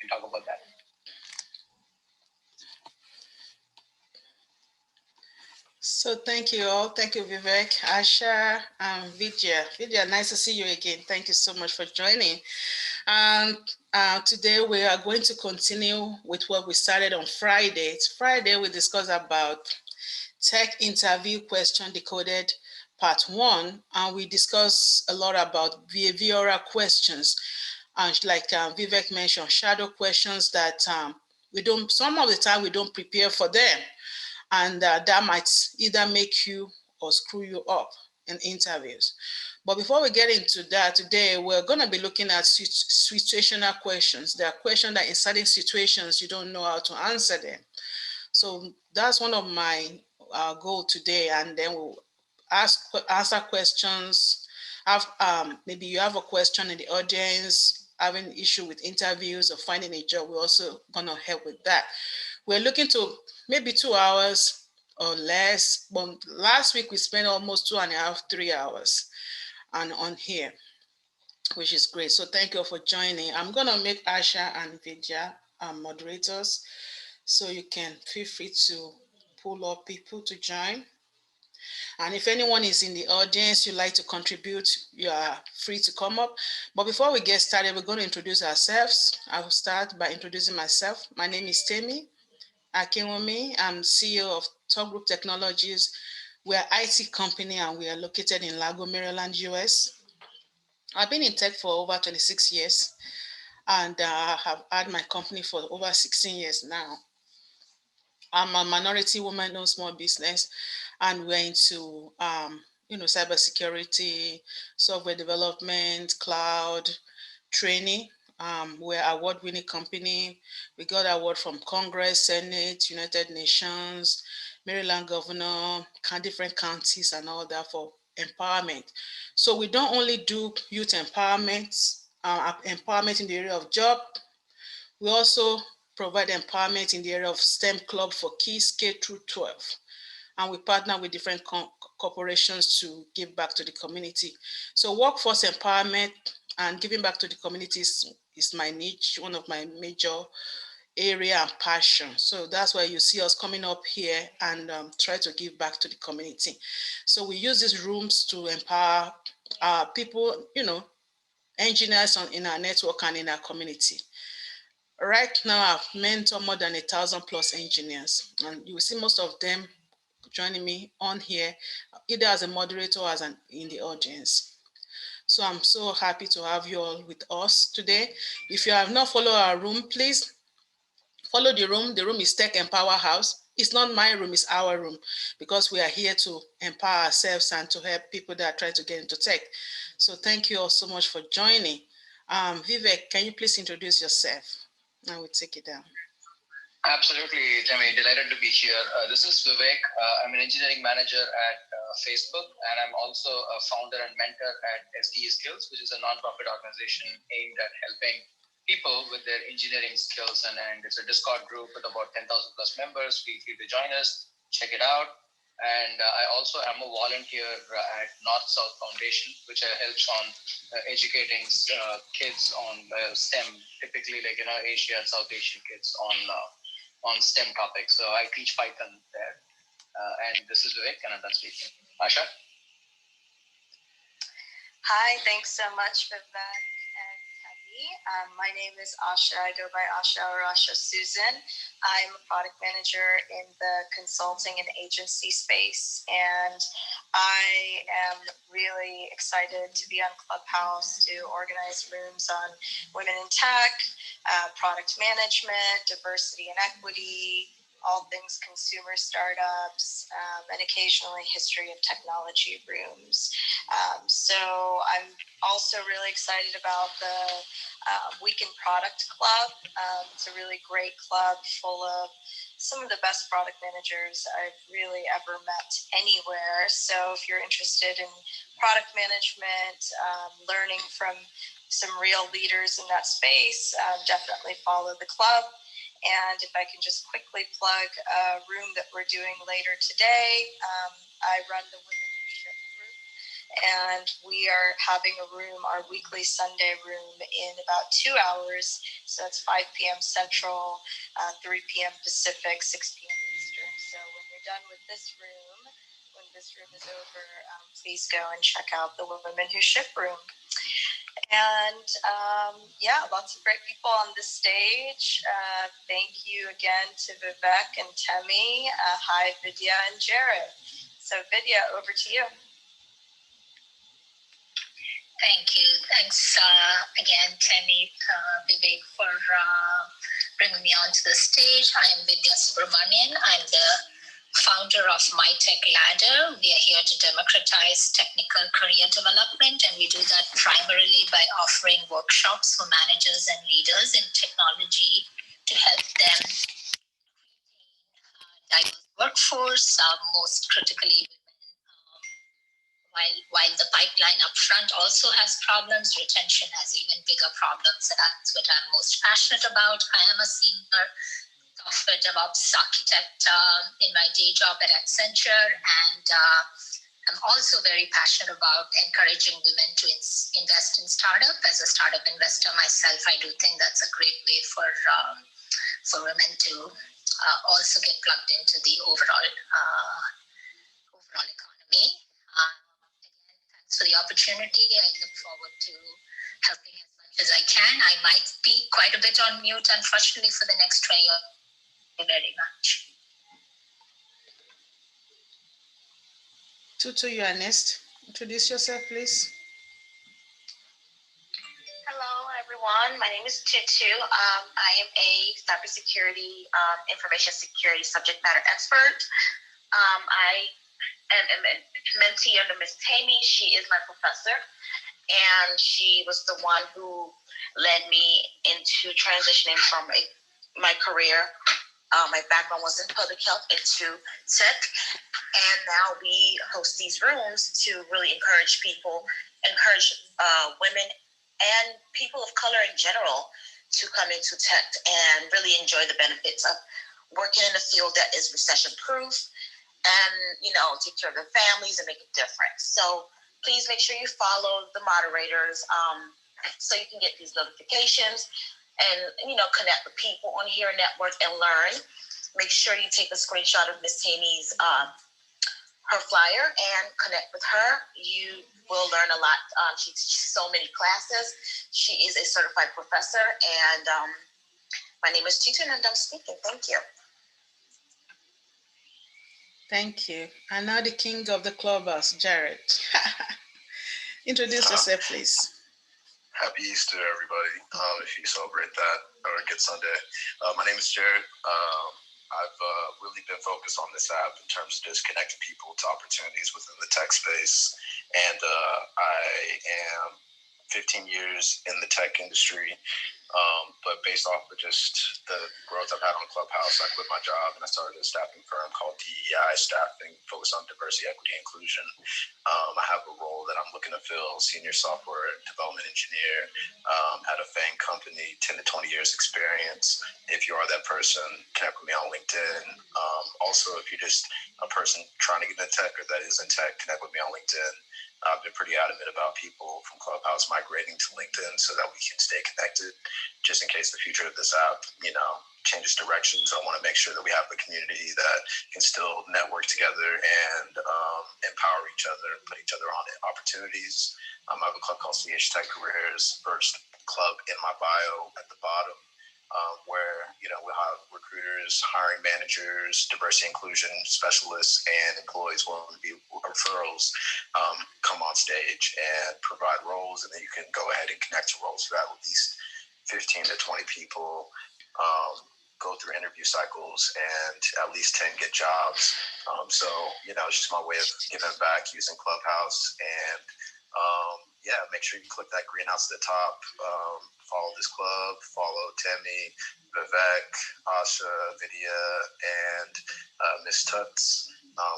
can talk about that. So thank you all. Thank you, Vivek, Asha, Vidya. Vidya, nice to see you again. Thank you so much for joining. And today we are going to continue with what we started on Friday. It's Friday, we discussed about tech interview question decoded part 1, and we discussed a lot about behavioral questions. And like Vivek mentioned, shadow questions that some of the time we don't prepare for them, and that might either make you or screw you up in interviews. But before we get into that, today we're going to be looking at situational questions. There are questions that in certain situations you don't know how to answer them. So that's one of my goal today, and then we'll answer questions. Maybe you have a question in the audience, having issue with interviews or finding a job. We're also gonna help with that. We're looking to maybe 2 hours or less. But last week we spent almost 2.5, 3 hours on here, which is great. So thank you for joining. I'm gonna make Asha and Vidya moderators, so you can feel free to pull up people to join. And if anyone is in the audience, you'd like to contribute, you are free to come up. But before we get started, we're going to introduce ourselves. I will start by introducing myself. My name is Temi Akinwumi. I'm CEO of Top Group Technologies. We're an IT company and we are located in Lago, Maryland, US. I've been in tech for over 26 years and have had my company for over 16 years now. I'm a minority woman owned small business, and we're into cybersecurity, software development, cloud training. We're an award-winning company. We got award from Congress, Senate, United Nations, Maryland governor, different counties, and all that for empowerment. So we don't only do youth empowerment, empowerment in the area of job. We also provide empowerment in the area of STEM club for kids K through 12. And we partner with different corporations to give back to the community. So workforce empowerment and giving back to the communities is my niche, one of my major area and passion. So that's why you see us coming up here and try to give back to the community. So we use these rooms to empower people, engineers in our network and in our community. Right now, I've mentored more than 1,000 plus engineers, and you will see most of them joining me on here, either as a moderator or in the audience. So I'm so happy to have you all with us today. If you have not followed our room, please follow the room. The room is Tech Empower House. It's not my room, it's our room, because we are here to empower ourselves and to help people that are trying to get into tech. So thank you all so much for joining. Vivek, can you please introduce yourself? I will take it down. Absolutely, Temi. Delighted to be here. This is Vivek. I'm an engineering manager at Facebook, and I'm also a founder and mentor at SDE Skills, which is a nonprofit organization aimed at helping people with their engineering skills. And it's a Discord group with about 10,000 plus members. Feel free to join us, check it out. And I also am a volunteer at North South Foundation, which helps on educating kids on STEM, typically like Asia and South Asian kids on STEM topics. So I teach Python there. And this is Vivek, and I'm done speaking. Asha? Hi, thanks so much, Vivek and Temi. My name is Asha. I go by Asha or Asha Susan. I'm a product manager in the consulting and agency space, and I am really excited to be on Clubhouse to organize rooms on women in tech, product management, diversity and equity, all things consumer startups, and occasionally history of technology rooms. So I'm also really excited about the Weekend Product Club. It's a really great club full of some of the best product managers I've really ever met anywhere. So if you're interested in product management, learning from some real leaders in that space, definitely follow the club. And if I can just quickly plug a room that we're doing later today, I run the Women Leadership Group, and we are having a room, our weekly Sunday room, in about 2 hours. So that's 5 p.m. Central, 3 p.m. Pacific, 6 p.m. Eastern. So when you're done with this room, when this room is over, please go and check out the Women Who Ship room. And yeah, lots of great people on the stage. Thank you again to Vivek and Temi. Hi, Vidya and Jared. So Vidya, over to you. Thank you. Thanks again, Temi, Vivek, for bringing me onto the stage. I am Vidya Subramanian. I'm the founder of MyTech Ladder. We are here to democratize technical career development, and we do that primarily by offering workshops for managers and leaders in technology to help them diverse workforce, most critically while the pipeline up front also has problems, retention has even bigger problems, and that's what I'm most passionate about. I am a senior software DevOps architect in my day job at Accenture, and I'm also very passionate about encouraging women to invest in startup. As a startup investor myself, I do think that's a great way for women to also get plugged into the overall economy. Thanks for the opportunity. I look forward to helping as much as I can. I might be quite a bit on mute, unfortunately, for the next 20 years. Thank you very much. Tutu, you are next. Introduce yourself, please. Hello, everyone. My name is Tutu. I am a cybersecurity, information security subject matter expert. I am a mentee under Ms. Temi. She is my professor, and she was the one who led me into transitioning from my career. My background was in public health into tech, and now we host these rooms to really encourage women and people of color in general to come into tech and really enjoy the benefits of working in a field that is recession proof and, take care of their families and make a difference. So please make sure you follow the moderators so you can get these notifications and, connect with people on here, network, and learn. Make sure you take a screenshot of Miss Tami's her flyer and connect with her. You will learn a lot. She teaches so many classes. She is a certified professor, and my name is Tutu, and I'm done speaking. Thank you. Thank you. And now the king of the Clubhouse, Jared. Introduce yourself, please. Happy Easter, everybody, if you celebrate that, or a good Sunday. My name is Jared. I've really been focused on this app in terms of just connecting people to opportunities within the tech space. And I am 15 years in the tech industry, but based off of just the growth I've had on Clubhouse, I quit my job and I started a staffing firm called DEI Staffing, focused on diversity, equity, inclusion. I have a role that I'm looking to fill, senior software development engineer at a FANG company, 10 to 20 years experience. If you are that person, connect with me on LinkedIn. Also, if you're just a person trying to get into tech or that is in tech, connect with me on LinkedIn. I've been pretty adamant about people from Clubhouse migrating to LinkedIn so that we can stay connected, just in case the future of this app, changes directions. I want to make sure that we have a community that can still network together and empower each other, put each other on opportunities. I have a club called CH Tech Careers, first club in my bio at the bottom, where we have recruiters, hiring managers, diversity inclusion specialists, and employees willing to be referrals come on stage and provide roles, and then you can go ahead and connect to roles. We have at least 15 to 20 people go through interview cycles, and at least 10 get jobs. So it's just my way of giving back using Clubhouse. And make sure you click that green house at the top. Follow this club, follow Temi, Vivek, Asha, Vidya, and Miss Tuts.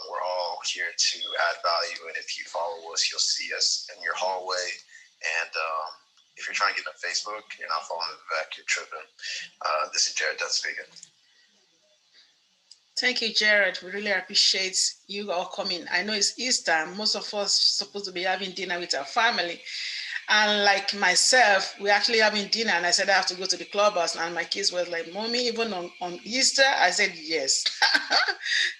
We're all here to add value, and if you follow us, you'll see us in your hallway. And if you're trying to get on Facebook, you're not following Vivek, you're tripping. This is Jared Dunn speaking. Thank you, Jared. We really appreciate you all coming. I know it's Easter. Most of us supposed to be having dinner with our family. And like myself, we're actually having dinner, and I said I have to go to the clubhouse. And my kids were like, "Mommy, even on Easter?" I said, "Yes."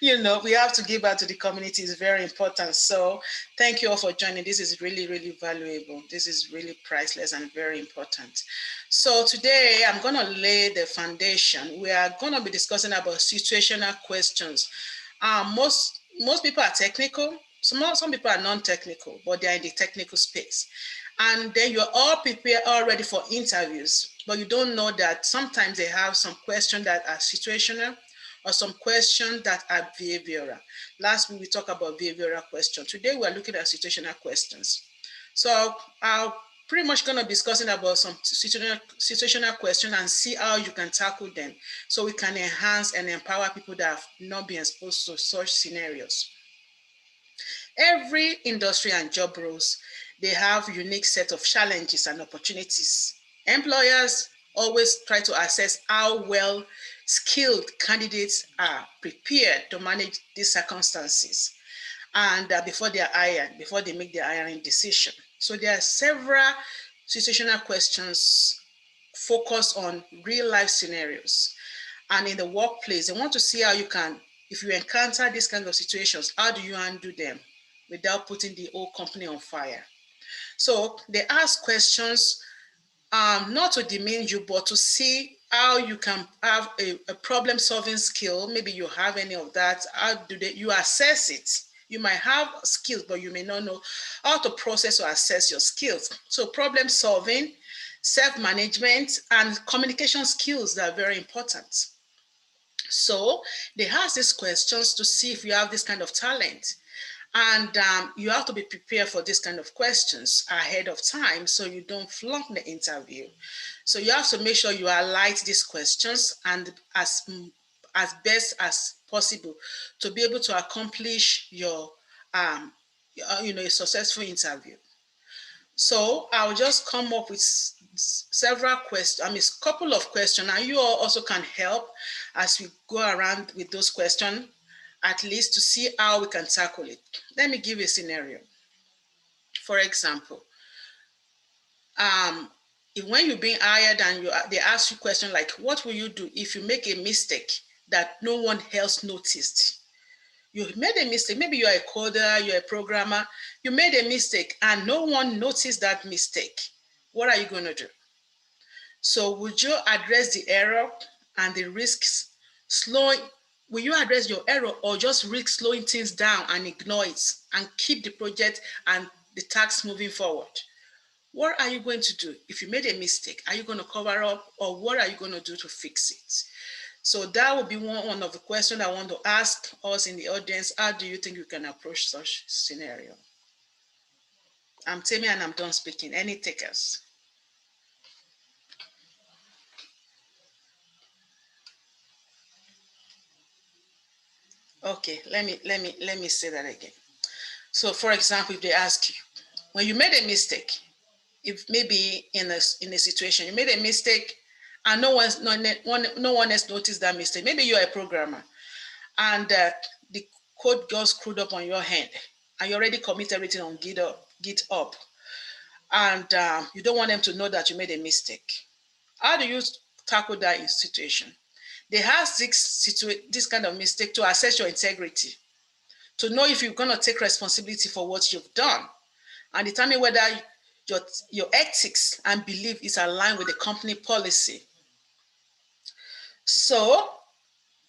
We have to give back to the community. It's very important. So thank you all for joining. This is really, really valuable. This is really priceless and very important. So today I'm going to lay the foundation. We are going to be discussing about situational questions. Most people are technical. Some people are non-technical, but they are in the technical space. And then you're all prepared already for interviews, but you don't know that sometimes they have some questions that are situational or some questions that are behavioral. Last week we talked about behavioral questions. Today we are looking at situational questions. So I'll pretty much going to be discussing about some situational questions and see how you can tackle them so we can enhance and empower people that have not been exposed to such scenarios. Every industry and job roles, they have a unique set of challenges and opportunities. Employers always try to assess how well skilled candidates are prepared to manage these circumstances and before they are hired, before they make their hiring decision. So there are several situational questions focused on real life scenarios. And in the workplace, they want to see how you can, if you encounter these kinds of situations, how do you handle them without putting the whole company on fire? So they ask questions not to demean you, but to see how you can have a problem solving skill. Maybe you have any of that. How do you assess it? You might have skills, but you may not know how to process or assess your skills. So problem solving, self-management, and communication skills that are very important. So they ask these questions to see if you have this kind of talent. And you have to be prepared for this kind of questions ahead of time so you don't flunk the interview. So you have to make sure you highlight these questions and as best as possible to be able to accomplish your a successful interview. So I'll just come up with several questions, a couple of questions, and you all also can help as we go around with those questions, at least to see how we can tackle it. Let me give you a scenario. For example, if when you're being hired and they ask you a question like, what will you do if you make a mistake that no one else noticed? You made a mistake. Maybe you're a coder, you're a programmer. You made a mistake and no one noticed that mistake. What are you going to do? So would you address the error and the risks slowing? Will you address your error or just risk slowing things down and ignore it and keep the project and the task moving forward? What are you going to do? If you made a mistake, are you going to cover up or what are you going to do to fix it? So that would be one of the questions I want to ask us in the audience. How do you think you can approach such scenario? I'm Temi and I'm done speaking. Any takers? Okay, let me say that again. So for example, if they ask you, when you made a mistake, if maybe in a situation you made a mistake and no one else noticed that mistake, maybe you're a programmer and the code got screwed up on your hand and you already commit everything on GitHub and you don't want them to know that you made a mistake. How do you tackle that situation? They ask this kind of mistake to assess your integrity, to know if you're going to take responsibility for what you've done and determine whether your ethics and belief is aligned with the company policy. So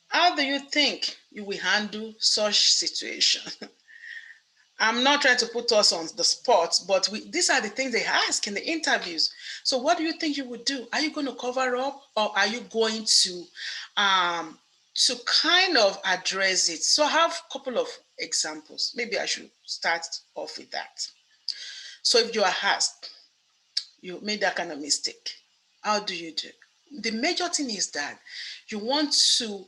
how do you think you will handle such situation? I'm not trying to put us on the spot, but these are the things they ask in the interviews. So what do you think you would do? Are you going to cover up or are you going to kind of address it? So I have a couple of examples. Maybe I should start off with that. So if you are asked, you made that kind of mistake, how do you do? The major thing is that you want to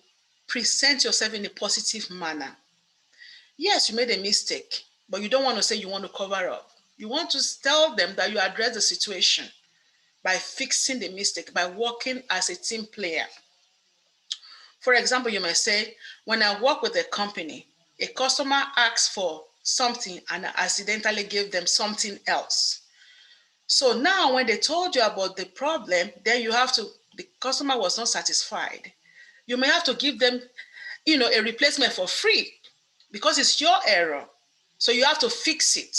present yourself in a positive manner. Yes, you made a mistake, but you don't want to say you want to cover up. You want to tell them that you address the situation by fixing the mistake, by working as a team player. For example, you may say, when I work with a company, a customer asks for something and I accidentally gave them something else. So now when they told you about the problem, then you have to, the customer was not satisfied. You may have to give them, a replacement for free because it's your error. So you have to fix it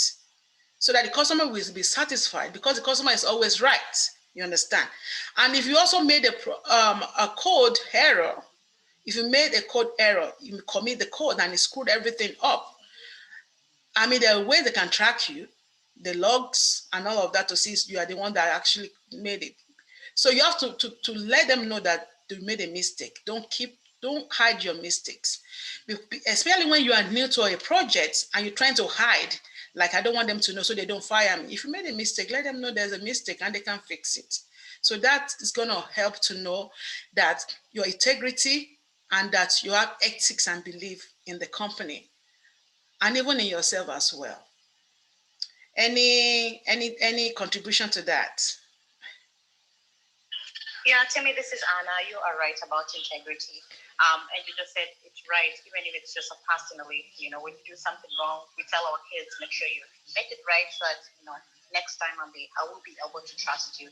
so that the customer will be satisfied because the customer is always right. You understand? And if you also made a code error, if you made a code error, you commit the code and it screwed everything up. I mean, there are ways they can track you, the logs and all of that to see you are the one that actually made it. So you have to let them know that you made a mistake. Don't hide your mistakes. Especially when you are new to a project and you're trying to hide, like I don't want them to know so they don't fire me. If you made a mistake, let them know there's a mistake and they can fix it. So that is going to help to know that your integrity and that you have ethics and belief in the company and even in yourself as well. Any contribution to that? Yeah, Temi, this is Anna. You are right about integrity. And you just said it's right, even if it's just a personally, when you do something wrong, we tell our kids, make sure you make it right so that, next time I will be able to trust you.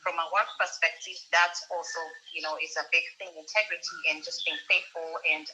From a work perspective, that's also, is a big thing, integrity and just being faithful and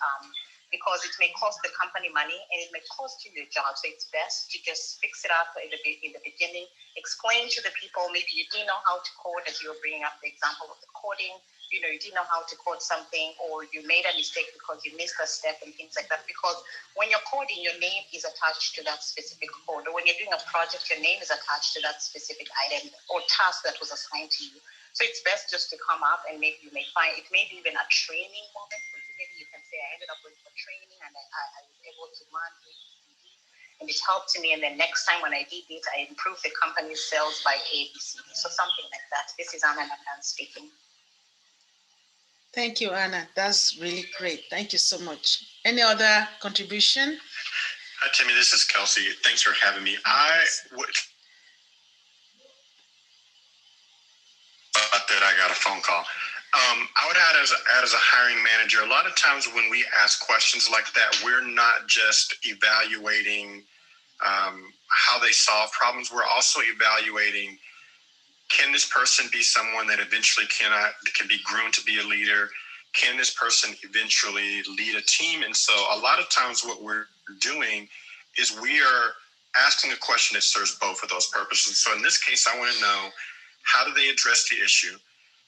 because it may cost the company money and it may cost you your job. So it's best to just fix it up in the beginning, explain to the people, maybe you didn't know how to code, as you were bringing up the example of the coding, you didn't know how to code something, or you made a mistake because you missed a step and things like that. Because when you're coding, your name is attached to that specific code. Or when you're doing a project, your name is attached to that specific item or task that was assigned to you. So it's best just to come up and maybe you may find, it may be even a training moment for you. Maybe you can say, I ended up going for training and I was able to learn ABCD and it helped me. And then next time when I did it, I improved the company's sales by ABCD. So something like that. This is Anna Nakan speaking. Thank you, Anna. That's really great. Thank you so much. Any other contribution? Hi, Temi. This is Kelsey. Thanks for having me. I got a phone call. I would add as a hiring manager, a lot of times when we ask questions like that, we're not just evaluating how they solve problems. We're also evaluating, can this person be someone that eventually can be groomed to be a leader? Can this person eventually lead a team? And so a lot of times what we're doing is we are asking a question that serves both of those purposes. So in this case, I want to know, how do they address the issue?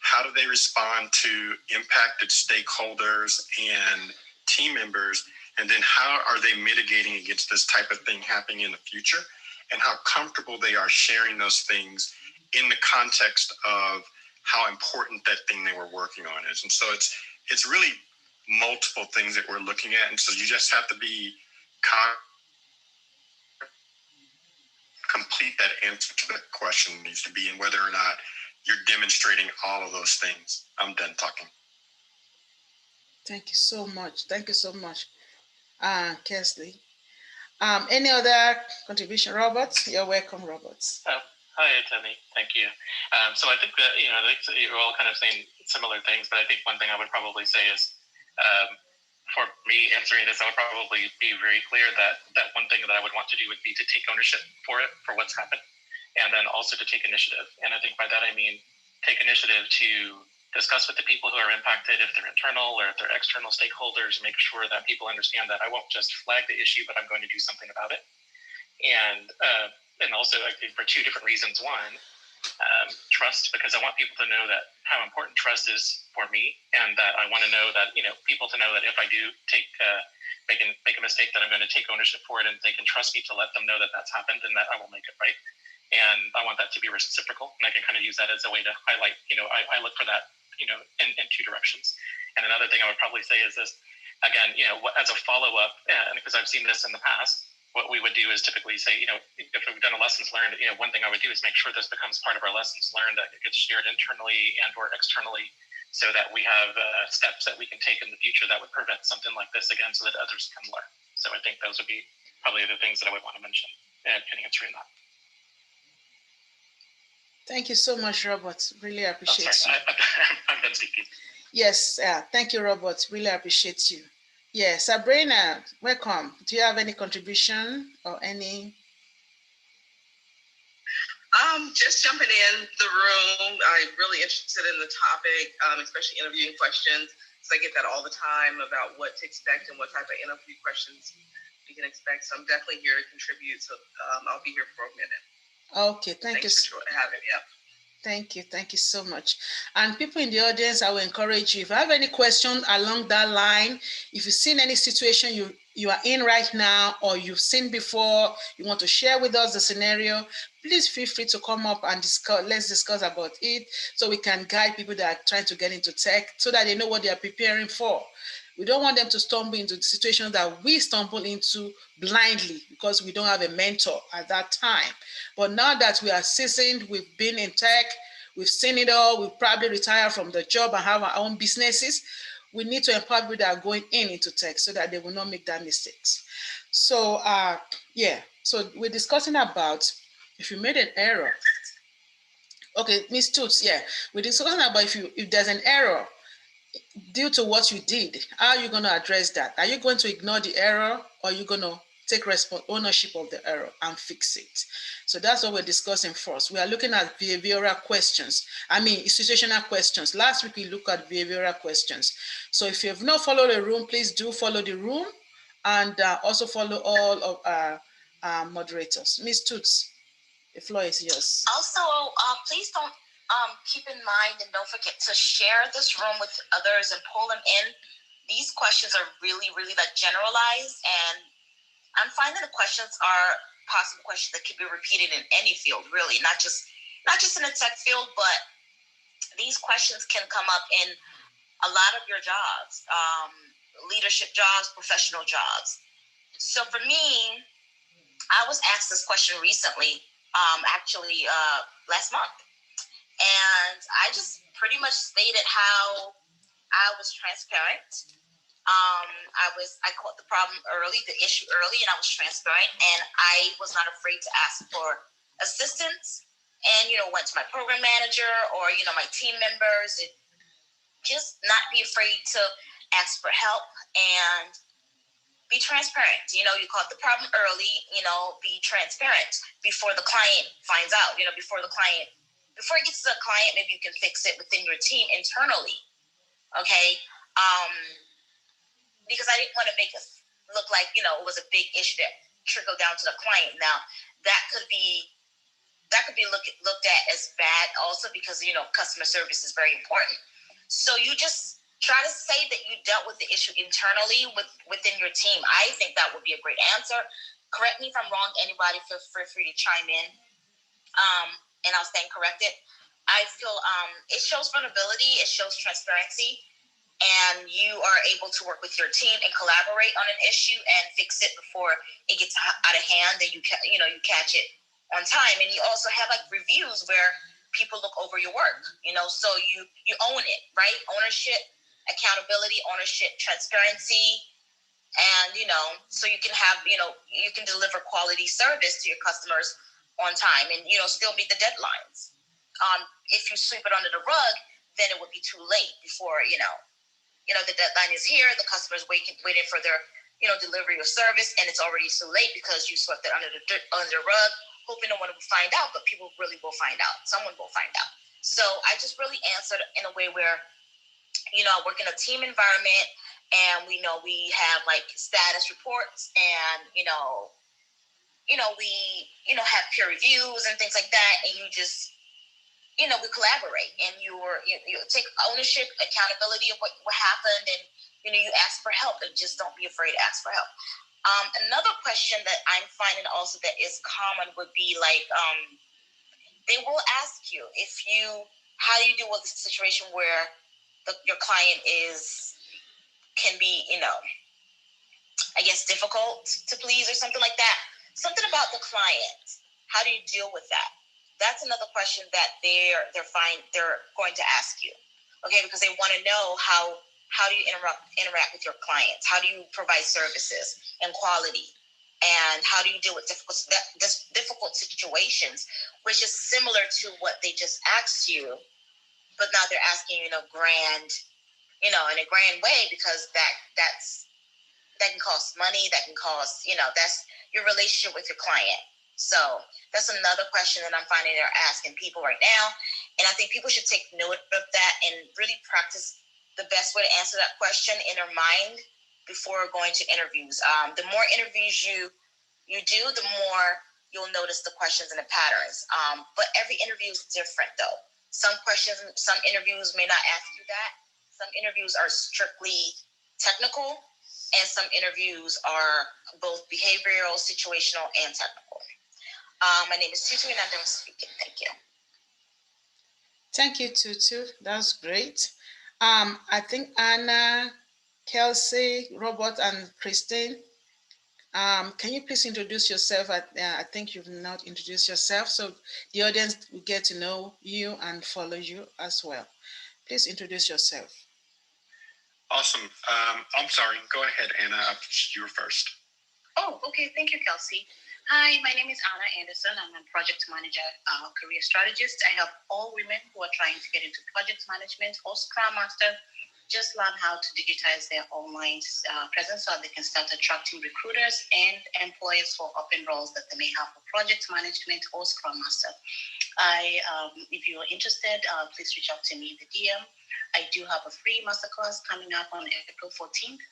How do they respond to impacted stakeholders and team members? And then how are they mitigating against this type of thing happening in the future? And how comfortable they are sharing those things in the context of how important that thing they were working on is. And so it's really multiple things that we're looking at. And so you just have to be complete that answer to that question needs to be, and whether or not you're demonstrating all of those things. I'm done talking. Thank you so much. Thank you so much, Kesley. Any other contribution? Robert, you're welcome, Robert. Hi, Temi. Thank you. So I think that, you're all kind of saying similar things, but I think one thing I would probably say is, for me answering this, I would probably be very clear that one thing that I would want to do would be to take ownership for what's happened, and then also to take initiative. And I think by that I mean take initiative to discuss with the people who are impacted, if they're internal or if they're external stakeholders, make sure that people understand that I won't just flag the issue, but I'm going to do something about it. And also I think for two different reasons. One, trust, because I want people to know that how important trust is for me, and that I want to know that, people to know that if I do make a mistake, that I'm going to take ownership for it, and they can trust me to let them know that that's happened and that I will make it right. And I want that to be reciprocal, and I can kind of use that as a way to highlight, I look for that, in two directions. And another thing I would probably say is this, again, as a follow-up, and because I've seen this in the past, what we would do is typically say, if we've done a lessons learned, one thing I would do is make sure this becomes part of our lessons learned, that it gets shared internally and or externally, so that we have steps that we can take in the future that would prevent something like this again, so that others can learn. So I think those would be probably the things that I would want to mention in answering that. Thank you so much, Robert. Really appreciate it. I'm done speaking. Yes, thank you, Robert. Really appreciate you. Yeah, Sabrina, welcome. Do you have any contribution or any? Just jumping in the room. I'm really interested in the topic, especially interviewing questions. So I get that all the time about what to expect and what type of interview questions you can expect. So I'm definitely here to contribute. So I'll be here for a minute. Okay, thank you. Thanks for having me. Thank you. Thank you so much. And people in the audience, I will encourage you, if you have any questions along that line, if you've seen any situation you are in right now, or you've seen before, you want to share with us the scenario, please feel free to come up and discuss. Let's discuss about it so we can guide people that are trying to get into tech so that they know what they are preparing for. We don't want them to stumble into the situation that we stumble into blindly because we don't have a mentor at that time. But now that we are seasoned, we've been in tech, we've seen it all, we've probably retired from the job and have our own businesses. We need to empower people that are going into tech so that they will not make that mistakes. So, so we're discussing about if you made an error. Okay, Miss Toots, yeah, we're discussing about if there's an error due to what you did, how are you going to address that? Are you going to ignore the error, or are you going to take ownership of the error and fix it? So that's what we're discussing first. We are looking at behavioral questions. Situational questions. Last week we looked at behavioral questions. So if you have not followed the room, please do follow the room, and also follow all of our moderators. Miss Toots, the floor is yours. Also, please don't keep in mind and don't forget to share this room with others and pull them in. These questions are really, really like generalized, and I'm finding the questions are possible questions that can be repeated in any field, really, not just in the tech field, but these questions can come up in a lot of your jobs, leadership jobs, professional jobs. So for me, I was asked this question recently, last month. And I just pretty much stated how I was transparent. I caught the problem early, the issue early, and I was transparent, and I was not afraid to ask for assistance, and, went to my program manager or, my team members, and just not be afraid to ask for help and be transparent. You caught the problem early, be transparent before the client finds out, before it gets to the client, maybe you can fix it within your team internally. Okay. Because I didn't want to make it look like, it was a big issue that trickled down to the client. Now that could be looked at as bad also because, customer service is very important. So you just try to say that you dealt with the issue internally within your team. I think that would be a great answer. Correct me if I'm wrong. Anybody, feel free to chime in. And I'll stand corrected. I feel it shows vulnerability, it shows transparency, and you are able to work with your team and collaborate on an issue and fix it before it gets out of hand, and you catch it on time. And you also have like reviews where people look over your work, so you own it, right? Ownership, accountability, transparency, and so you can have, you can deliver quality service to your customers on time and still meet the deadlines. If you sweep it under the rug, then it would be too late before the deadline is here, the customer's waiting for their delivery of service, and it's already too late because you swept it under the rug, hoping no one will find out, but people really will find out. Someone will find out. So I just really answered in a way where I work in a team environment, and we have like status reports, and we have peer reviews and things like that, and you just we collaborate, and you take ownership, accountability of what happened, and you ask for help, and just don't be afraid to ask for help. Another question that I'm finding also that is common would be like they will ask you how do you deal with a situation where your client can be I guess difficult to please or something like that. Something about the client. How do you deal with that? That's another question that they're going to ask you. Okay, because they want to know how do you interact with your clients? How do you provide services and quality? And how do you deal with difficult situations, which is similar to what they just asked you, but now they're asking grand in a grand way, because that can cost money, that can cost, that's your relationship with your client. So that's another question that I'm finding they're asking people right now. And I think people should take note of that and really practice the best way to answer that question in their mind before going to interviews. The more interviews you do, the more you'll notice the questions and the patterns. But every interview is different though. Some interviews may not ask you that. Some interviews are strictly technical, and some interviews are both behavioral, situational, and technical. My name is Tutu, and I'm done speaking. Thank you. Thank you, Tutu. That's great. I think Anna, Kelsey, Robert, and Christine, can you please introduce yourself? I think you've not introduced yourself, so the audience will get to know you and follow you as well. Please introduce yourself. Awesome. I'm sorry. Go ahead, Anna. You were first. Oh, okay. Thank you, Kelsey. Hi, my name is Anna Anderson. I'm a project manager, career strategist. I help all women who are trying to get into project management or Scrum Master just learn how to digitize their online presence so they can start attracting recruiters and employers for open roles that they may have for project management or Scrum Master. If you are interested, please reach out to me in the DM. I do have a free masterclass coming up on April 14th.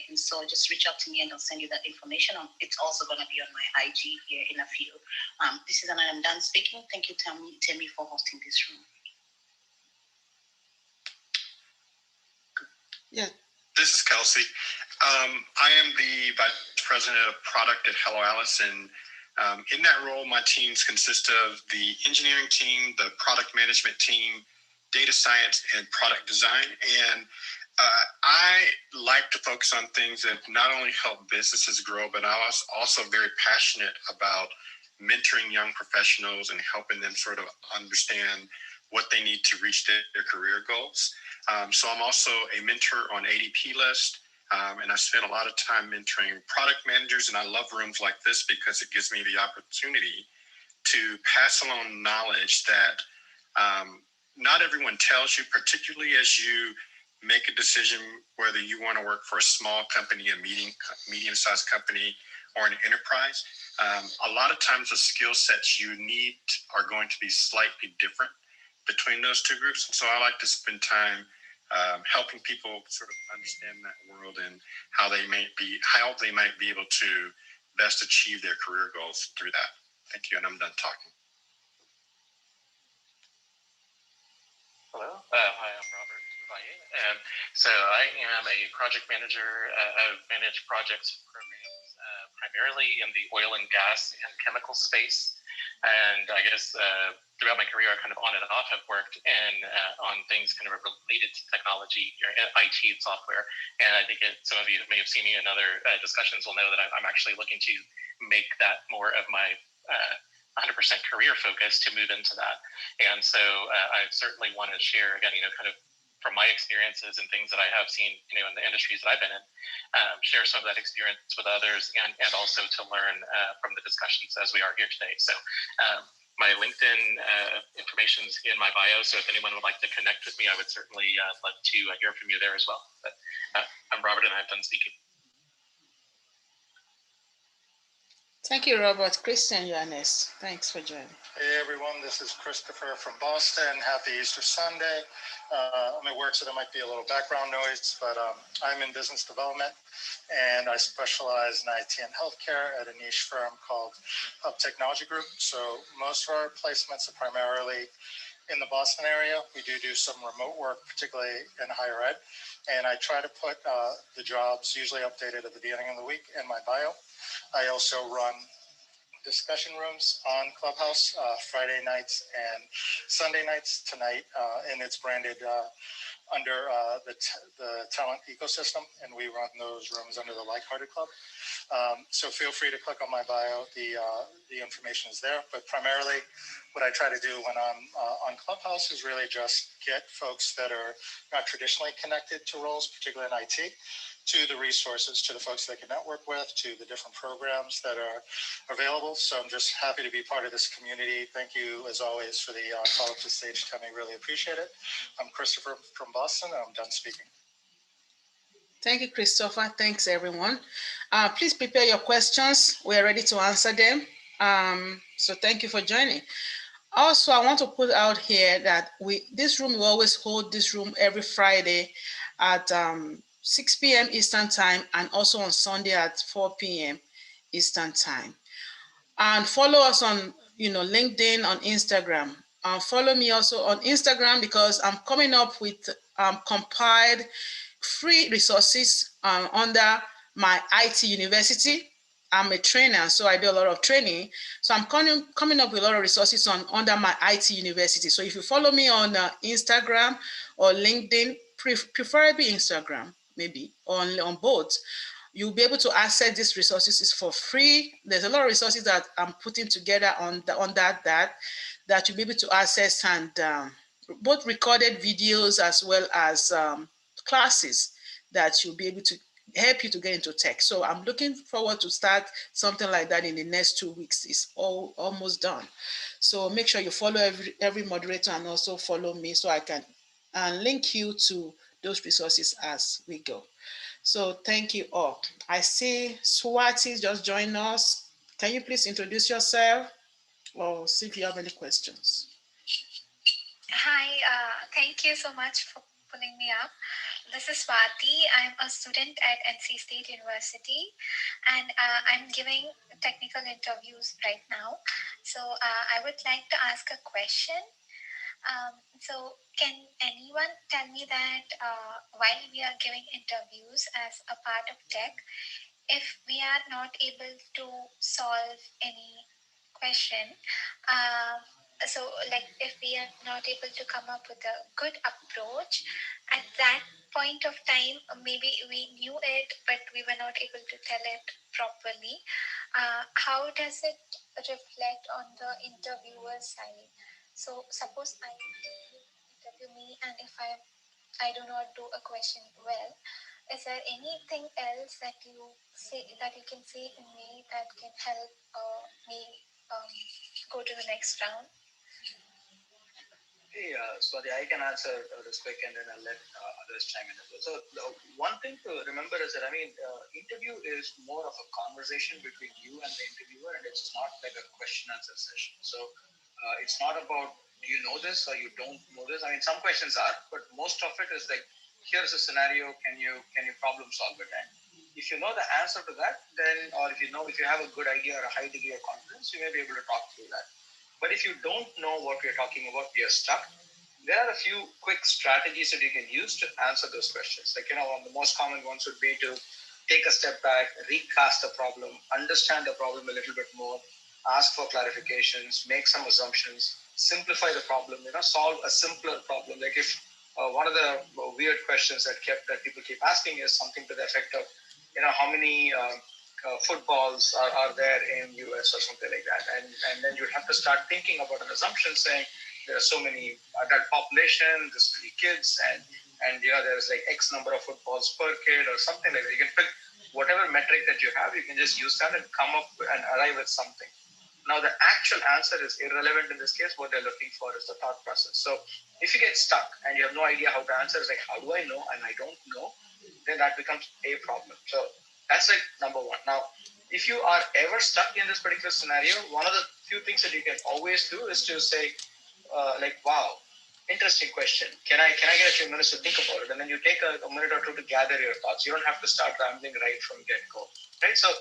And so just reach out to me and I'll send you that information. It's also going to be on my IG here in a few. This is Anna. I'm done speaking. Thank you, Temi, for hosting this room. Yeah. This is Kelsey. I am the Vice President of Product at Hello Alice, and in that role, my teams consist of the engineering team, the product management team, data science, and product design. And I like to focus on things that not only help businesses grow, but I was also very passionate about mentoring young professionals and helping them sort of understand what they need to reach their career goals. So I'm also a mentor on ADP List, and I spend a lot of time mentoring product managers, and I love rooms like this because it gives me the opportunity to pass along knowledge that not everyone tells you, particularly as you make a decision whether you want to work for a small company, a medium-sized company, or an enterprise. A lot of times the skill sets you need are going to be slightly different between those two groups. So I like to spend time helping people sort of understand that world and how they might be able to best achieve their career goals through that. Thank you, and I'm done talking. Hello, hi, I'm Robert. So I am a project manager. I've managed projects programs primarily in the oil and gas and chemical space. And I guess throughout my career, I kind of on and off have worked on things kind of related to technology, IT and software. And I think some of you may have seen me in other discussions will know that I'm actually looking to make that more of my 100% career focus to move into that. And so I certainly want to share, again, kind of from my experiences and things that I have seen, in the industries that I've been in, share some of that experience with others and also to learn from the discussions as we are here today. So my LinkedIn information is in my bio. So if anyone would like to connect with me, I would certainly love to hear from you there as well. But I'm Robert and I've done speaking. Thank you, Robert. Christian, you're next. Thanks for joining. Hey, everyone. This is Christopher from Boston. Happy Easter Sunday. I'm at work, so there might be a little background noise, but I'm in business development, and I specialize in IT and healthcare at a niche firm called Hub Technology Group. So most of our placements are primarily in the Boston area. We do some remote work, particularly in higher ed, and I try to put the jobs usually updated at the beginning of the week in my bio. I also run discussion rooms on Clubhouse Friday nights and Sunday nights tonight, and it's branded under the talent ecosystem, and we run those rooms under the Like-Hearted Club. So feel free to click on my bio. The information is there, but primarily what I try to do when I'm on Clubhouse is really just get folks that are not traditionally connected to roles, particularly in IT, to the resources, to the folks they can network with, to the different programs that are available. So I'm just happy to be part of this community. Thank you, as always, for the call up to stage, Temi. Really appreciate it. I'm Christopher from Boston, and I'm done speaking. Thank you, Christopher. Thanks, everyone. Please prepare your questions. We're ready to answer them. So thank you for joining. Also, I want to put out here that we always hold this room every Friday at 6 p.m. Eastern Time, and also on Sunday at 4 p.m. Eastern Time. And follow us on LinkedIn, on Instagram. Follow me also on Instagram, because I'm coming up with compiled free resources under my IT university. I'm a trainer, so I do a lot of training. So I'm coming up with a lot of resources under my IT university. So if you follow me on Instagram or LinkedIn, preferably Instagram, maybe on both, you'll be able to access these resources for free. There's a lot of resources that I'm putting together on that you'll be able to access, and both recorded videos as well as classes that you'll be able to help you to get into tech. So I'm looking forward to start something like that in the next 2 weeks. It's almost done. So make sure you follow every moderator, and also follow me so I can link you to those resources as we go. So thank you all. I see Swati just joined us. Can you please introduce yourself or see if you have any questions? Hi, thank you so much for pulling me up. This is Swati. I'm a student at NC State University, and I'm giving technical interviews right now. So I would like to ask a question. So can anyone tell me that while we are giving interviews as a part of tech, if we are not able to solve any question, so like if we are not able to come up with a good approach at that point of time, maybe we knew it but we were not able to tell it properly, how does it reflect on the interviewer side? So suppose I interview me, and if I do not do a question well, is there anything else that you can say to me that can help me go to the next round? Hey, Swati, I can answer this quick, and then I'll let others chime in as well. So the one thing to remember is that, interview is more of a conversation between you and the interviewer, and it's not like a question answer session. So it's not about, do you know this or you don't know this? Some questions are, but most of it is like, here's a scenario, can you problem solve it? And if you know the answer to that, then, or if you have a good idea or a high degree of confidence, you may be able to talk through that. But if you don't know what we're talking about, you're stuck. There are a few quick strategies that you can use to answer those questions. Like, one of the most common ones would be to take a step back, recast the problem, understand the problem a little bit more, ask for clarifications, make some assumptions, simplify the problem, solve a simpler problem. Like if one of the weird questions that people keep asking is something to the effect of, how many footballs are there in US or something like that. And then you have to start thinking about an assumption saying there are so many adult population, this many kids, and there's like X number of footballs per kid or something like that. You can pick whatever metric that you have, you can just use that and come up and arrive at something. Now, the actual answer is irrelevant in this case. What they're looking for is the thought process. So if you get stuck and you have no idea how to answer, it's like, how do I know? And I don't know, then that becomes a problem. So that's like number one. Now, if you are ever stuck in this particular scenario, one of the few things that you can always do is to say, wow, interesting question. Can I get a few minutes to think about it? And then you take a minute or two to gather your thoughts. You don't have to start rambling right from get-go, right? So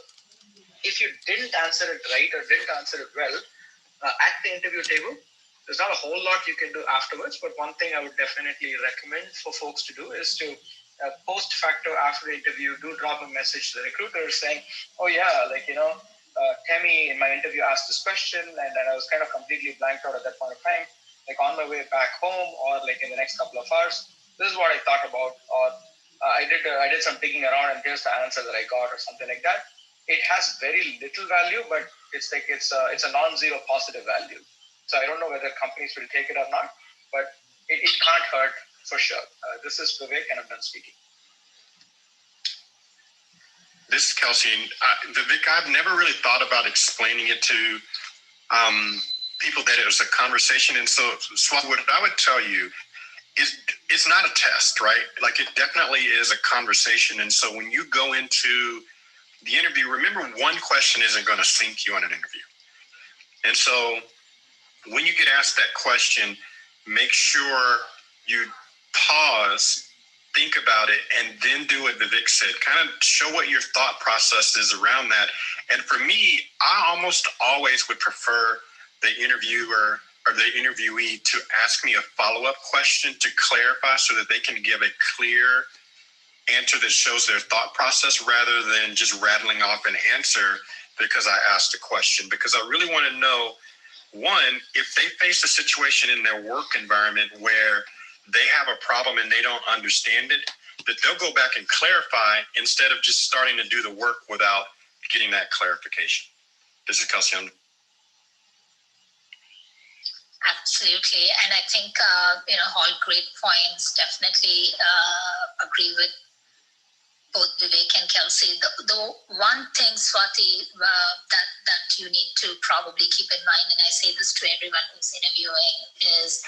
if you didn't answer it right or didn't answer it well at the interview table, there's not a whole lot you can do afterwards. But one thing I would definitely recommend for folks to do is to post facto after the interview, do drop a message to the recruiter saying, oh yeah, Temi in my interview asked this question, and I was kind of completely blanked out at that point of time. Like on my way back home, or like in the next couple of hours, this is what I thought about, or I did some digging around, and here's the answer that I got, or something like that. It has very little value, but it's a non-zero positive value. So I don't know whether companies will take it or not, but it can't hurt for sure. This is Vivek, and I'm done speaking. This is Kelsey. Vivek, I've never really thought about explaining it to people that it was a conversation. And so what I would tell you it's not a test, right? Like it definitely is a conversation. And so when you go into the interview, remember one question isn't going to sink you on an interview. And so when you get asked that question, make sure you pause, think about it, and then do what Vivek said. Kind of show what your thought process is around that. And for me, I almost always would prefer the interviewer or the interviewee to ask me a follow-up question to clarify so that they can give a clear answer that shows their thought process rather than just rattling off an answer because I asked a question. Because I really want to know, one, if they face a situation in their work environment where they have a problem and they don't understand it, that they'll go back and clarify instead of just starting to do the work without getting that clarification. This is Kelsey. Absolutely. And I think, all great points. Definitely agree with both Vivek and Kelsey. The one thing, Swati, that you need to probably keep in mind, and I say this to everyone who's interviewing, is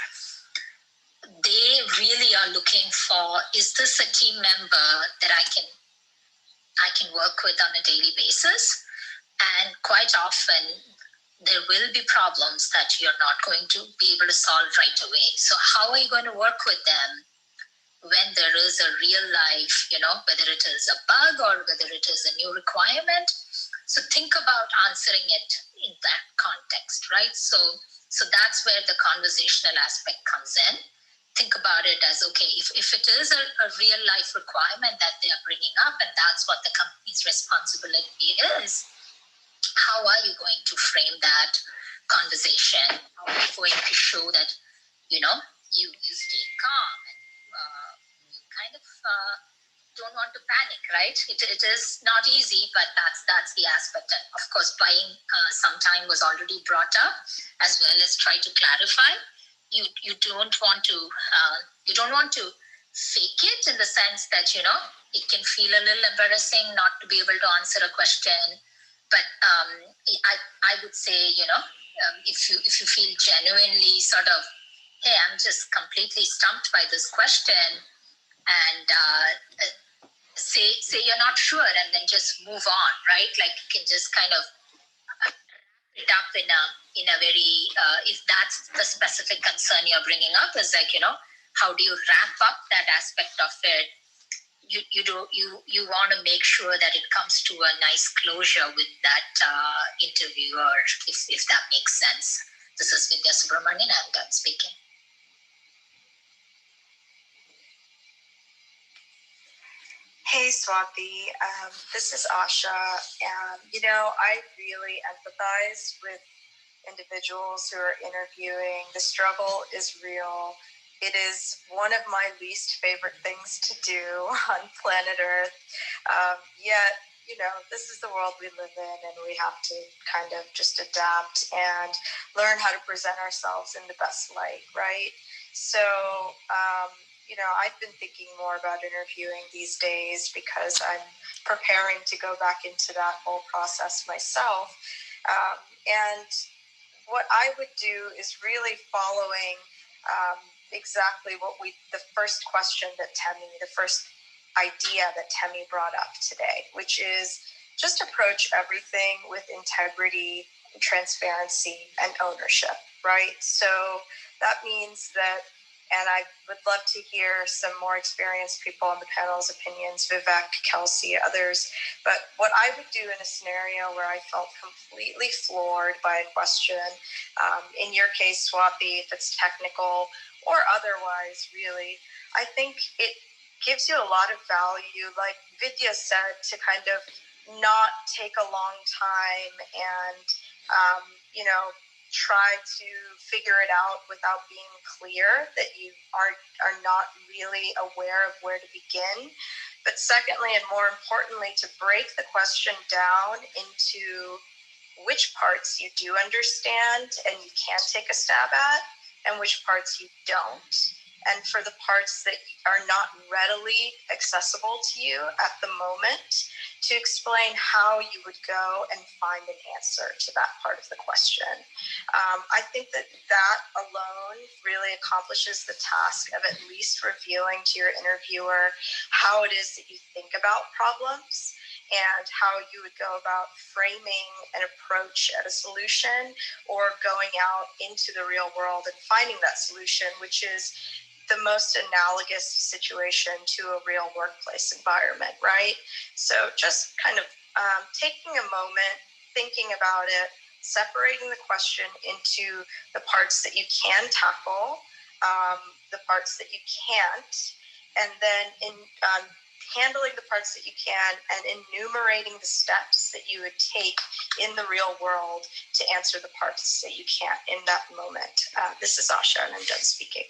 they really are looking for, is this a team member that I can work with on a daily basis? And quite often, there will be problems that you're not going to be able to solve right away. So how are you going to work with them when there is a real life, whether it is a bug or whether it is a new requirement? So think about answering it in that context, right? So that's where the conversational aspect comes in. Think about it as, okay, if it is a real life requirement that they are bringing up and that's what the company's responsibility is, how are you going to frame that conversation? How are you going to show that, you stay calm and you kind of don't want to panic, right? It is not easy, but that's the aspect. And of course, buying some time was already brought up, as well as try to clarify. You don't want to fake it in the sense that, it can feel a little embarrassing not to be able to answer a question. But I would say, if you feel genuinely sort of, hey, I'm just completely stumped by this question, and say you're not sure, and then just move on, right? Like you can just kind of wrap it up in a very, if that's the specific concern you're bringing up, is like, how do you wrap up that aspect of it? You want to make sure that it comes to a nice closure with that interviewer, if that makes sense. This is Vidya Subramanian. I'm done speaking. Hey, Swati. This is Asha. I really empathize with individuals who are interviewing. The struggle is real. It is one of my least favorite things to do on planet Earth. Yet, this is the world we live in, and we have to kind of just adapt and learn how to present ourselves in the best light, right? So, I've been thinking more about interviewing these days because I'm preparing to go back into that whole process myself. And what I would do is really following exactly the first question that the first idea that Temi brought up today, which is just approach everything with integrity, transparency, and ownership, right? So that means that, and I would love to hear some more experienced people on the panel's opinions, Vivek, Kelsey, others. But what I would do in a scenario where I felt completely floored by a question, in your case, Swati, if it's technical or otherwise, really, I think it gives you a lot of value, like Vidya said, to kind of not take a long time and, try to figure it out without being clear that you are not really aware of where to begin. But secondly, and more importantly, to break the question down into which parts you do understand and you can take a stab at, and which parts you don't. And for the parts that are not readily accessible to you at the moment, to explain how you would go and find an answer to that part of the question. I think that alone really accomplishes the task of at least revealing to your interviewer how it is that you think about problems and how you would go about framing an approach at a solution or going out into the real world and finding that solution, which is the most analogous situation to a real workplace environment, right? So just kind of taking a moment, thinking about it, separating the question into the parts that you can tackle, the parts that you can't, and then in handling the parts that you can and enumerating the steps that you would take in the real world to answer the parts that you can't in that moment. This is Asha, and I'm done speaking.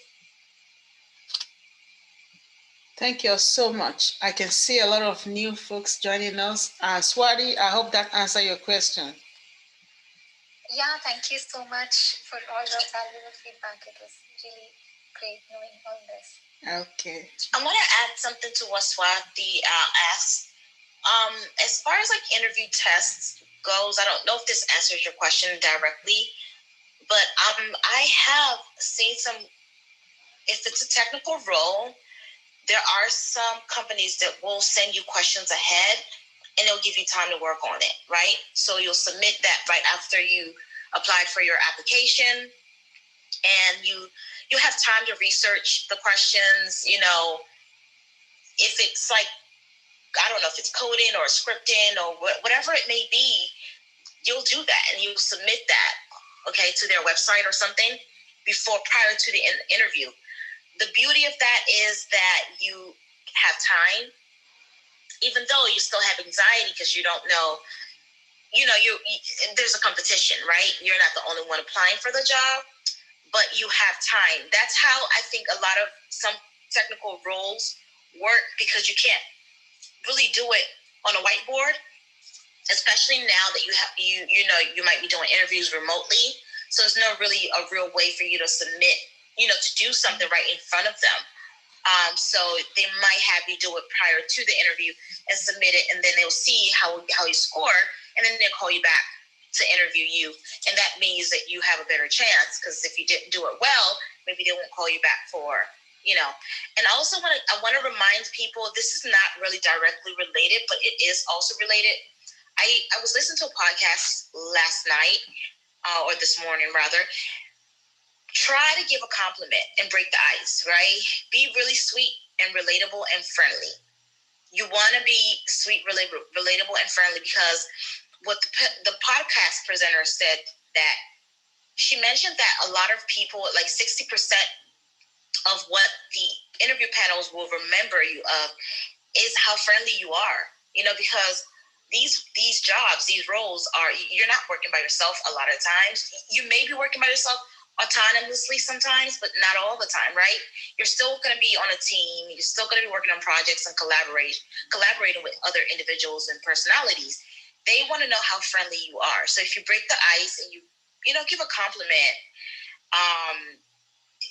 Thank you so much. I can see a lot of new folks joining us. Swati, I hope that answered your question. Yeah, thank you so much for all the valuable feedback. It was really great knowing all this. Okay. I want to add something to what Swati asked. As far as like interview tests goes, I don't know if this answers your question directly, but I have seen some, if it's a technical role, there are some companies that will send you questions ahead and they'll give you time to work on it, right? So you'll submit that right after you applied for your application, and you have time to research the questions. You know, if it's like, I don't know if it's coding or scripting or whatever it may be, you'll do that and you'll submit that, okay, to their website or something prior to the interview. The beauty of that is that you have time, even though you still have anxiety because you don't know, there's a competition, right? You're not the only one applying for the job, but you have time. That's how I think a lot of some technical roles work, because you can't really do it on a whiteboard, especially now that you might be doing interviews remotely. So there's no really a real way for you to submit, to do something right in front of them. So they might have you do it prior to the interview and submit it, and then they'll see how you score, and then they'll call you back to interview you. And that means that you have a better chance, because if you didn't do it well, maybe they won't call you back for, And I also I want to remind people, this is not really directly related, but it is also related. I was listening to a podcast last night, or this morning rather. Try to give a compliment and break the ice, right? Be really sweet and relatable and friendly. You want to be sweet, relatable, and friendly, because what the podcast presenter said, that she mentioned that a lot of people, like 60% of what the interview panels will remember you of is how friendly you are, because these jobs, these roles you're not working by yourself a lot of times. You may be working by yourself autonomously sometimes, but not all the time, right? You're still going to be on a team. You're still going to be working on projects and collaborating with other individuals and personalities. They want to know how friendly you are. So if you break the ice and you give a compliment,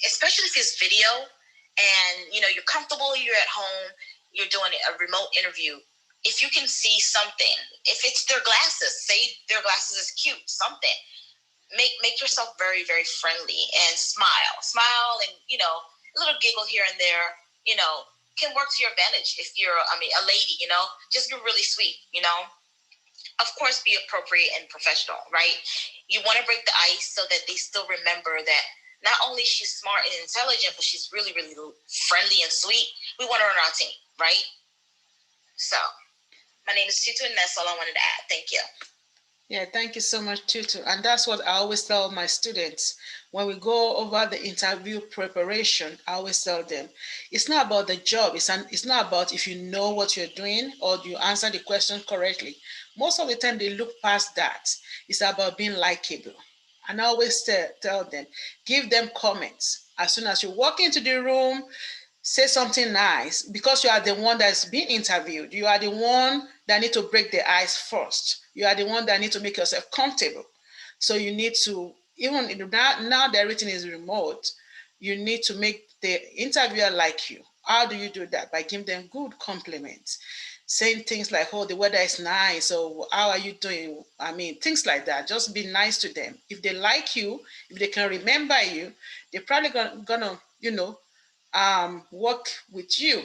especially if it's video and you're comfortable, you're at home, you're doing a remote interview. If you can see something, if it's their glasses, say their glasses is cute, something. Make yourself very, very friendly and smile, and a little giggle here and there, can work to your advantage. If you're, a lady, just be really sweet, Of course, be appropriate and professional, right? You want to break the ice so that they still remember that not only she's smart and intelligent, but she's really, really friendly and sweet. We want her on our team, right? So, my name is Tutu, and that's all I wanted to add. Thank you. Yeah, thank you so much, Tutu. And that's what I always tell my students. When we go over the interview preparation, I always tell them, it's not about the job. It's not about if you know what you're doing or you answer the question correctly. Most of the time, they look past that. It's about being likable. And I always tell them, give them comments. As soon as you walk into the room, say something nice, because you are the one that's being interviewed. You are the one that need to break the ice first. You are the one that need to make yourself comfortable. So you need to, even now that everything is remote, you need to make the interviewer like you. How do you do that? By giving them good compliments. saying things like, oh, the weather is nice, or how are you doing? I mean, things like that. Just be nice to them. If they like you, if they can remember you, they're probably gonna work with you,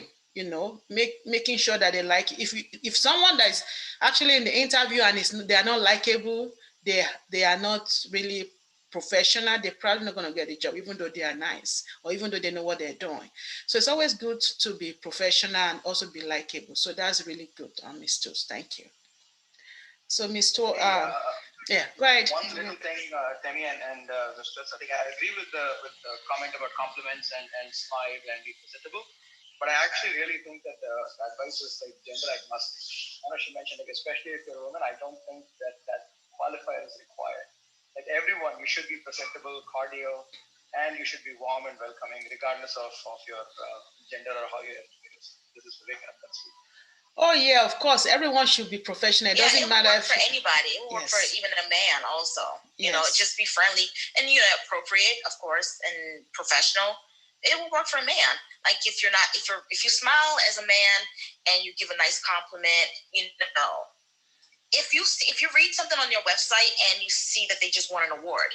making sure that they like you. If someone that is actually in the interview and they are not likable, they are not really professional, they're probably not going to get the job, even though they are nice or even though they know what they're doing. So it's always good to be professional and also be likable. So that's really good, Ms. Tools. Thank you. So, Mr. Yeah, go ahead. One little thing, Temi and Mr. I think I agree with the comment about compliments and smile and be presentable. But I actually really think that the advice is like gender agnostic. I know she mentioned, like, especially if you're a woman, I don't think that qualifier is required. Like everyone, you should be presentable, cordial, and you should be warm and welcoming, regardless of your gender or how you're educated. This is Vivek and Kansi. Oh yeah, of course. Everyone should be professional. It doesn't matter for anybody. It will work for even a man also. You know, just be friendly and appropriate, of course, and professional. It will work for a man. Like if you smile as a man and you give a nice compliment, if you read something on your website and you see that they just won an award,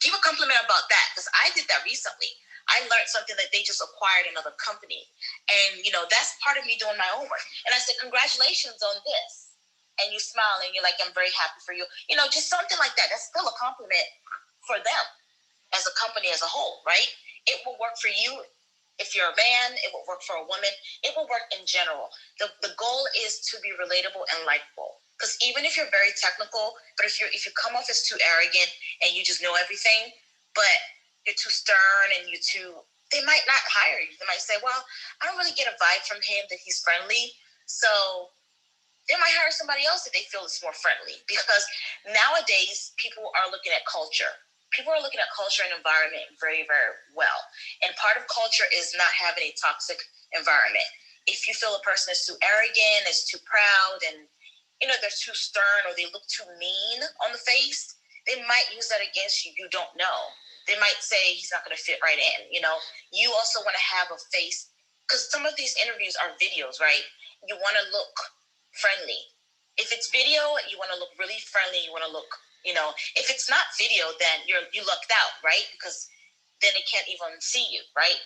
give a compliment about that, because I did that recently. I learned something that they just acquired another company. And, that's part of me doing my homework. And I said, congratulations on this. And you smile and you're like, I'm very happy for you. Just something like that. That's still a compliment for them as a company as a whole, right? It will work for you if you're a man. It will work for a woman. It will work in general. The goal is to be relatable and likable. Because even if you're very technical, but if you come off as too arrogant and you just know everything, but you're too stern and they might not hire you. They might say, well, I don't really get a vibe from him that he's friendly. So they might hire somebody else that they feel is more friendly. Because nowadays, people are looking at culture. People are looking at culture and environment very, very well. And part of culture is not having a toxic environment. If you feel a person is too arrogant, is too proud, and they're too stern or they look too mean on the face, they might use that against you. You don't know. They might say he's not going to fit right in. You also want to have a face, because some of these interviews are videos, right? You want to look friendly. If it's video, you want to look really friendly. You want to look, if it's not video, then you lucked out, right? Because then it can't even see you, right?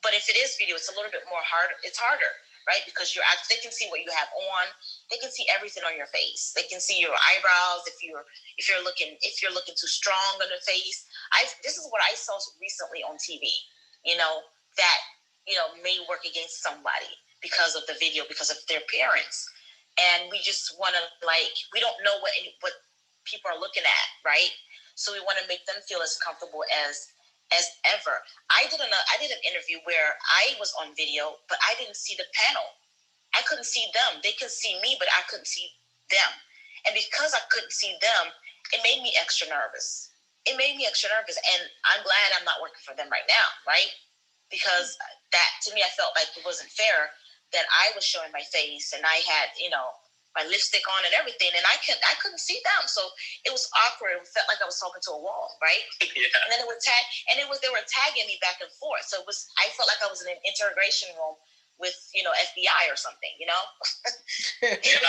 But if it is video, it's a little bit more harder. It's harder, right? Because they can see what you have on. They can see everything on your face. They can see your eyebrows. If you're looking too strong on the face. This is what I saw recently on TV. That may work against somebody because of the video, because of their appearance, and we just want to we don't know what people are looking at, right? So we want to make them feel as comfortable as ever. I did an interview where I was on video, but I didn't see the panel. I couldn't see them. They could see me, but I couldn't see them. And because I couldn't see them, it made me extra nervous. And I'm glad I'm not working for them right now, right? Because that, to me, I felt like it wasn't fair that I was showing my face and I had, my lipstick on and everything, and I couldn't see them. So it was awkward. It felt like I was talking to a wall, right? Yeah. And then they were tagging me back and forth. So I felt like I was in an interrogation room with, FBI or something, Yeah,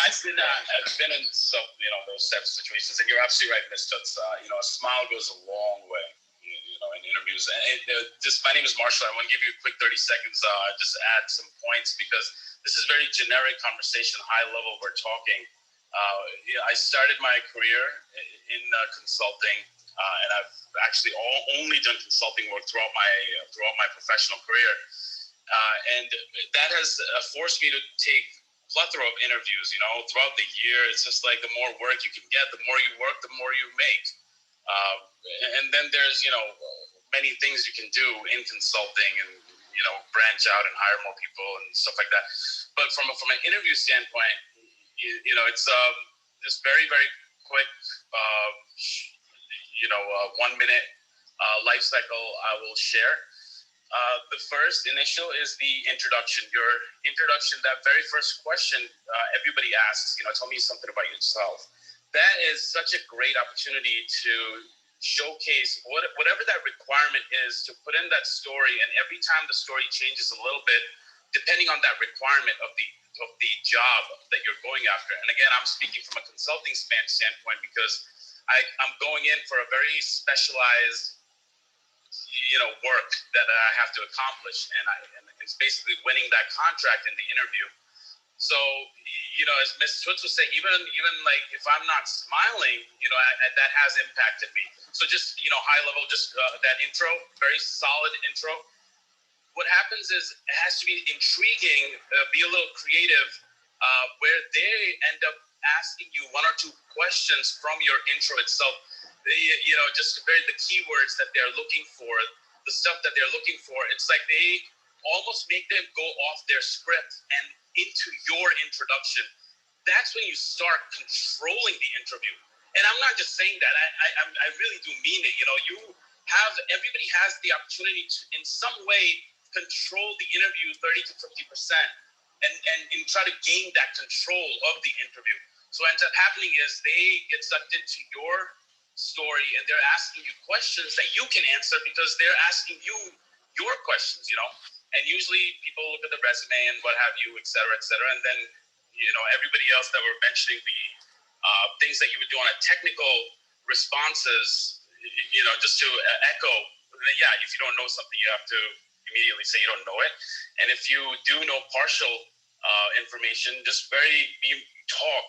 I've been in some, those types of situations, and you're absolutely right, Ms. Toots. A smile goes a long way, in interviews. And my name is Marshall. I want to give you a quick 30 seconds, just add some points, because this is very generic conversation, high level we're talking. I started my career in consulting, and I've actually only done consulting work throughout my professional career. And that has forced me to take a plethora of interviews, throughout the year. It's just like the more work you can get, the more you work, the more you make. And then there's, many things you can do in consulting and, branch out and hire more people and stuff like that. But from an interview standpoint, it's just very, very quick, 1 minute life cycle I will share. The first initial is the introduction. Your introduction, that very first question everybody asks, tell me something about yourself. That is such a great opportunity to showcase whatever that requirement is, to put in that story. And every time the story changes a little bit, depending on that requirement of the job that you're going after. And again, I'm speaking from a consulting standpoint because I'm going in for a very specialized, work that I have to accomplish, and it's basically winning that contract in the interview. So, as Ms. Toots was saying, even like if I'm not smiling, that has impacted me. So just, high level, just that intro, very solid intro. What happens is it has to be intriguing, be a little creative, where they end up asking you one or two questions from your intro itself. Just the keywords that they're looking for, the stuff that they're looking for. It's like they almost make them go off their script and into your introduction. That's when you start controlling the interview. And I'm not just saying that. I really do mean it. Everybody has the opportunity to, in some way, control the interview 30 to 50%, and try to gain that control of the interview. So what ends up happening is they get sucked into your story, and they're asking you questions that you can answer because they're asking you your questions, And usually people look at the resume and what have you, et cetera, and then, everybody else that were mentioning the things that you would do on a technical responses, just to echo, if you don't know something, you have to immediately say you don't know it. And if you do know partial information, just talk,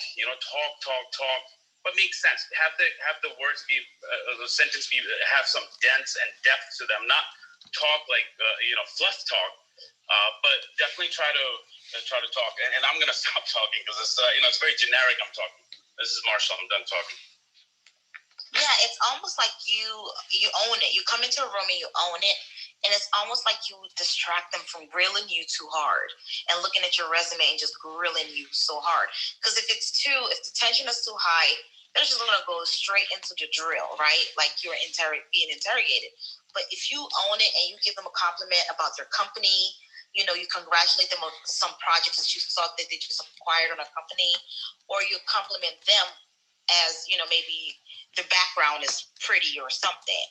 but make sense. Have the words be, the sentence have some dense and depth to them, not talk like, fluff talk, but definitely try to talk. And I'm going to stop talking because it's, it's very generic. I'm talking. This is Marshall. I'm done talking. Yeah, it's almost like you own it. You come into a room and you own it, and it's almost like you distract them from grilling you too hard and looking at your resume and just grilling you so hard. Because if the tension is too high, they're just gonna go straight into the drill, right? Like you're being interrogated. But if you own it and you give them a compliment about their company, you congratulate them on some projects that you saw that they just acquired on a company, or you compliment them as, maybe the background is pretty or something,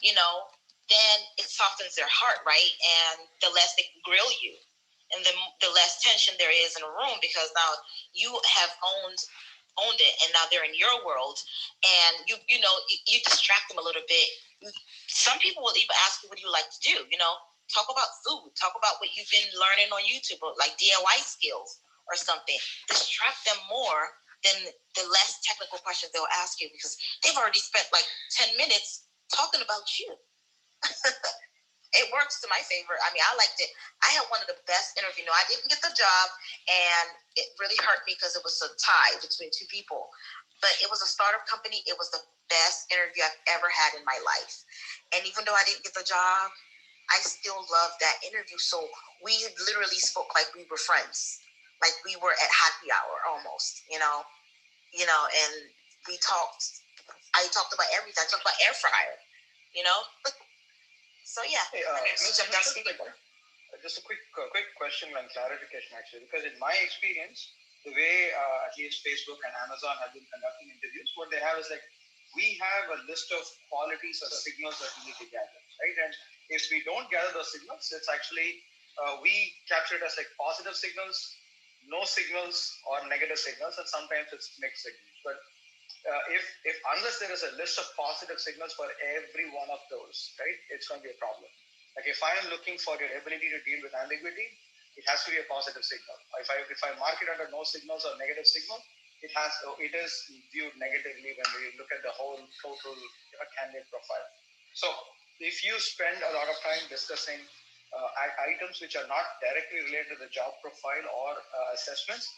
then it softens their heart, right? And the less they grill you, and the less tension there is in a room, because now you have owned it, and now they're in your world, and you distract them a little bit. Some people will even ask you, what do you like to do? Talk about food, talk about what you've been learning on YouTube, or like DIY skills or something. Distract them more than the less technical questions they'll ask you, because they've already spent like 10 minutes talking about you. It works to my favor. I mean, I liked it. I had one of the best interviews. I didn't get the job, and it really hurt me because it was a tie between two people. But it was a startup company. It was the best interview I've ever had in my life. And even though I didn't get the job, I still loved that interview. So we literally spoke like we were friends, like we were at happy hour almost, and we talked. I talked about everything. I talked about air fryer, So yeah. Hey, just a quick question and clarification, actually, because in my experience, the way at least Facebook and Amazon have been conducting interviews, what they have is like, we have a list of qualities or signals that we need to gather, right? And if we don't gather those signals, it's actually we capture it as like positive signals, no signals, or negative signals, and sometimes it's mixed signals. But if unless there is a list of positive signals for every one of those, right, it's going to be a problem. Like if I am looking for your ability to deal with ambiguity, it has to be a positive signal. If I mark it under no signals or negative signal, it is viewed negatively when we look at the whole total candidate profile. So if you spend a lot of time discussing items which are not directly related to the job profile or assessments,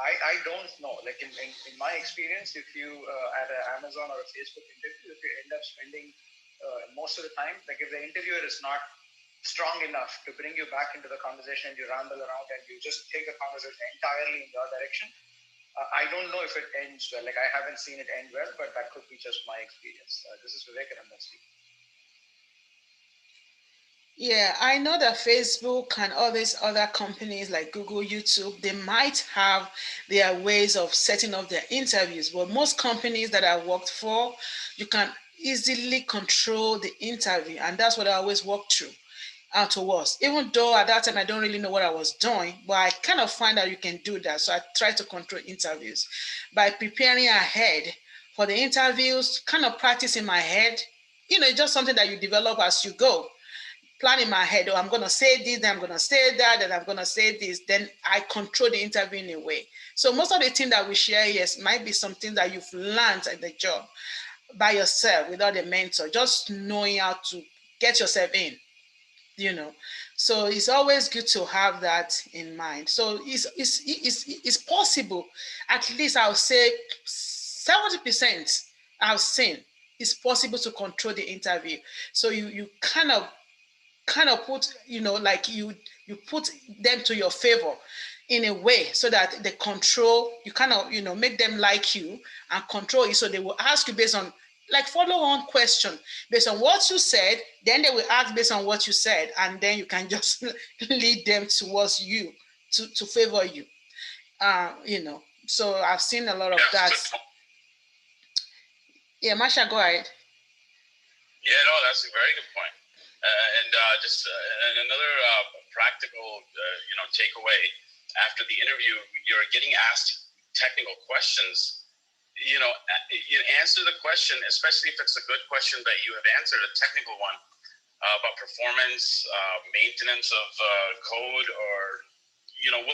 I don't know. Like in my experience, if you at an Amazon or a Facebook interview, if you end up spending most of the time, like if the interviewer is not strong enough to bring you back into the conversation, you ramble around and you just take the conversation entirely in your direction, I don't know if it ends well. Like I haven't seen it end well, but that could be just my experience. This is Vivek and I'm speaking. Yeah, I know that Facebook and all these other companies like Google, YouTube, they might have their ways of setting up their interviews, but most companies that I worked for, you can easily control the interview, and that's what I always walk through. towards. Even though at that time I don't really know what I was doing, but I kind of find out you can do that. So I try to control interviews by preparing ahead for the interviews, kind of practice in my head. It's just something that you develop as you go. Plan in my head, oh, I'm going to say this, then I'm going to say that, then I'm going to say this. Then I control the interview in a way. So most of the things that we share here might be something that you've learned at the job by yourself without a mentor, just knowing how to get yourself in. So it's always good to have that in mind. So it's possible, at least I'll say 70% I've seen it's possible to control the interview. So you kind of put, like you put them to your favor in a way, so that the control, you kind of, make them like you and control you. So they will ask you based on, like, follow on question based on what you said, then they will ask based on what you said, and then you can just lead them towards you to favor you. So I've seen a lot of that. Yeah, Masha, go ahead. Yeah, no, that's a very good point. Just another practical, takeaway after the interview, you're getting asked technical questions. You answer the question, especially if it's a good question that you have answered, a technical one about performance, maintenance of code, or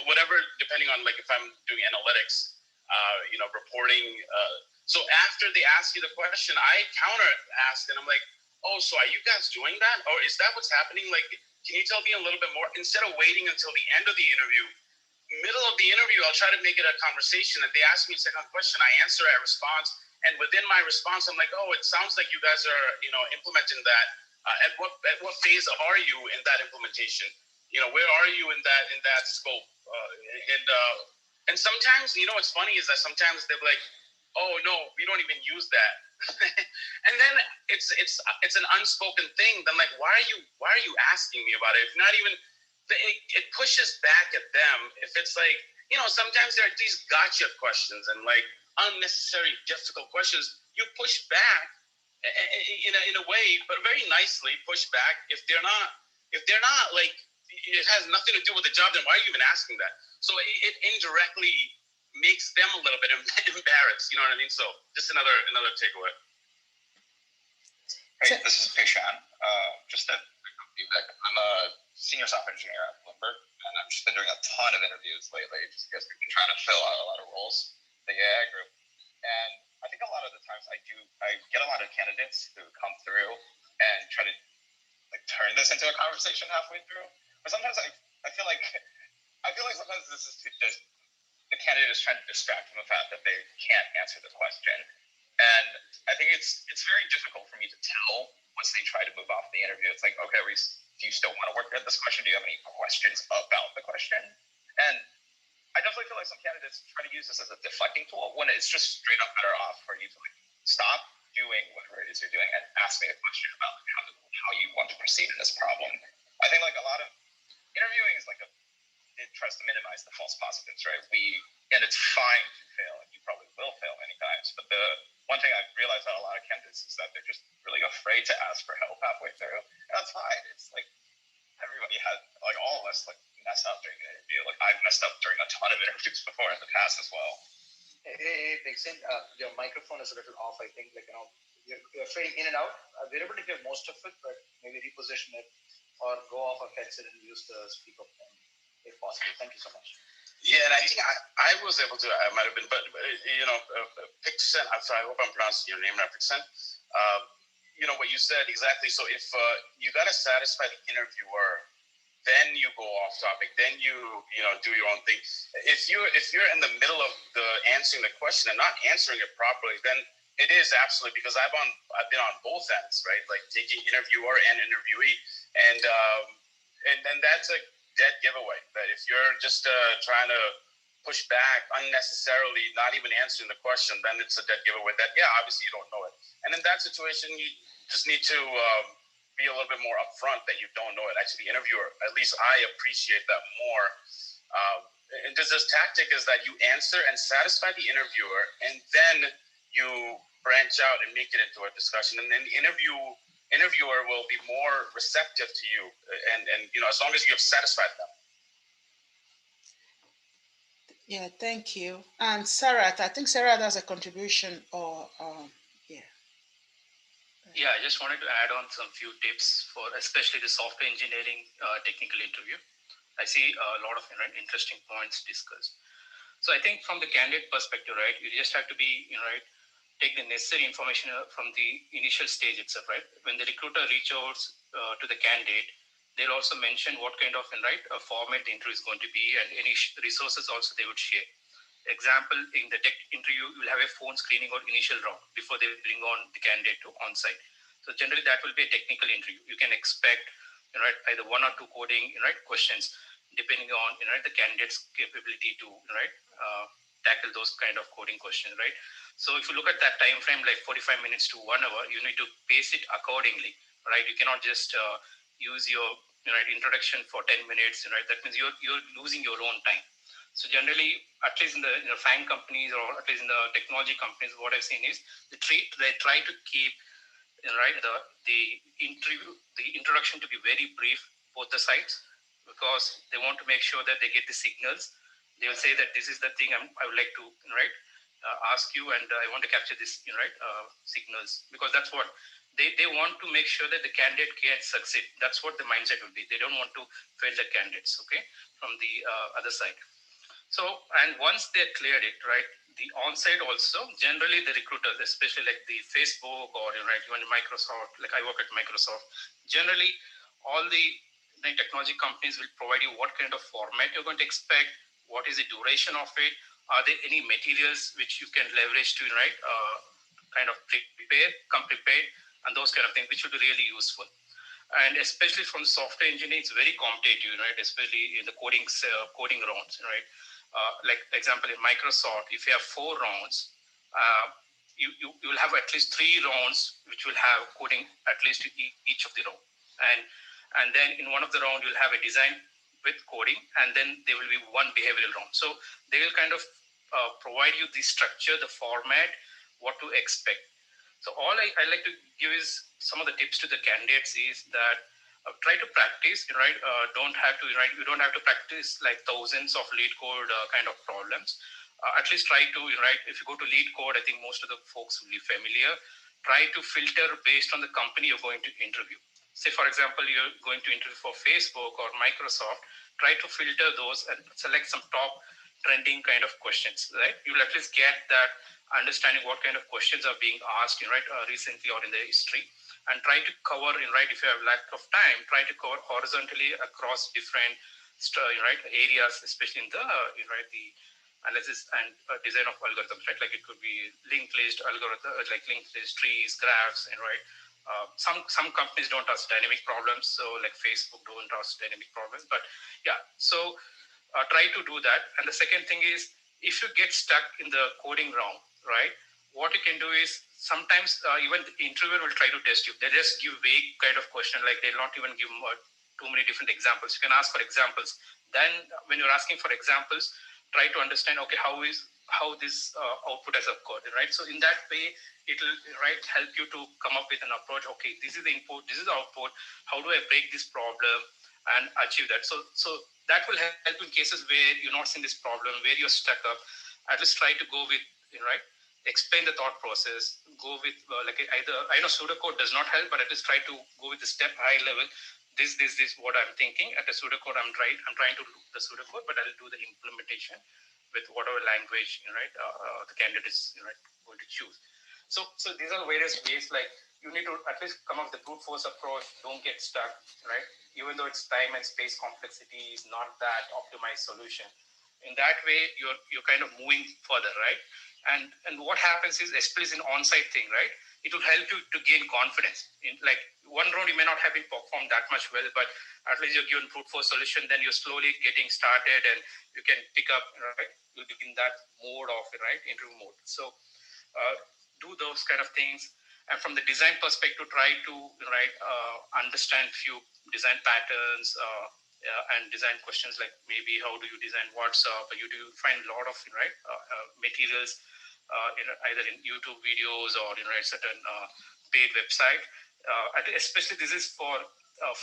whatever, depending on, like, if I'm doing analytics, reporting. So after they ask you the question, I counter ask, and I'm like, oh, so are you guys doing that? Or is that what's happening? Like, can you tell me a little bit more? Instead of waiting until the end of the interview, middle of the interview, I'll try to make it a conversation. If they ask me a second question, I answer a response. And within my response, I'm like, oh, it sounds like you guys are, implementing that. At what phase are you in that implementation? Where are you in that scope? And sometimes, what's funny is that sometimes they're like, oh no, we don't even use that. And then it's an unspoken thing. Then, like, why are you asking me about it? If not even, it pushes back at them. If it's like, sometimes there are these gotcha questions and, like, unnecessary difficult questions. You push back in a way, but very nicely push back. If they're not like, it has nothing to do with the job, then why are you even asking that? So it indirectly makes them a little bit embarrassed. You know what I mean? So just another takeaway. Hey, this is Peshan. Just a feedback. I'm a senior software engineer at Bloomberg, and I've just been doing a ton of interviews lately, just because we've been trying to fill out a lot of roles, the AI group. And I think a lot of the times I get a lot of candidates who come through and try to, like, turn this into a conversation halfway through. But sometimes I feel like sometimes this is just the candidate is trying to distract from the fact that they can't answer the question. And I think it's very difficult for me to tell once they try to move off the interview. It's like, okay, do you still want to work at this question? Do you have any questions about the question? And I definitely feel like some candidates try to use this as a deflecting tool, when it's just straight up better off for you to, like, stop doing whatever it is you're doing and ask me a question about, like, how you want to proceed in this problem. I think, like, a lot of interviewing is like it tries to minimize the false positives, right? And it's fine to fail, and you probably will fail many times. But the one thing I've realized about a lot of candidates is that they're just really afraid to ask for help halfway through. And that's fine. It's like everybody had, like, all of us, like, mess up during an interview. Like, I've messed up during a ton of interviews before in the past as well. Hey, Dixon, your microphone is a little off. I think, like, you're fading in and out. We're able to hear most of it, but maybe reposition it or go off a headset and use the speakerphone if possible. Thank you so much. Yeah, and I think I was able to. I might have been, but Pixen. I'm sorry. I hope I'm pronouncing your name right, Pixen. What you said exactly. So if you got to satisfy the interviewer, then you go off topic. Then you do your own thing. If you're in the middle of answering the question and not answering it properly, then it is absolutely, because I've been on both ends, right? Like taking interviewer and interviewee, and then that's a dead giveaway. That if you're just trying to push back unnecessarily, not even answering the question, then it's a dead giveaway that, yeah, obviously you don't know it. And in that situation, you just need to be a little bit more upfront that you don't know it. Actually, the interviewer, at least I appreciate that more. And this tactic is that you answer and satisfy the interviewer, and then you branch out and make it into a discussion. And then the interview interviewer will be more receptive to you, and as long as you have satisfied them. Yeah, thank you. And Sarah, I think Sarah has a contribution or yeah. Yeah, I just wanted to add on some few tips for especially the software engineering technical interview. I see a lot of interesting points discussed. So I think from the candidate perspective, right, you just have to be, right, take the necessary information from the initial stage itself, right? When the recruiter reaches out to the candidate, they'll also mention what kind of, right, a format the interview is going to be and any resources also they would share. Example, in the tech interview, you'll have a phone screening or initial round before they bring on the candidate to on-site. So generally that will be a technical interview. You can expect, right, either one or two coding, right, questions, depending on, right, the candidate's capability to, right, tackle those kind of coding questions, right? So if you look at that time frame, like 45 minutes to 1 hour, you need to pace it accordingly, right? You cannot just use your, right, introduction for 10 minutes, right? That means you're losing your own time. So generally, at least in the FANG companies or at least in the technology companies, what I've seen is they try to keep, right, the interview, the introduction to be very brief, both the sides, because they want to make sure that they get the signals. They will say that this is the thing I would like to, right, ask you, and I want to capture this, right, signals, because that's what they want to make sure that the candidate can succeed. That's what the mindset would be. They don't want to fail the candidates, okay, from the other side. So, and once they cleared it, right, the on-site also, generally the recruiters, especially like the Facebook or, right, even Microsoft, like I work at Microsoft, generally all the technology companies will provide you what kind of format you're going to expect, what is the duration of it, are there any materials which you can leverage to, right, kind of come prepared, and those kind of things, which will be really useful. And especially from software engineering, it's very competitive, right? Especially in the coding rounds, right? Like example in Microsoft, if you have 4 rounds, you will have at least 3 rounds which will have coding at least each of the round, and then in one of the round you'll have a design with coding, and then there will be one behavioral round. So they will kind of provide you the structure, the format, what to expect. So all I like to give is some of the tips to the candidates is that try to practice, right? Don't have to, right? You don't have to practice like thousands of lead code kind of problems. At least try to, right? If you go to lead code, I think most of the folks will be familiar. Try to filter based on the company you're going to interview. Say, for example, you're going to interview for Facebook or Microsoft. Try to filter those and select some top trending kind of questions, right? You'll at least get that understanding what kind of questions are being asked, right, recently or in the history, and try to cover, right, if you have lack of time, try to cover horizontally across different, right, areas, especially in the, right, the analysis and design of algorithms, right? Like it could be linked list algorithm, like linked list trees, graphs, and right. Some companies don't ask dynamic problems, so like Facebook don't ask dynamic problems, but yeah. So try to do that. And the second thing is, if you get stuck in the coding round, right, what you can do is sometimes even the interviewer will try to test you. They just give vague kind of question, like they'll not even give too many different examples. You can ask for examples. Then when you're asking for examples, try to understand, okay, how this output has occurred, right? So in that way, it will, right, help you to come up with an approach. Okay, this is the input, this is the output. How do I break this problem and achieve that? So that will help in cases where you're not seeing this problem, where you're stuck up. At least try to go with, right, explain the thought process, go with like either, I know pseudocode does not help, but at least try to go with the step high level. This what I'm thinking. At the pseudocode, I'm trying to do the pseudocode, but I'll do the implementation with whatever language, right, the candidate is, right, going to choose. So these are various ways, like you need to at least come up with the brute force approach. Don't get stuck, right? Even though it's time and space complexity is not that optimized solution. In that way, you're kind of moving further, right? And what happens is, especially in on-site thing, right? It will help you to gain confidence. In like one round, you may not have been performed that much well, but at least you're given brute force solution. Then you're slowly getting started, and you can pick up, right? You'll begin that mode of, right, interview mode. So do those kind of things. And from the design perspective, try to, right, understand few design patterns and design questions, like maybe how do you design WhatsApp, or you do find a lot of, right, materials either in YouTube videos or in, right, certain paid website. especially this is for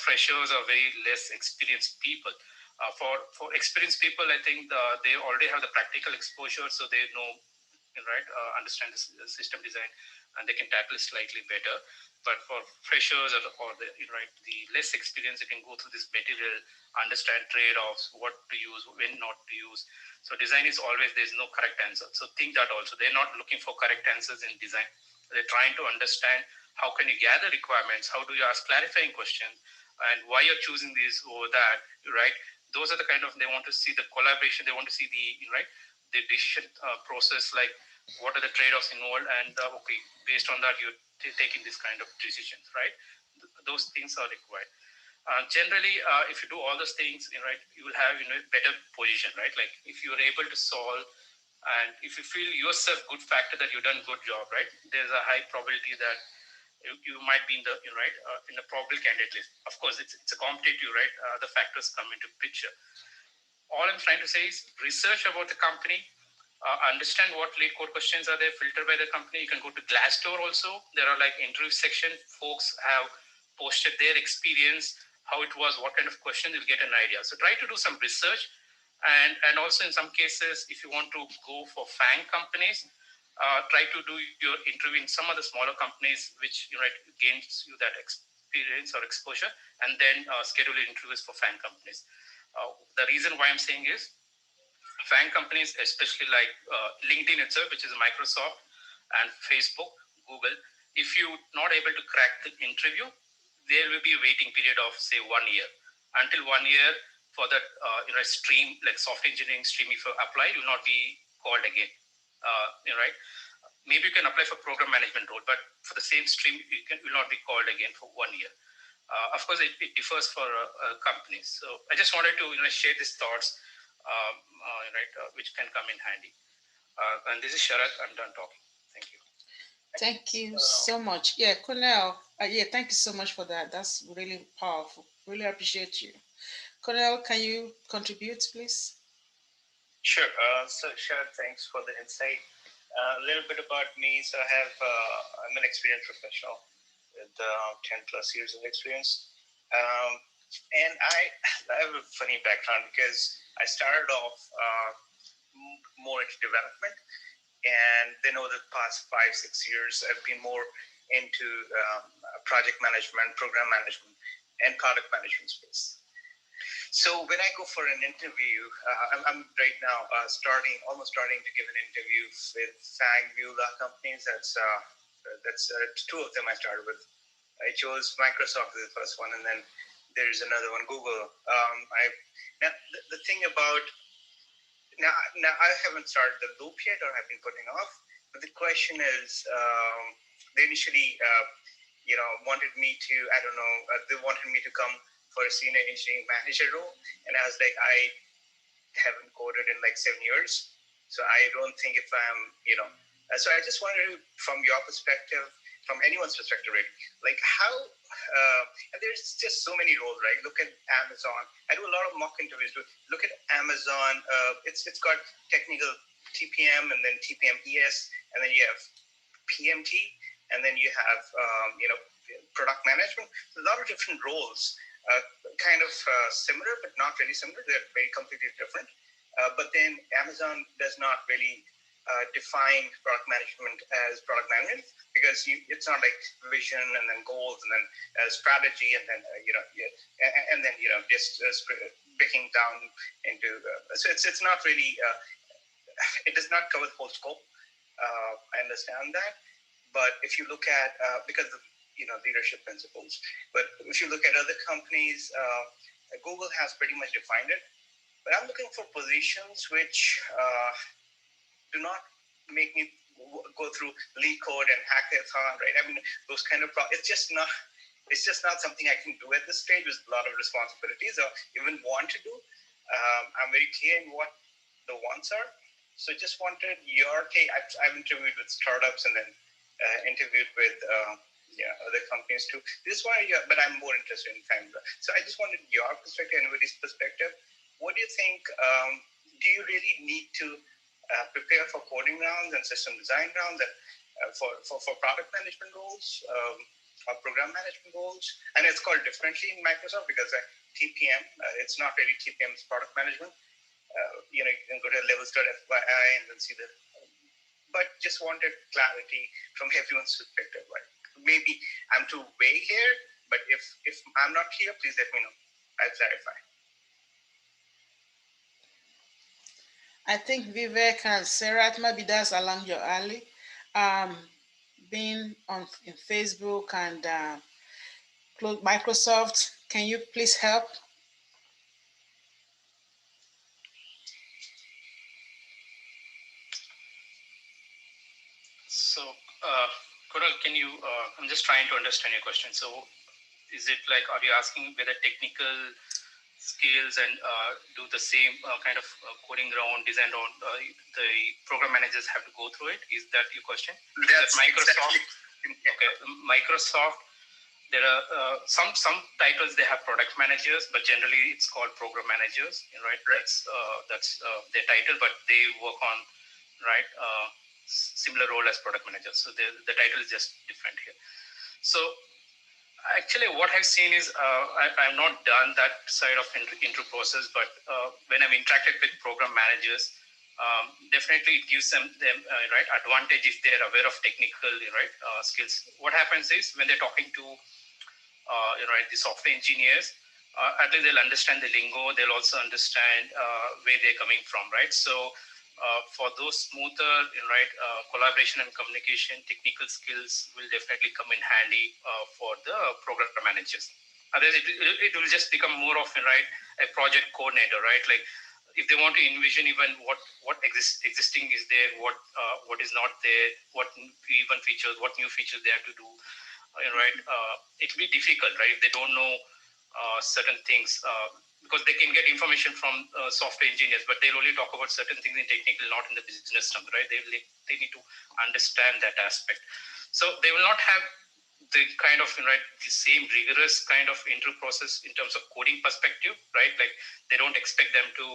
freshers or very less experienced people. For experienced people, I think they already have the practical exposure, so they know, right, understand the system design, and they can tackle it slightly better. But for freshers or the, right, the less experienced, they can go through this material, understand trade-offs, what to use, when not to use. So design is always, there's no correct answer. So think that also. They're not looking for correct answers in design. They're trying to understand how can you gather requirements, how do you ask clarifying questions, and why you're choosing this over that, right? Those are the kind of, they want to see the collaboration, they want to see the, right, the decision process, like what are the trade-offs involved, and okay, based on that, you're taking this kind of decisions, right? Those things are required. Generally, if you do all those things, right, you will have, better position, right? Like if you are able to solve, and if you feel yourself good factor that you've done good job, right? There's a high probability that you might be in the, right, in a probable candidate list. Of course, it's a competitive, right? The factors come into picture. All I'm trying to say is research about the company, understand what lead code questions are there, filtered by the company. You can go to Glassdoor also. There are like interview section. Folks have posted their experience, how it was, what kind of questions, you'll get an idea. So try to do some research. And also in some cases, if you want to go for FANG companies, try to do your interview in some of the smaller companies, which gains you that experience or exposure, and then schedule interviews for FANG companies. The reason why I'm saying is, FANG companies, especially like LinkedIn itself, which is Microsoft, and Facebook, Google, if you're not able to crack the interview, there will be a waiting period of say 1 year. Until 1 year for that stream, like software engineering stream, if you apply, you will not be called again. Right? Maybe you can apply for program management role, but for the same stream, you will not be called again for 1 year. Of course, it differs for companies. So I just wanted to share these thoughts, which can come in handy. And this is Sharat. I'm done talking. Thank you. Thank you so much. Yeah, Cornell. Yeah, thank you so much for that. That's really powerful. Really appreciate you. Cornell, can you contribute, please? Sure. So, Sharat, thanks for the insight. A little bit about me. So, I'm an experienced professional with 10 plus years of experience. And I have a funny background because I started off more into development, and then over the past 5-6 years, I've been more into project management, program management, and product management space. So when I go for an interview, I'm right now almost starting to give an interview with FANG Beulah companies. That's two of them I started with. I chose Microsoft as the first one, and then there's another one, Google. Now the thing about now I haven't started the loop yet, or I've been putting off. But the question is, they initially wanted me to, they wanted me to come for a senior engineering manager role, and I was like, I haven't coded in like 7 years, so I don't think if I'm, so I just wanted to, from your perspective, from anyone's perspective, right, like how, and there's just so many roles, right? Look at Amazon. I do a lot of mock interviews. Look at Amazon. It's got technical TPM, and then TPM ES, and then you have PMT, and then you have product management. A lot of different roles, kind of similar, but not really similar. They're very completely different. But then Amazon does not really define product management as product management, because it's not like vision and then goals and then strategy and then and then just breaking down into so it's not really it does not cover the whole scope. I understand that, but if you look at because of leadership principles, but if you look at other companies, Google has pretty much defined it. But I'm looking for positions which do not make me go through lead code and hackathon, right? I mean, those kind of it's just not something I can do at this stage with a lot of responsibilities or even want to do. I'm very clear in what the wants are. So just wanted your take. I've interviewed with startups and then interviewed with other companies too. This one, but I'm more interested in Canada. So I just wanted your perspective, anybody's perspective. What do you think? Do you really need to prepare for coding rounds and system design rounds and for product management roles? program management goals, and it's called differently in Microsoft because TPM, it's not really TPM, it's product management. You can go to levels.fyi and then see the, but just wanted clarity from everyone's perspective. Right? Maybe I'm too vague here, but if I'm not clear, please let me know. I'll clarify. I think Vivek and Sarah, maybe that's along your alley. Being in Facebook and Microsoft, can you please help? So, Kunal, can you, I'm just trying to understand your question. So, is it like, are you asking whether technical skills and do the same kind of coding round, design round, the program managers have to go through it? Is that your question? That's Microsoft. Exactly. Okay, Microsoft. There are some titles they have product managers, but generally it's called program managers, right? That's their title, but they work on similar role as product managers. So the title is just different here. So actually, what I've seen is I'm not done that side of intro process, but when I've interacted with program managers, definitely it gives them advantage if they're aware of technical skills. What happens is when they're talking to the software engineers, at least they'll understand the lingo. They'll also understand where they're coming from, right? So for those smoother, collaboration and communication, technical skills will definitely come in handy for the program managers. Otherwise, it will just become more of a project coordinator, right? Like if they want to envision even what existing is there, what is not there, what even features, what new features they have to do, it will be difficult, right? If they don't know certain things, because they can get information from software engineers, but they'll only talk about certain things in technical, not in the business terms, right? They need to understand that aspect. So they will not have the kind of the same rigorous kind of intro process in terms of coding perspective, right? Like they don't expect them to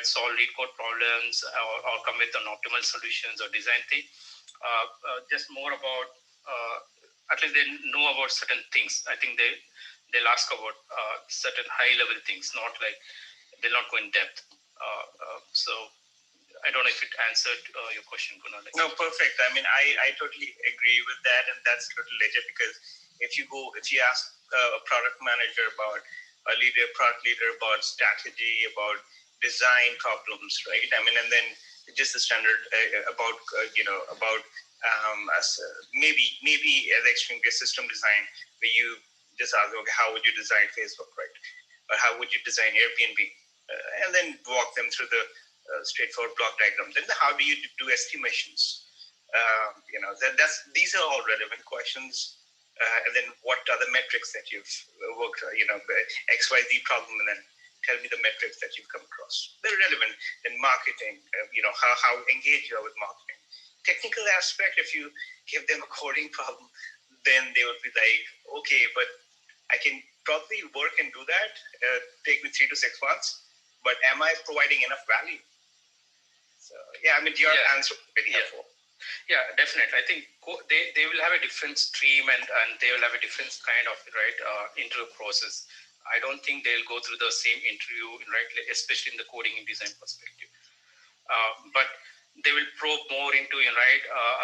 solve lead code problems or come with an optimal solutions or design thing. Just more about at least they know about certain things. I think they'll ask about certain high level things, not like they'll not go in depth. So I don't know if it answered your question, Kunal. No, perfect. I mean, I totally agree with that, and that's totally legit because if you ask a product manager about product leader about strategy, about design problems, right? I mean, and then just the standard about maybe as extreme system design, where you just ask, okay, how would you design Facebook, right? Or how would you design Airbnb? And then walk them through the straightforward block diagram. Then how do you do estimations? These are all relevant questions. And then what are the metrics that you've worked, XYZ problem, and then tell me the metrics that you've come across. They're relevant in marketing, how engaged you are with marketing. Technical aspect, if you give them a coding problem, then they would be like, okay, but I can probably work and do that, take me 3 to 6 months, but am I providing enough value? So, yeah, I mean, your answer was very helpful. Yeah, definitely. I think they will have a different stream and they will have a different kind of interview process. I don't think they'll go through the same interview, right? Especially in the coding and design perspective. But they will probe more into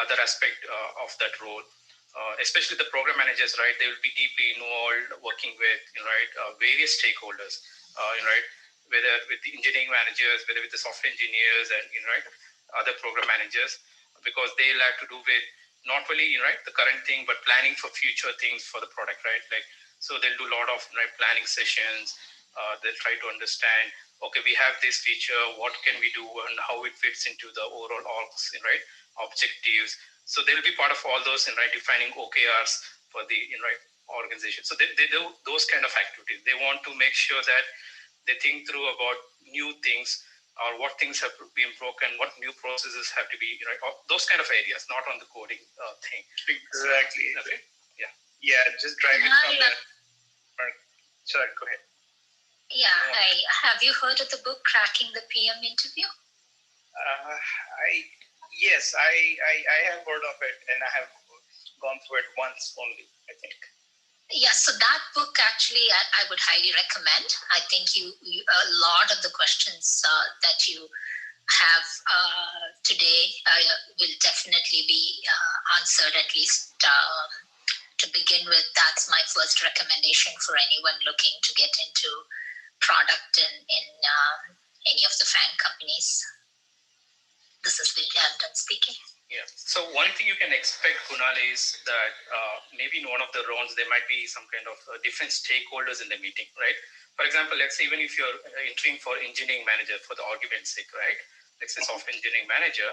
other aspect of that role. Especially the program managers, right? They will be deeply involved working with various stakeholders, whether with the engineering managers, whether with the software engineers, and other program managers, because they'll have to do with not only the current thing, but planning for future things for the product, right? Like so they'll do a lot of planning sessions. They'll try to understand, okay, we have this feature, what can we do and how it fits into the overall orgs, objectives. So they'll be part of all those defining OKRs for the organization. So they do those kind of activities. They want to make sure that they think through about new things or what things have been broken, what new processes have to be, those kind of areas, not on the coding thing. Exactly. So, okay. Yeah, just drag it from that. Sorry, go ahead. Yeah, have you heard of the book Cracking the PM Interview? Yes, I have heard of it, and I have gone through it once only, I think. Yeah, so that book actually I would highly recommend. I think you a lot of the questions that you have today will definitely be answered, at least to begin with. That's my first recommendation for anyone looking to get into product in any of the FANG companies. This is Vidya speaking. Yeah. So one thing you can expect, Kunal, is that maybe in one of the rounds there might be some kind of different stakeholders in the meeting, right? For example, let's say even if you're entering for engineering manager, for the argument's sake, right? Let's say software engineering manager,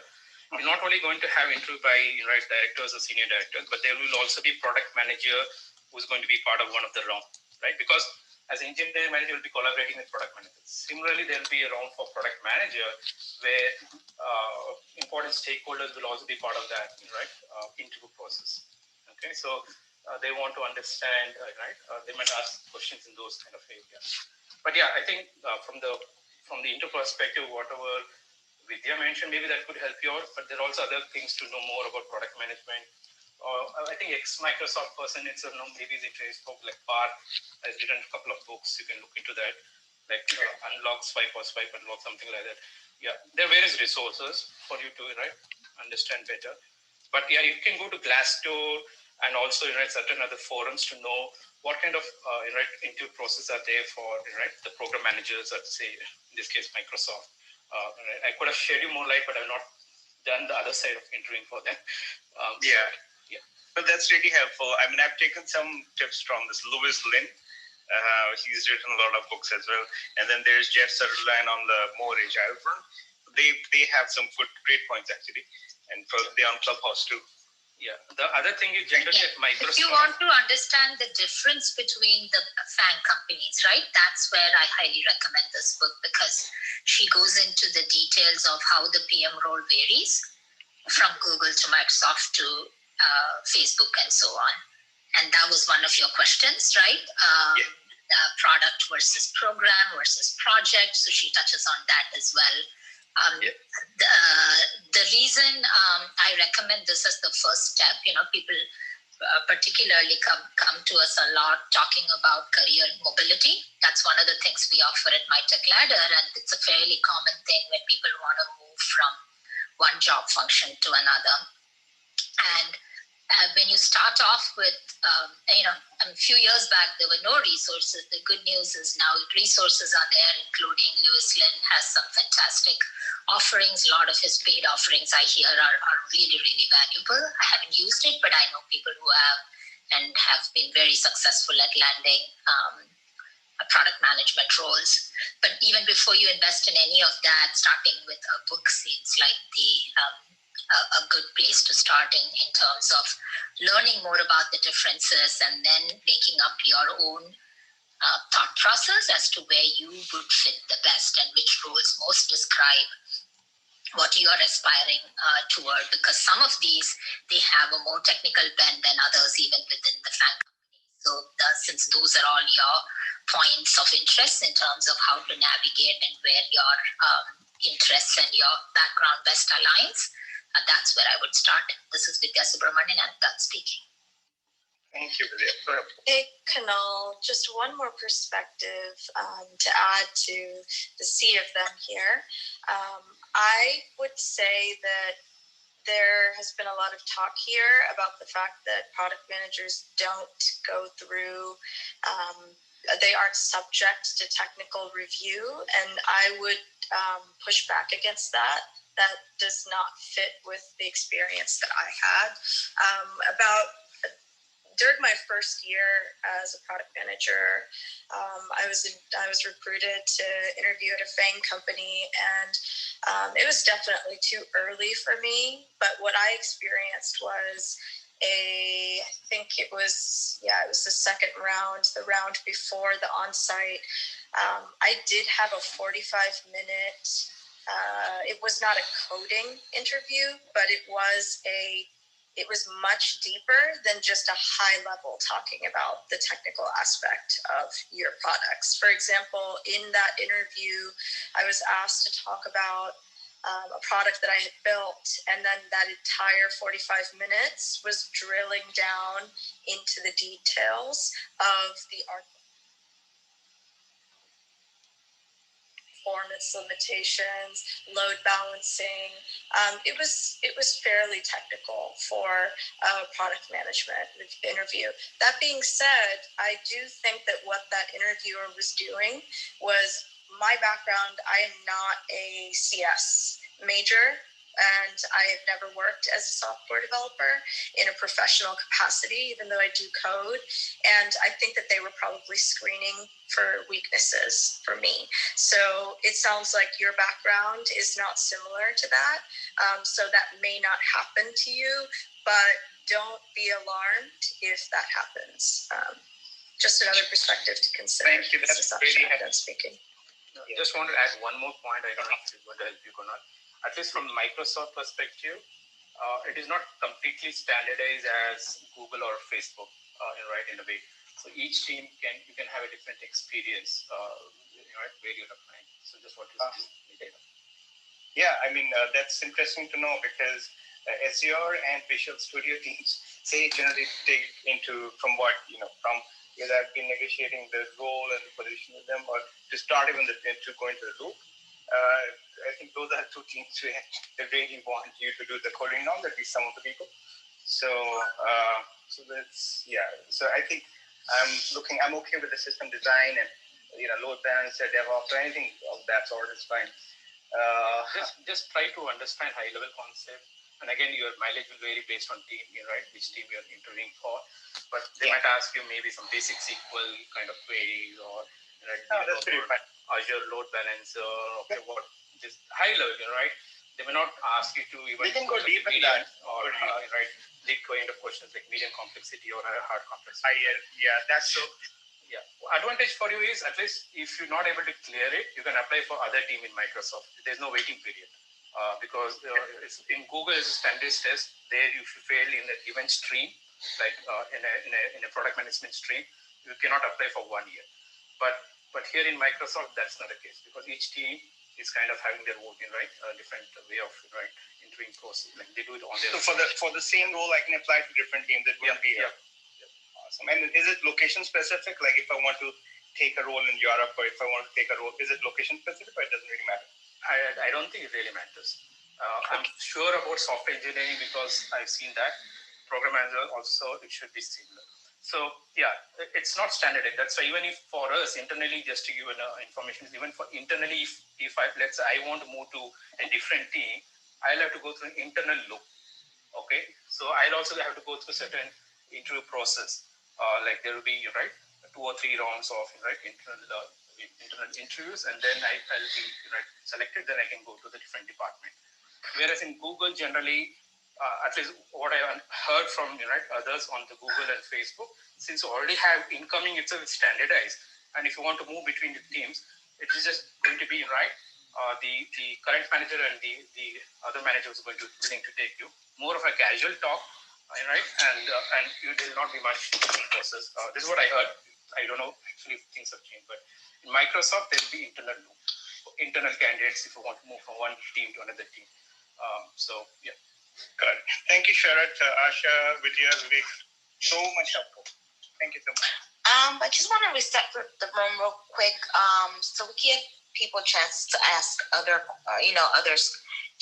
you're not only going to have interview by directors or senior directors, but there will also be product manager who's going to be part of one of the round, right? Because as an engineering manager, you'll be collaborating with product managers. Similarly, there'll be a round for product manager where important stakeholders will also be part of that, right? Interview process. Okay, so they want to understand, right? They might ask questions in those kind of areas. But yeah, I think from the interview perspective, whatever Vidya mentioned, maybe that could help you out. But there are also other things to know more about product management. I think ex-Microsoft person itself, maybe the Facebook, like Parth has written a couple of books. You can look into that, like Unlock, Swipe or Swipe, Unlock, something like that. Yeah, there are various resources for you to understand better. But yeah, you can go to Glassdoor and also certain other forums to know what kind of interview process are there for the program managers at, say, in this case, Microsoft. I could have shed you more light, but I've not done the other side of interviewing for them. Yeah. But that's really helpful. I mean, I've taken some tips from this Louis Lin. He's written a lot of books as well. And then there's Jeff Sutherland on the more agile front. They have some great points actually. And they're on Clubhouse too. Yeah. The other thing is generally at Microsoft. If you want to understand the difference between the FANG companies, right? That's where I highly recommend this book, because she goes into the details of how the PM role varies from Google to Microsoft to Facebook and so on. And that was one of your questions, right? Product versus program versus project. So she touches on that as well. The reason I recommend this as the first step, people particularly come to us a lot talking about career mobility. That's one of the things we offer at MyTech Ladder, and it's a fairly common thing when people want to move from one job function to another. And when you start off with, a few years back, there were no resources. The good news is now resources are there, including Louis Lin has some fantastic offerings. A lot of his paid offerings I hear are really, really valuable. I haven't used it, but I know people who have and have been very successful at landing product management roles. But even before you invest in any of that, starting with a book seems like a good place to start in terms of learning more about the differences and then making up your own thought process as to where you would fit the best and which roles most describe what you are aspiring toward, because some of these, they have a more technical bent than others even within the FANG company. So since those are all your points of interest in terms of how to navigate and where your interests and your background best aligns, that's where I would start. This is Vidya Subramanian, and I'm done speaking. Thank you, Vidya. Hey, Kunal, just one more perspective to add to the sea of them here. I would say that there has been a lot of talk here about the fact that product managers don't go through, they aren't subject to technical review, and I would push back against that. That does not fit with the experience that I had. During my first year as a product manager, I was recruited to interview at a FANG company, and it was definitely too early for me. But what I experienced was I think it was the second round, the round before the on-site. I did have a 45-minute. It was not a coding interview, but it was much deeper than just a high level talking about the technical aspect of your products. For example, in that interview, I was asked to talk about a product that I had built, and then that entire 45 minutes was drilling down into the details of the performance limitations, load balancing. It was fairly technical for product management interview. That being said, I do think that what that interviewer was doing was, my background, I am not a CS major, and I have never worked as a software developer in a professional capacity, even though I do code. And I think that they were probably screening for weaknesses for me. So it sounds like your background is not similar to that. So that may not happen to you, but don't be alarmed if that happens. Just another perspective to consider. Thank you. That's really done speaking. I just want to add one more point. I don't know if it's going to help you or not. At least from Microsoft perspective, it is not completely standardized as Google or Facebook, right, in a way. So each team you can have a different experience, right, where you're applying. So just what is data. Yeah, I mean, that's interesting to know, because Azure and Visual Studio teams say generally take into from either I've been negotiating the role and the position with them, or to start even to go into the loop. I think those are two teams where they really want you to do the coding, not at least some of the people. So that's, yeah. So I think I'm okay with the system design and, load balancer, DevOps, or anything of that sort is fine. Just try to understand high level concept. And again, your mileage will vary based on team, right? Which team you're interviewing for. But they might ask you maybe some basic SQL kind of queries, or that's pretty fine. Azure load balancer, okay, what just high level, right? They may not ask you to even. They can go deep in that, or right, deep kind of questions like medium complexity or hard complexity. Yeah, that's so. Yeah, advantage for you is, at least if you're not able to clear it, you can apply for other team in Microsoft. There's no waiting period. Because it's in Google is a standards test. There, if you fail in a given stream, like in a product management stream, you cannot apply for 1 year. But here in Microsoft, that's not the case, because each team is kind of having their own, right, different way of interviewing process. Like they do it on their. So for the same role, I can apply to different teams. That will be awesome. And is it location specific? Like if I want to take a role in Europe, or if I want to take a role, is it location specific, or it doesn't really matter? I don't think it really matters. I'm sure about software engineering because I've seen that. Program manager also, it should be similar. So yeah, it's not standardized. That's why even if for us internally, just to give information, even for internally, if let's say I want to move to a different team, I'll have to go through an internal loop. Okay, so I'll also have to go through certain interview process. Like there will be 2 or 3 rounds of internal interviews, and then I'll be selected. Then I can go to the different department. Whereas in Google, generally, at least what I heard from others on the Google and Facebook, since you already have incoming itself standardized, and if you want to move between the teams, it is just going to be the current manager and the other manager is going to willing to take you. More of a casual talk, right? And you will not be much process. This is what I heard. I don't know actually if things have changed, but in Microsoft there will be internal candidates if you want to move from one team to another team. So yeah. Correct. Thank you, Sharat, Asha, Vidya, Vivek. So much helpful. Thank you so much. I just want to reset the room real quick, so we give people chances to ask others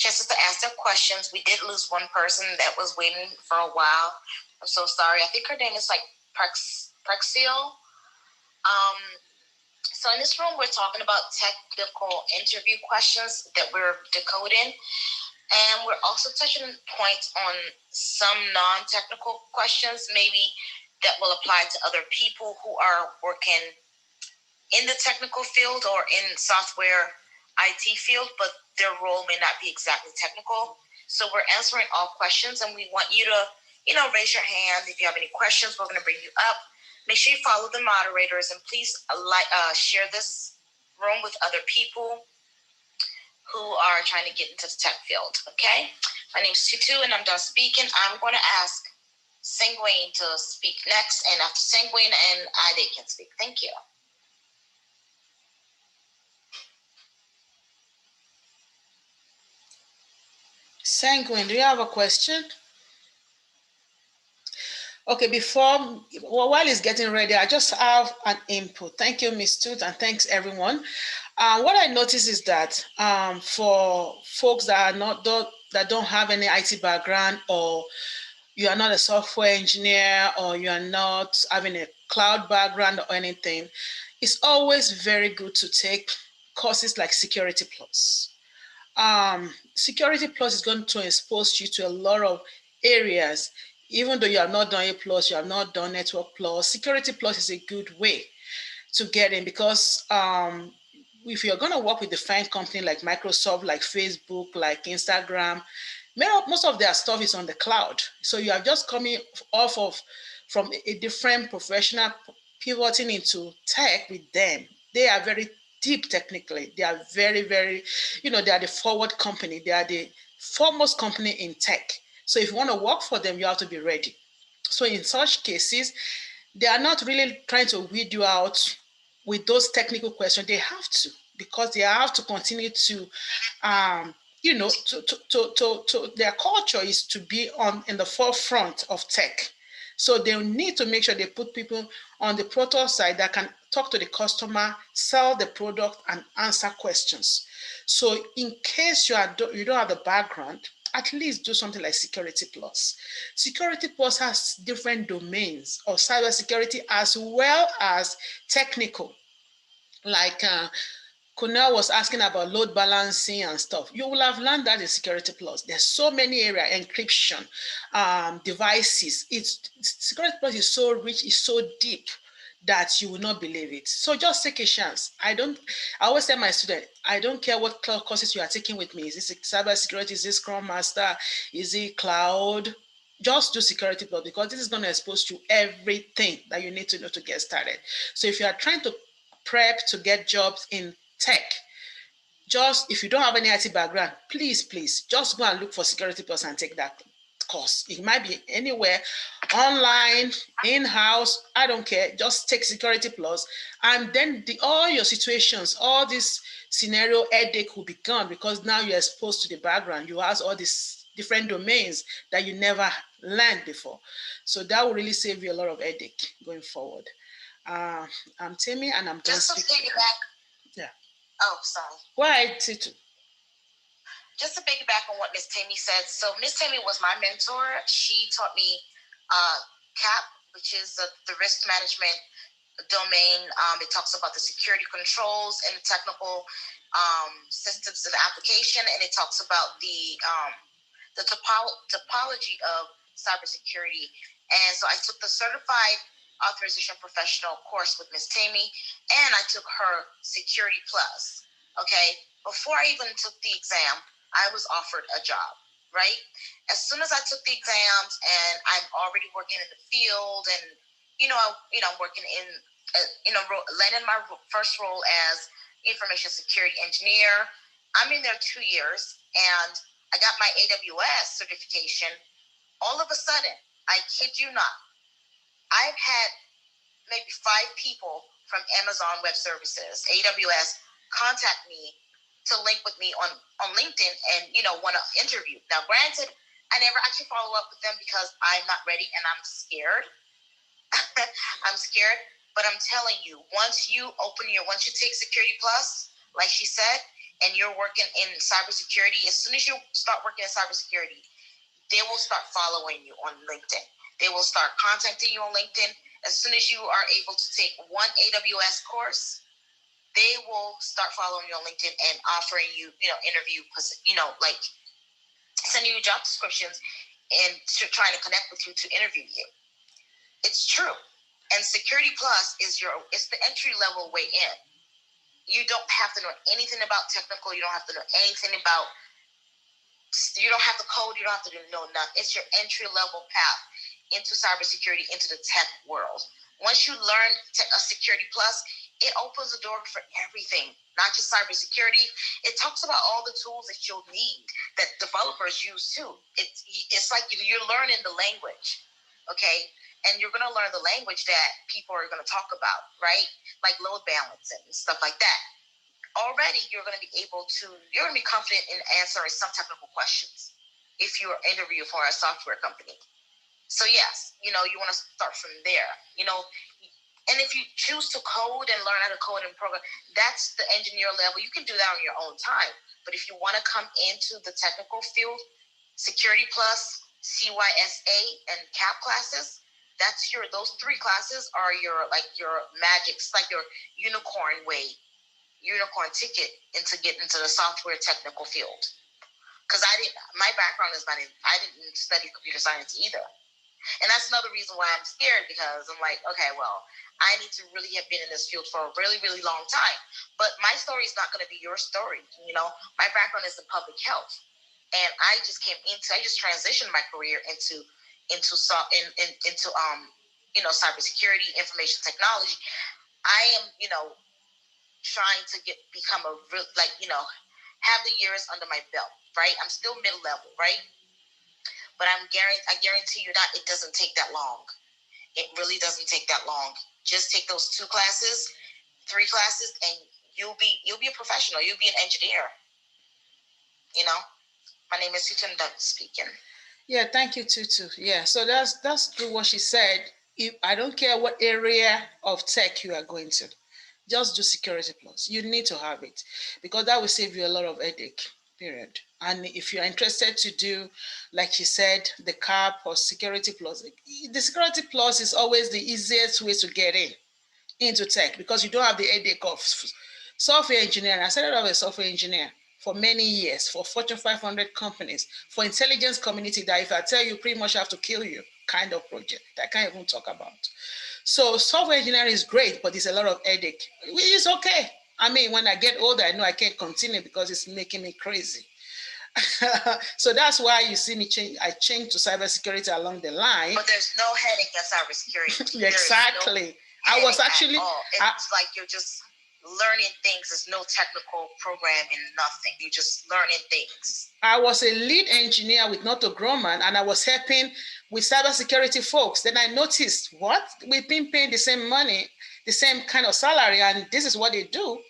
chances to ask their questions. We did lose one person that was waiting for a while. I'm so sorry. I think her name is like Prexil. So in this room, we're talking about technical interview questions that we're decoding. And we're also touching points on some non-technical questions, maybe that will apply to other people who are working in the technical field or in software IT field, but their role may not be exactly technical. So we're answering all questions, and we want you to, raise your hand. If you have any questions, we're going to bring you up. Make sure you follow the moderators, and please share this room with other people who are trying to get into the tech field, okay? My name is Tutu, and I'm done speaking. I'm going to ask Sangwayne to speak next, and after Sangwayne and Ade can speak. Thank you. Sanguine, do you have a question? Okay, while it's getting ready, I just have an input. Thank you, Ms. Tooth, and thanks everyone. What I notice is that for folks that don't have any IT background, or you are not a software engineer, or you are not having a cloud background or anything, it's always very good to take courses like Security Plus. Security Plus is going to expose you to a lot of areas. Even though you have not done A Plus, you have not done Network Plus, Security Plus is a good way to get in, because if you're going to work with defined company like Microsoft, like Facebook, like Instagram, most of their stuff is on the cloud. So you are just coming from a different professional, pivoting into tech with them. They are very deep technically. They are very, very, they are the forward company. They are the foremost company in tech. So if you want to work for them, you have to be ready. So in such cases, they are not really trying to weed you out with those technical questions. They have to, because they have to continue to, their culture is to be in the forefront of tech. So they need to make sure they put people on the product side that can talk to the customer, sell the product, and answer questions. So in case you don't have the background, at least do something like Security Plus. Security Plus has different domains of cybersecurity as well as technical. Like Kunal was asking about load balancing and stuff. You will have learned that in Security Plus. There's so many areas, encryption, devices. Security Plus is so rich, it's so deep that you will not believe it. So just take a chance. I always tell my students, I don't care what courses you are taking with me. Is it cybersecurity? Is it Scrum Master? Is it cloud? Just do Security Plus, because this is going to expose you everything that you need to know to get started. So if you are trying to prep to get jobs in tech, just if you don't have any IT background, please just go and look for Security Plus and take that course. It might be anywhere, online, in-house, I don't care. Just take Security Plus, and then all your situations, all this scenario headache will be gone, because now you're exposed to the background. You have all these different domains that you never learned before. So that will really save you a lot of headache going forward. I'm Temi, and I'm done speaking. Yeah. Oh, sorry. Why, Titu? Just to piggyback on what Miss Temi said. So Miss Temi was my mentor. She taught me CAP, which is the risk management domain. It talks about the security controls and the technical systems and application, and it talks about the topology of cybersecurity. And so I took the certified authorization professional course with Miss Temi, and I took her Security Plus. Okay, before I even took the exam, I was offered a job, right? As soon as I took the exams and I'm already working in the field, and I'm working in landing my first role as information security engineer. I'm in there 2 years, and I got my AWS certification. All of a sudden, I kid you not, I've had maybe 5 people from Amazon Web Services, AWS, contact me to link with me on LinkedIn and, want to interview. Now, granted, I never actually follow up with them because I'm not ready and I'm scared. I'm scared, but I'm telling you, once you take Security Plus, like she said, and you're working in cybersecurity, as soon as you start working in cybersecurity, they will start following you on LinkedIn. They will start contacting you on LinkedIn. As soon as you are able to take one AWS course, they will start following you on LinkedIn and offering you, interview, like sending you job descriptions and trying to connect with you to interview you. It's true. And Security Plus it's the entry level way in. You don't have to know anything about technical. You don't have to know anything about, you don't have to code. You don't have to know nothing. It's your entry level path into cybersecurity, into the tech world. Once you learn a Security Plus, it opens the door for everything, not just cybersecurity. It talks about all the tools that you'll need that developers use too. It's like you're learning the language, okay? And you're going to learn the language that people are going to talk about, right? Like load balancing and stuff like that. Already, you're going to be confident in answering some technical questions. if you're interviewing for a software company. So yes, you want to start from there, and if you choose to code and learn how to code and program, that's the engineer level. You can do that on your own time. But if you want to come into the technical field, Security Plus, CYSA, and CAP classes, those 3 classes are your magic. It's like your unicorn ticket into getting into the software technical field. Because my background is I didn't study computer science either. And that's another reason why I'm scared, because I'm like, okay, well, I need to really have been in this field for a really, really long time. But my story is not going to be your story. My background is in public health. And I just transitioned my career into cybersecurity, information technology. I am, trying to become a real, have the years under my belt, right? I'm still middle level, right? But I guarantee you that it doesn't take that long. It really doesn't take that long. Just take those 2 classes, 3 classes, and you'll be a professional. You'll be an engineer. My name is Susan Douglas speaking. Yeah, thank you, Tutu. Yeah, so that's true what she said. I don't care what area of tech you are going to, just do Security Plus. You need to have it because that will save you a lot of headache, period. And if you're interested to do, like she said, the CAP or Security Plus, the Security Plus is always the easiest way to get into tech because you don't have the headache of software engineering. I started off as a software engineer for many years for Fortune 500 companies, for intelligence community that if I tell you pretty much have to kill you kind of project that I can't even talk about. So software engineering is great, but it's a lot of headache. It's okay. I mean, when I get older, I know I can't continue because it's making me crazy. So that's why you see me change. I changed to cybersecurity along the line. But there's no headache in cybersecurity. Exactly. I was actually. It's like you're just learning things. There's no technical programming, nothing. You're just learning things. I was a lead engineer with Noto Grumman, and I was helping with cybersecurity folks. Then I noticed, what? We've been paying the same money, the same kind of salary, and this is what they do.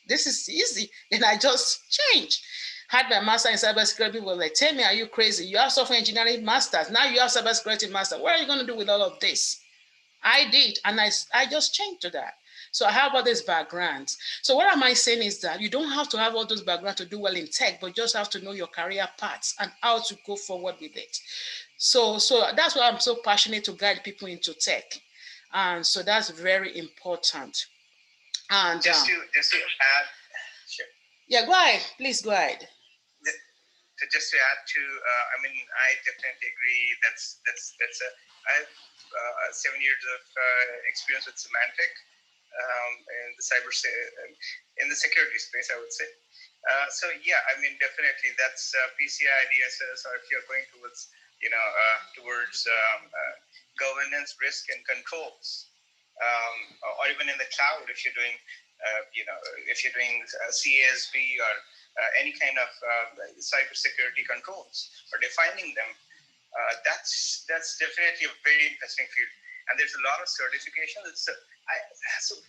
This is easy. And I just changed. Had my master in cybersecurity. People were like, Temi, are you crazy? You have software engineering masters. Now you have cybersecurity master. What are you going to do with all of this? I did, and I just changed to that. So I have all these backgrounds. So what am I saying is that you don't have to have all those backgrounds to do well in tech, but just have to know your career paths and how to go forward with it. So that's why I'm so passionate to guide people into tech. And so that's very important. And just to add, sure. Yeah, go ahead. Please go ahead. Just to add to, I definitely agree. I have 7 years of experience with Symantec in the security space, I would say. So yeah, definitely that's PCI DSS, or if you're going towards governance, risk, and controls, or even in the cloud, if you're doing CASB or any kind of cybersecurity controls or defining them. That's definitely a very interesting field, and there's a lot of certification. So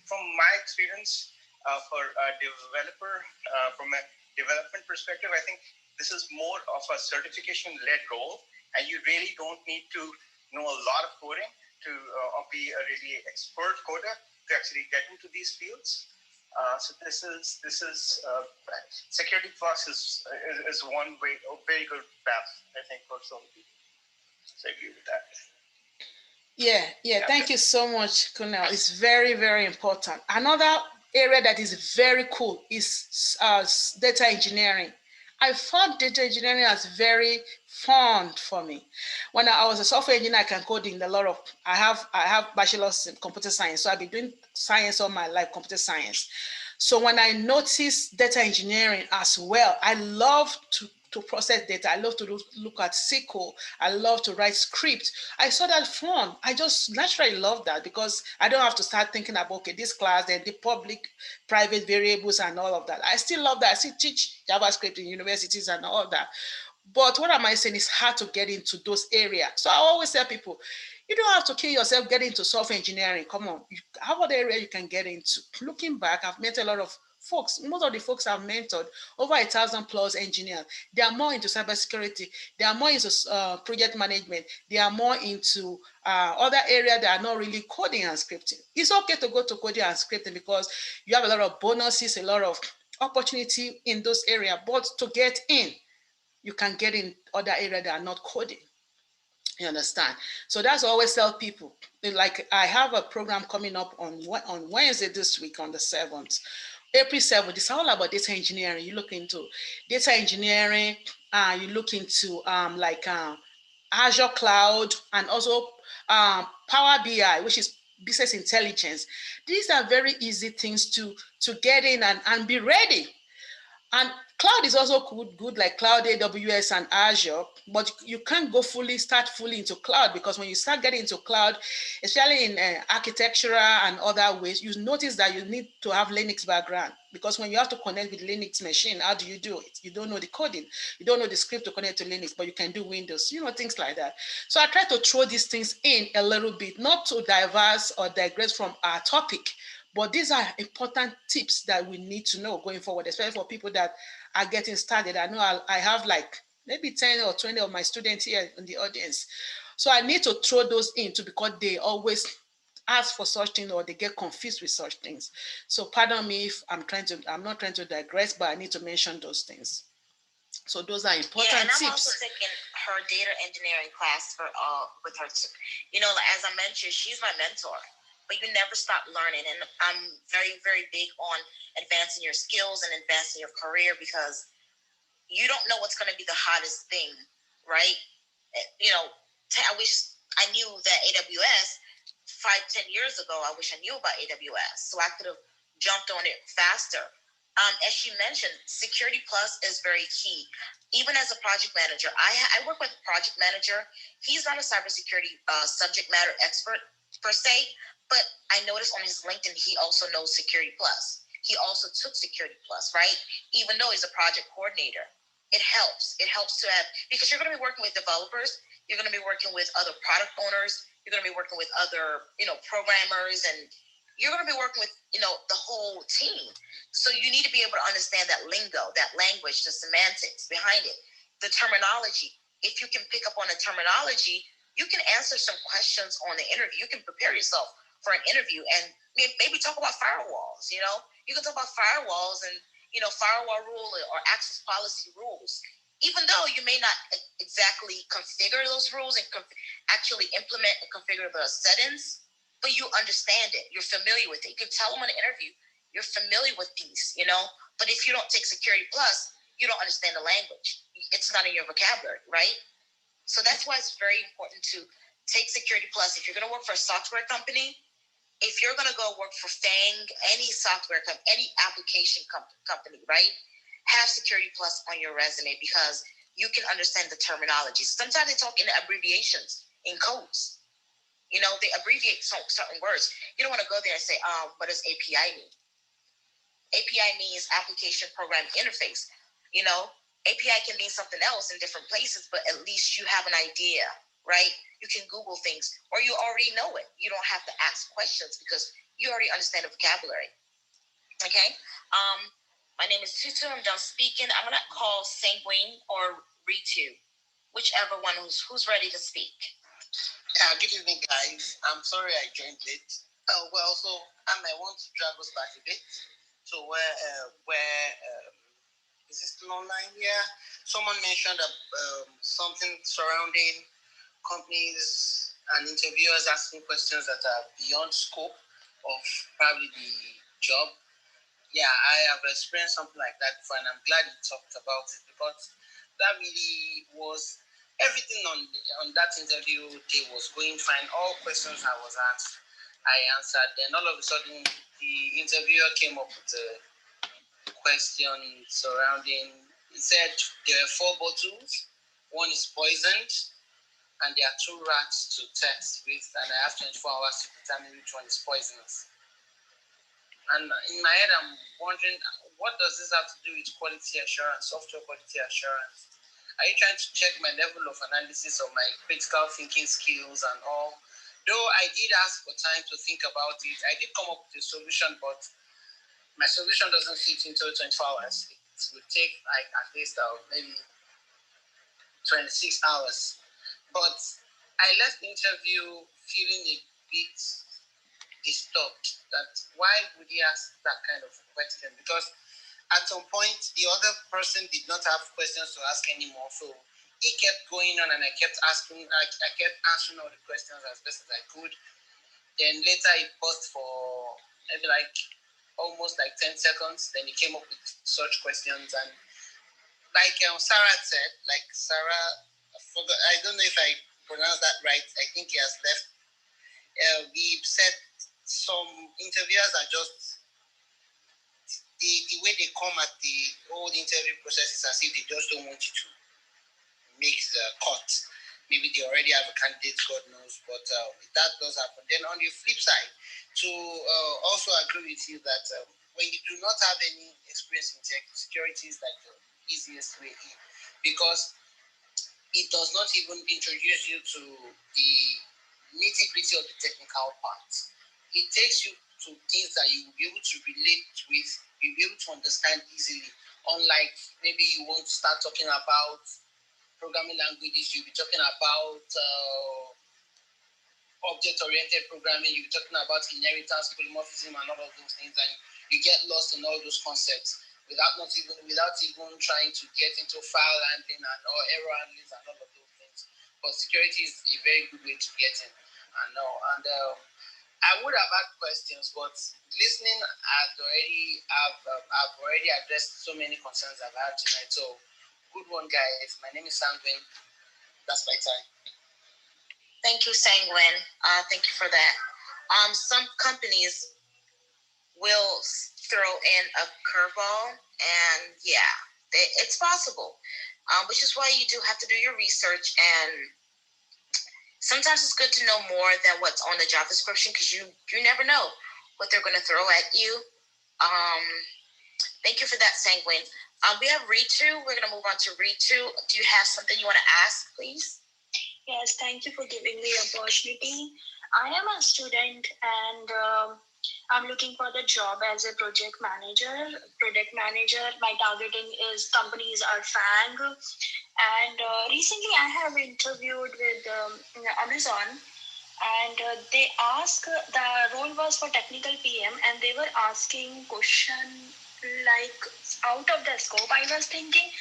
from my experience, for a developer, from a development perspective, I think this is more of a certification-led role, and you really don't need to know a lot of coding to be a really expert coder to actually get into these fields. So this is Security Plus is one way, a very good path, I think, for some people. So I agree with that. Yeah. Thank you so much, Kunal. It's very, very important. Another area that is very cool is data engineering. I found data engineering as very fun for me. When I was a software engineer, I can code in a lot of. I have bachelor's in computer science, so I've been doing science all my life, computer science. So when I noticed data engineering as well, I love to process data. I love to look at SQL. I love to write script. I saw that fun. I just naturally love that because I don't have to start thinking about, okay, this class, then the public, private variables and all of that. I still love that. I still teach JavaScript in universities and all that. But what am I saying is hard to get into those areas. So I always tell people, you don't have to kill yourself getting into software engineering. Come on, how about the area you can get into? Looking back, I've met a lot of folks, most of the folks I've mentored, over 1,000+ engineers, they are more into cybersecurity. They are more into project management. They are more into other areas that are not really coding and scripting. It's okay to go to coding and scripting because you have a lot of bonuses, a lot of opportunity in those areas. But to get in, you can get in other areas that are not coding. You understand? So that's what I always tell people. Like, I have a program coming up on Wednesday this week on the 7th. April 7th. It's all about data engineering. You look into data engineering, you look into Azure Cloud, and also Power BI, which is business intelligence. These are very easy things to get in and be ready. And cloud is also good like cloud, AWS, and Azure, but you can't start fully into cloud, because when you start getting into cloud, especially in architectural and other ways, you notice that you need to have Linux background, because when you have to connect with Linux machine, how do you do it? You don't know the coding, you don't know the script to connect to Linux, but you can do Windows, things like that. So I try to throw these things in a little bit, not to diverse or digress from our topic, but these are important tips that we need to know going forward, especially for people that are getting started. I know I have like maybe 10 or 20 of my students here in the audience. So I need to throw those in too, because they always ask for such things or they get confused with such things. So pardon me if I'm not trying to digress, but I need to mention those things. So those are important tips. I'm also taking her data engineering class with her. As I mentioned, she's my mentor. But you never stop learning. And I'm very, very big on advancing your skills and advancing your career, because you don't know what's going to be the hottest thing, right? I wish I knew that AWS 5-10 years ago. I wish I knew about AWS, so I could have jumped on it faster. As she mentioned, Security Plus is very key. Even as a project manager, I work with a project manager. He's not a cybersecurity subject matter expert per se, but I noticed on his LinkedIn, he also knows Security Plus. He also took Security Plus, right? Even though he's a project coordinator. It helps. It helps to have, because you're going to be working with developers. You're going to be working with other product owners. You're going to be working with other, programmers, and you're going to be working with, the whole team. So you need to be able to understand that lingo, that language, the semantics behind it, the terminology. If you can pick up on the terminology, you can answer some questions on the interview. You can prepare yourself for an interview and maybe talk about firewalls. You can talk about firewalls and, firewall rule or access policy rules. Even though you may not exactly configure those rules and actually implement and configure the settings, but you understand it. You're familiar with it. You can tell them in an interview, you're familiar with these, But if you don't take Security Plus, you don't understand the language. It's not in your vocabulary, right? So that's why it's very important to take Security Plus. If you're going to work for a software company, if you're going to go work for FANG, any software company, any application company, right? Have Security Plus on your resume, because you can understand the terminology. Sometimes they talk in abbreviations, in codes. They abbreviate certain words. You don't want to go there and say, what does API mean? API means Application Program Interface. API can mean something else in different places, but at least you have an idea, right? You can Google things, or you already know it. You don't have to ask questions because you already understand the vocabulary. Okay? My name is Tutu. I'm done speaking. I'm going to call Sanguine or Ritu, whichever one who's ready to speak. Good evening, guys. I'm sorry I joined late. So I might want to drag us back a bit. So where is this still online? Yeah. Someone mentioned something surrounding companies and interviewers asking questions that are beyond scope of probably the job. Yeah, I have experienced something like that before, and I'm glad you talked about it, because that really was everything on that interview day was going fine. All questions I was asked, I answered. Then all of a sudden, the interviewer came up with a question surrounding. He said there are 4 bottles. One is poisoned, and there are 2 rats to test with, and I have 24 hours to determine which one is poisonous. And in my head, I'm wondering, what does this have to do with quality assurance, software quality assurance? Are you trying to check my level of analysis of my critical thinking skills and all? Though I did ask for time to think about it, I did come up with a solution, but my solution doesn't fit into 24 hours. It would take like at least maybe 26 hours. But I left the interview feeling a bit disturbed that why would he ask that kind of question? Because at some point, the other person did not have questions to ask anymore. So he kept going on and I kept asking, I kept answering all the questions as best as I could. Then later he paused for maybe like almost like 10 seconds. Then he came up with such questions. And like Sarah said, like Sarah, I don't know if I pronounced that right. I think he has left. We said some interviewers are just, the way they come at the whole interview process is as if they just don't want you to make the cut. Maybe they already have a candidate, God knows, but that does happen. Then on the flip side, to also agree with you that when you do not have any experience in tech, security is like the easiest way in, because it does not even introduce you to the nitty-gritty of the technical parts. It takes you to things that you will be able to relate with, you'll be able to understand easily. Unlike maybe you want to start talking about programming languages, you'll be talking about object-oriented programming, you'll be talking about inheritance, polymorphism, and all of those things, and you get lost in all those concepts without even trying to get into file handling and or error handling and all of those things. But security is a very good way to get in. I would have had questions, but listening I've already addressed so many concerns I've had tonight. So good one, guys. My name is Sanguine. That's my time. Thank you, Sanguine. Thank you for that. Some companies will throw in a curveball, and yeah, it's possible, which is why you do have to do your research, and sometimes it's good to know more than what's on the job description, because you never know what they're going to throw at you. Thank you for that, Sanguine. We have Ritu. We're going to move on to Ritu. Do you have something you want to ask, please? Yes, thank you for giving me the opportunity. I am a student and I'm looking for the job as a project manager. My targeting is companies are FANG. And recently I have interviewed with Amazon, and they asked, the role was for technical PM, and they were asking question like out of the scope. I was thinking,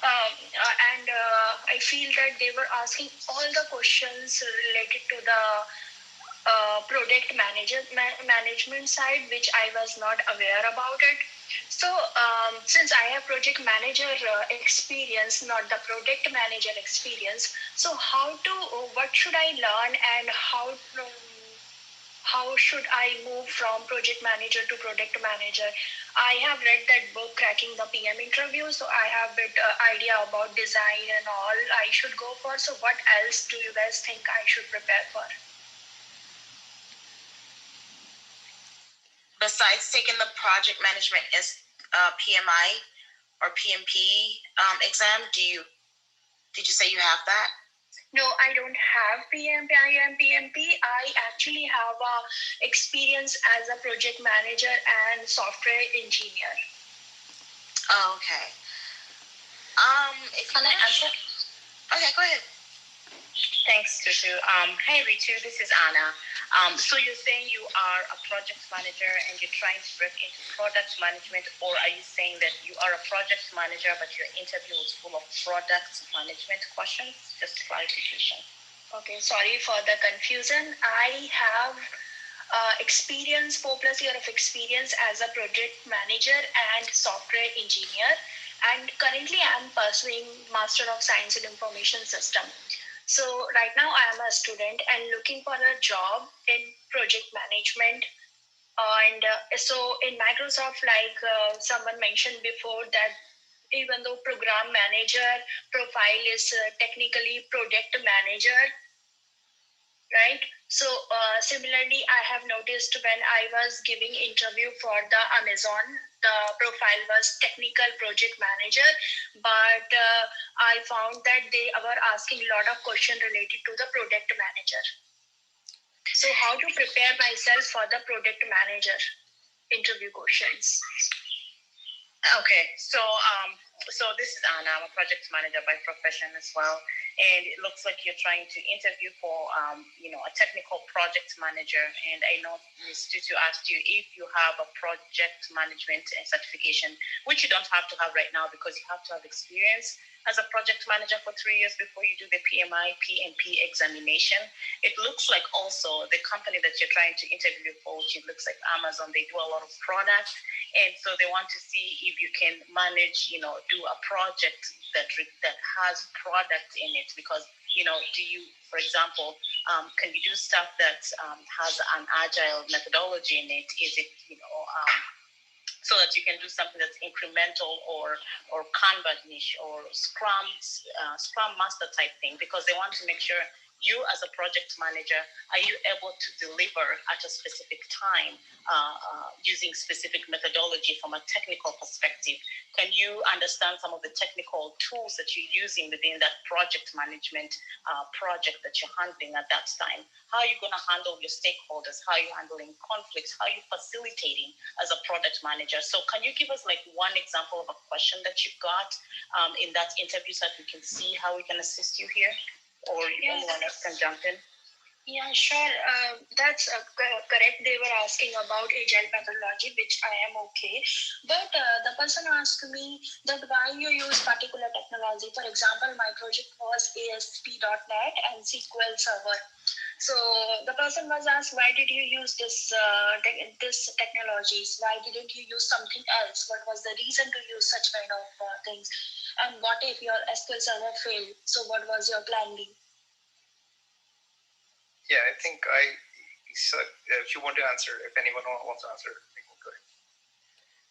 I feel that they were asking all the questions related to the product management side, which I was not aware about it. So since I have project manager experience, not the product manager experience, so what should I learn, and how should I move from project manager to product manager? I have read that book, Cracking the PM Interview, so I have a bit idea about design and all I should go for. So what else do you guys think I should prepare for? Besides taking the project management PMI or PMP exam, did you say you have that? No, I don't have PMP. I actually have experience as a project manager and software engineer. Oh, okay. Can I answer? Okay, go ahead. Thanks, Tutu. Hey, Ritu, this is Anna. So you're saying you are a project manager and you're trying to break into product management, or are you saying that you are a project manager but your interview was full of product management questions? Just clarification. Okay, sorry for the confusion. I have experience, 4+ years of experience as a project manager and software engineer. And currently I'm pursuing Master of Science in Information System. So right now I am a student and looking for a job in project management. And so in Microsoft, like someone mentioned before, that even though program manager profile is technically product manager, right? So similarly, I have noticed when I was giving interview for the Amazon, the profile was technical project manager, but I found that they were asking a lot of questions related to the product manager. So how to prepare myself for the product manager? interview questions. Okay, so this is Anna. I'm a project manager by profession as well, and it looks like you're trying to interview for a technical project manager. And I know Ms. Tutu asked you if you have a project management certification, which you don't have to have right now because you have to have experience as a project manager for 3 years before you do the PMI PMP examination. It looks like also the company that you're trying to interview for, which it looks like Amazon, they do a lot of products. And so they want to see if you can manage, do a project that has product in it. Because, do you, for example, can you do stuff that has an agile methodology in it? Is it, so that you can do something that's incremental or Kanban niche or Scrum Master type thing? Because they want to make sure you as a project manager, are you able to deliver at a specific time using specific methodology from a technical perspective? Can you understand some of the technical tools that you're using within that project management project that you're handling at that time? How are you going to handle your stakeholders? How are you handling conflicts? How are you facilitating as a product manager? So can you give us like one example of a question that you got in that interview so that we can see how we can assist you here? Or anyone else can jump in? Yeah, sure. That's correct. They were asking about agile methodology, which I am okay. But the person asked me that why you use particular technology. For example, my project was ASP.NET and SQL Server. So the person was asked, why did you use this technologies? Why didn't you use something else? What was the reason to use such kind of things? And what if your SQL Server failed? So what was your plan B? Yeah, I think if you want to answer, if anyone wants to answer, we can go ahead.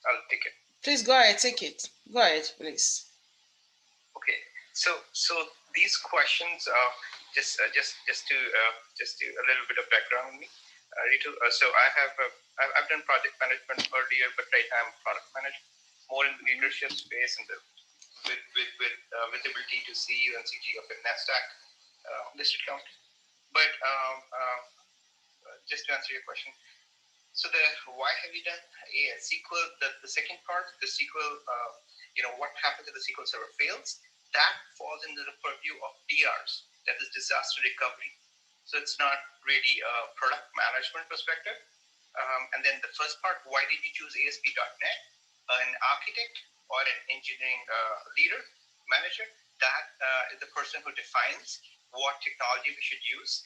I'll take it. Please go ahead, take it. Go ahead, please. Okay, so these questions, just to a little bit of background on me. Ritu, so I've done project management earlier, but right now I'm a product manager, more in the leadership space and with visibility to CEO and CG of a NASDAQ listed company. But just to answer your question, so why have you done a SQL? The second part, the SQL, what happens if the SQL Server fails? That falls into the purview of DRs, that is disaster recovery. So it's not really a product management perspective. And then the first part, why did you choose ASP.NET? An architect or an engineering leader, manager, that is the person who defines what technology we should use,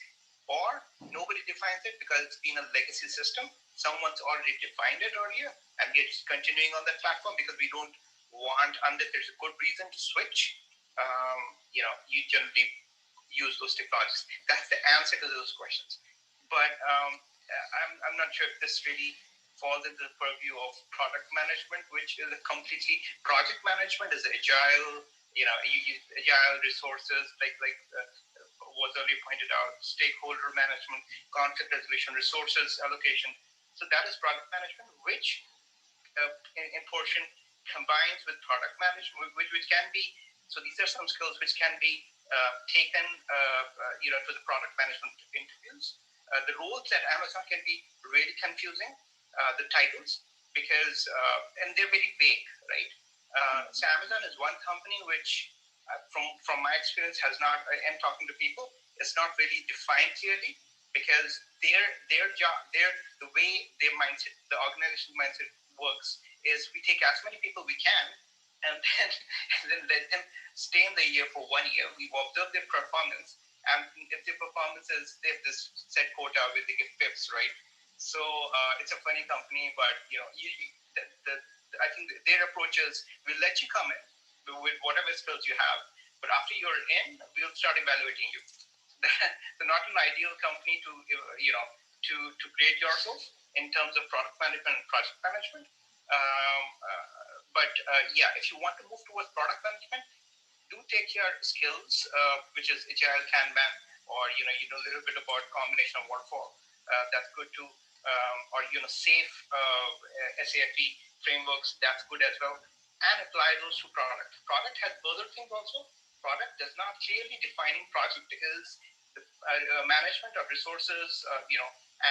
or nobody defines it because it's been a legacy system. Someone's already defined it earlier, and we're just continuing on that platform because we don't want, unless there's a good reason to switch, you generally use those technologies. That's the answer to those questions. But I'm not sure if this really falls into the purview of product management, which is a completely project management is agile. You use agile resources like was earlier pointed out, stakeholder management, conflict resolution, resources allocation. So that is product management, which in portion combines with product management, which can be. So these are some skills which can be taken, to the product management interviews. The roles at Amazon can be really confusing, the titles, because and they're very vague, right? So Amazon is one company which, from my experience, has not, and talking to people, it's not really defined clearly, because their job, the way their mindset, the organization mindset works is we take as many people we can, and then let them stay in the year for 1 year. We observe their performance, and if their performance is, they have this set quota where they get pips, right? So it's a funny company, but I think their approach is we'll let you come in with whatever skills you have, but after you're in, we'll start evaluating you. So not an ideal company to grade yourself in terms of product management and project management. But if you want to move towards product management, do take your skills, which is Agile, Kanban, or you know a little bit about combination of waterfall. That's good too. Or safe SAFE frameworks. That's good as well. And apply those to product. Product has other things also. Product does not clearly defining project is management of resources,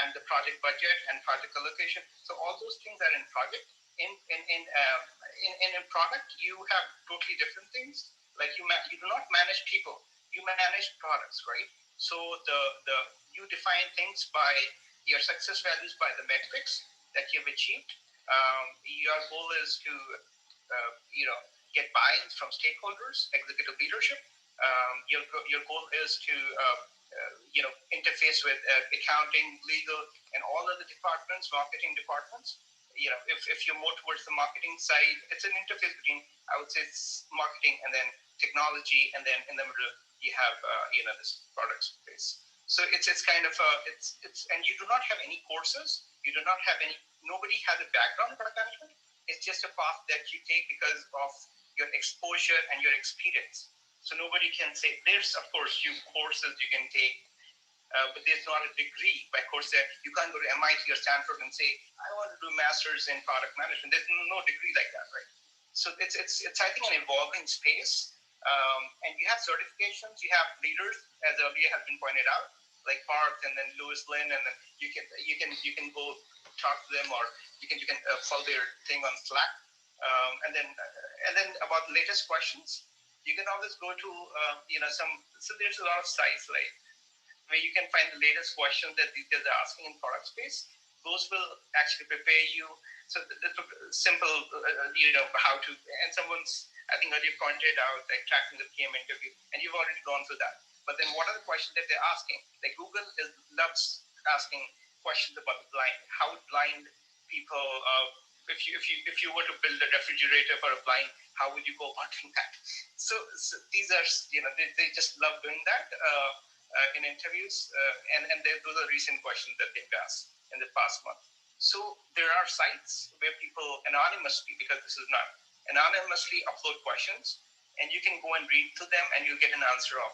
and the project budget and project allocation. So all those things are in project. In a product, you have totally different things. Like you do not manage people, you manage products, right? So you define things by your success values, by the metrics that you've achieved. Your goal is to get buy-ins from stakeholders, executive leadership. Your goal is to interface with accounting, legal, and all other departments, marketing departments. If you're more towards the marketing side, it's an interface between, I would say, it's marketing and then technology, and then in the middle you have this product space. So it's kind of and you do not have any courses. You do not have any. Nobody has a background in product management. It's just a path that you take because of your exposure and your experience. So nobody can say, there's of course few courses you can take, but there's not a degree by course that you can't go to MIT or Stanford and say, I want to do masters in product management. There's no degree like that, right? So it's I think an evolving space, and you have certifications, you have leaders, as earlier has been pointed out, like Park and then Louis Lynn, and then you can go talk to them, or you can follow their thing on Slack, and then about the latest questions. You can always go to so there's a lot of sites like where you can find the latest questions that these guys are asking in product space. Those will actually prepare you. So the simple how to, and someone's I think earlier pointed out like tracking the PM interview, and you've already gone through that. But then what are the questions that they're asking? Like Google loves asking questions about the blind. How blind people if you were to build a refrigerator for a blind, how would you go about doing that? So these are they just love doing that in interviews, and those are recent questions that they've asked in the past month. So there are sites where people anonymously, because this is not anonymously, upload questions, and you can go and read through them, and you get an answer of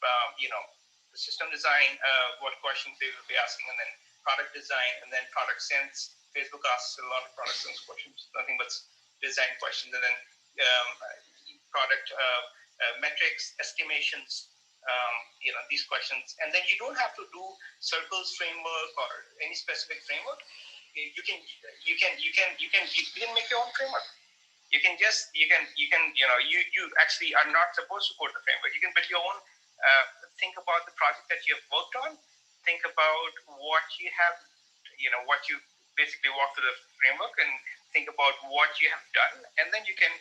the system design, what questions they will be asking, and then product design, and then product sense. Facebook asks a lot of product sense questions, nothing but design questions, and then product metrics, estimations, these questions. And then you don't have to do circles framework or any specific framework. You can make your own framework. You actually are not supposed to code the framework. You can build your own. Think about the project that you have worked on. Think about what you have, what you basically walk through the framework, and think about what you have done, and then you can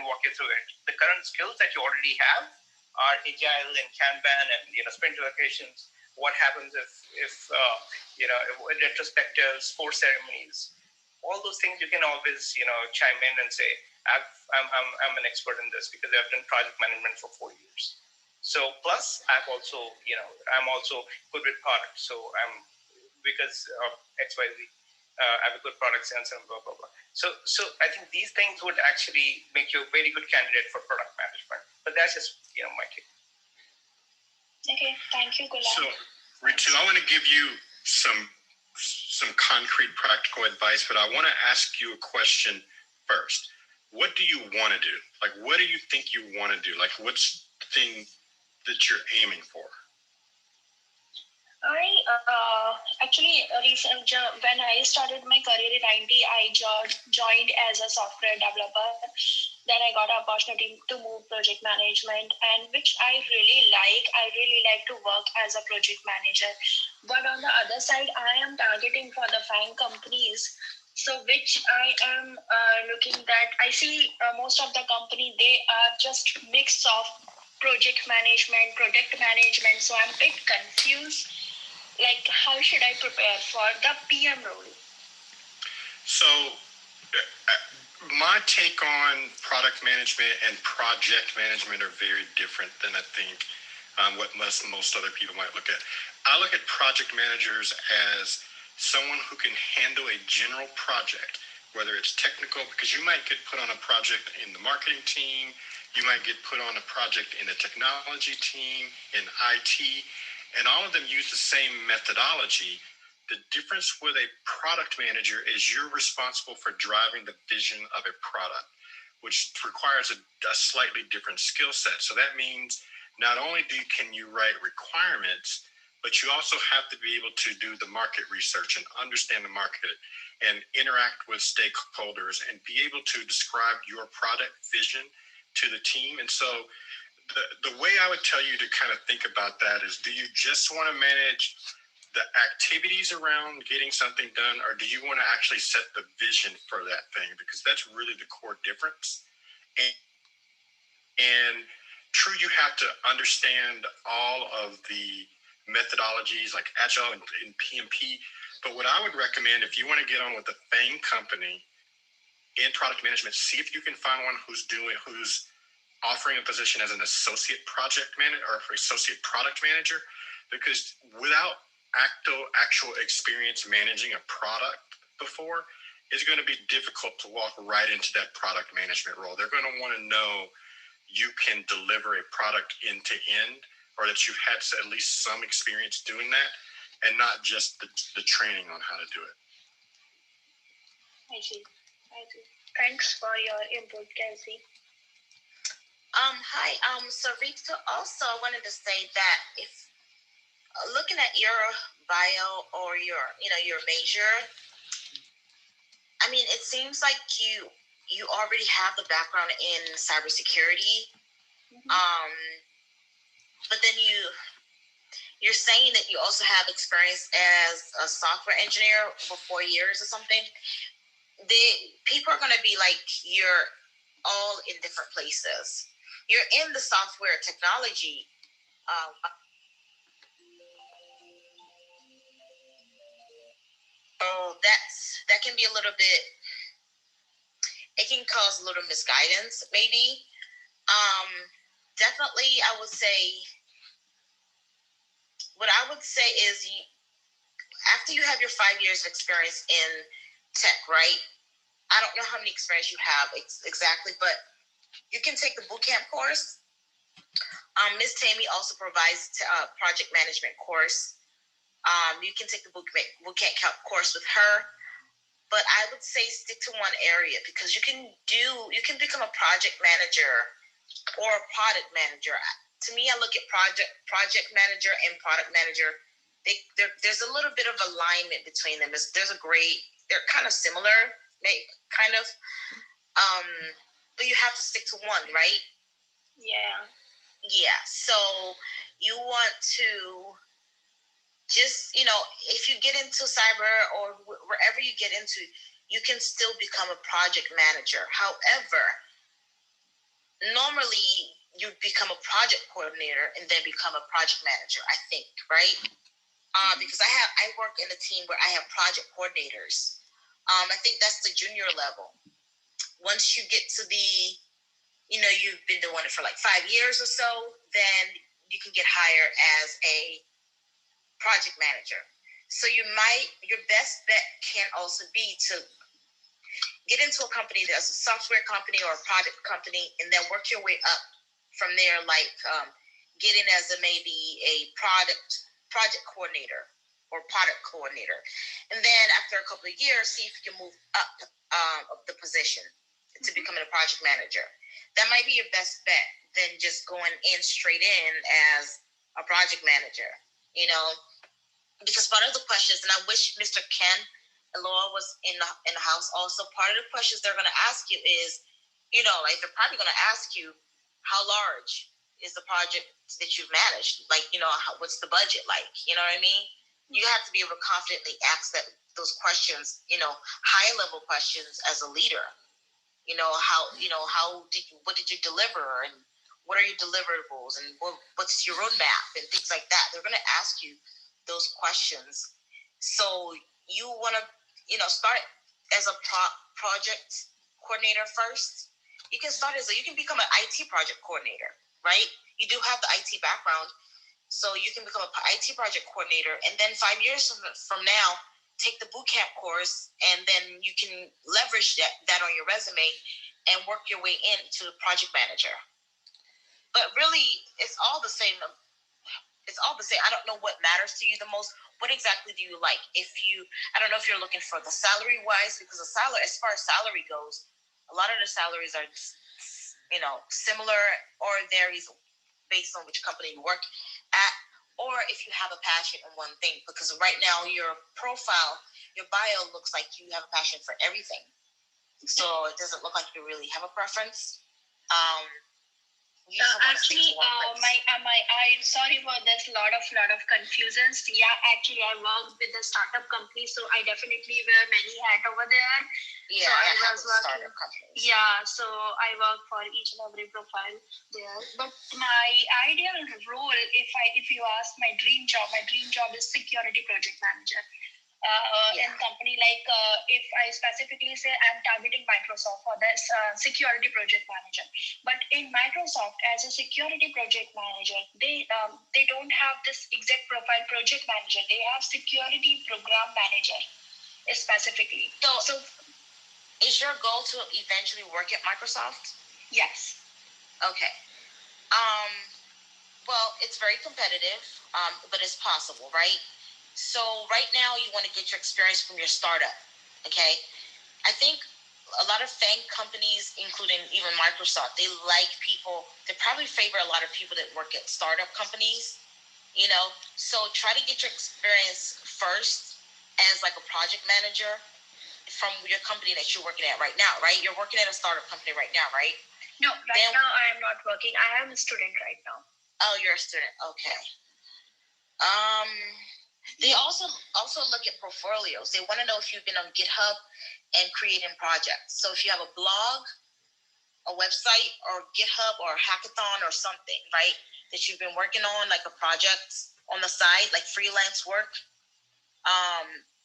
walk you through it. The current skills that you already have are agile and Kanban and sprint allocations. What happens if retrospectives, sports ceremonies, all those things you can always chime in and say, I'm an expert in this because I've done project management for 4 years. So plus I'm also good with products. So because of XYZ, I have a good product sense and blah blah blah. So I think these things would actually make you a very good candidate for product management. But that's just my take. Okay, thank you, Gulab. So Ritu, I want to give you some concrete practical advice, but I want to ask you a question first. What do you want to do? Like, what do you think you want to do? Like, what's the thing that you're aiming for? I actually when I started my career in IT, I joined as a software developer. Then I got an opportunity to move project management, and which I really like. I really like to work as a project manager. But on the other side, I am targeting for the FANG companies. So which I am looking that I see most of the company, they are just mix of project management, product management. So I'm a bit confused. Like, how should I prepare for the PM role? So my take on product management and project management are very different than I think what most other people might look at. I look at project managers as someone who can handle a general project, whether it's technical, because you might get put on a project in the marketing team, you might get put on a project in the technology team, in IT, and all of them use the same methodology. The difference with a product manager is you're responsible for driving the vision of a product, which requires a slightly different skill set. So that means not only can you write requirements, but you also have to be able to do the market research and understand the market and interact with stakeholders and be able to describe your product vision to the team. And so the way I would tell you to kind of think about that is, do you just want to manage the activities around getting something done, or do you want to actually set the vision for that thing? Because that's really the core difference. And true, you have to understand all of the methodologies like Agile and PMP. But what I would recommend, if you want to get on with a FANG company in product management, see if you can find one who's offering a position as an associate project manager or associate product manager, because without actual experience managing a product before, it's going to be difficult to walk right into that product management role. They're going to want to know you can deliver a product end to end, or that you've had at least some experience doing that, and not just the training on how to do it. I see. Thanks for your input, Kelsey. Hi. So Rita, also I wanted to say that if looking at your bio or your major, I mean, it seems like you already have the background in cybersecurity. But then you're saying that you also have experience as a software engineer for 4 years or something. People are going to be like, you're all in different places. You're in the software technology. That can be a little bit, it can cause a little misguidance, maybe. Definitely, what I would say is, after you have your 5 years of experience in tech, right? I don't know how many experience you have exactly, but you can take the bootcamp course. Ms. Temi also provides a project management course. You can take the bootcamp course with her, but I would say stick to one area, because you can become a project manager or a product manager. To me, I look at project manager and product manager. There's a little bit of alignment between them. They're kind of similar, kind of. But you have to stick to one, right? Yeah. Yeah. So you want to just, if you get into cyber or wherever you get into, you can still become a project manager. However, normally you become a project coordinator and then become a project manager, I think, right? Because I work in a team where I have project coordinators. I think that's the junior level. Once you get to you've been doing it for like 5 years or so, then you can get hired as a project manager. So your best bet can also be to get into a company that's a software company or a product company, and then work your way up from there, like get in as maybe a project coordinator or product coordinator. And then after a couple of years, see if you can move up the position to becoming a project manager. That might be your best bet than just going straight in as a project manager, because part of the questions, and I wish Mr. Ken and Laura was in the house also, part of the questions they're going to ask you is, like they're probably going to ask you, how large is the project that you've managed? Like, what's the budget like? You know what I mean? You have to be able to confidently ask those questions, high level questions as a leader. What did you deliver, and what are your deliverables, and what's your roadmap, and things like that. They're going to ask you those questions. So you want to, start as a project coordinator first. You can become an IT project coordinator, right? You do have the IT background, so you can become an IT project coordinator, and then 5 years from now, take the bootcamp course, and then you can leverage that on your resume and work your way into project manager. But really, it's all the same. It's all the same. I don't know what matters to you the most. What exactly do you like? I don't know if you're looking for the salary wise, because as far as salary goes, a lot of the salaries are, similar or varies based on which company you work at, or if you have a passion in one thing. Because right now your profile, your bio looks like you have a passion for everything. So it doesn't look like you really have a preference. Actually, I sorry for this lot of confusions. Yeah, actually, I worked with the startup company, so I definitely wear many hats over there. Yeah, so I was working. Startup companies. Yeah, so I work for each and every profile there. But my ideal role, if you ask my dream job is security project manager. In company like if I specifically say I'm targeting Microsoft for this security project manager, but in Microsoft as a security project manager, they don't have this exact profile project manager. They have security program manager specifically. So is your goal to eventually work at Microsoft? Yes. Okay. Well, it's very competitive, but it's possible, right? So right now you want to get your experience from your startup, okay? I think a lot of FANG companies, including even Microsoft, they probably favor a lot of people that work at startup companies, you know? So try to get your experience first as like a project manager from your company that you're working at right now, right? You're working at a startup company right now, right? No, now I am not working. I am a student right now. Oh, you're a student, okay. They also look at portfolios. They want to know if you've been on GitHub and creating projects. So if you have a blog, a website, or GitHub or hackathon or something, right, that you've been working on, like a project on the side, like freelance work,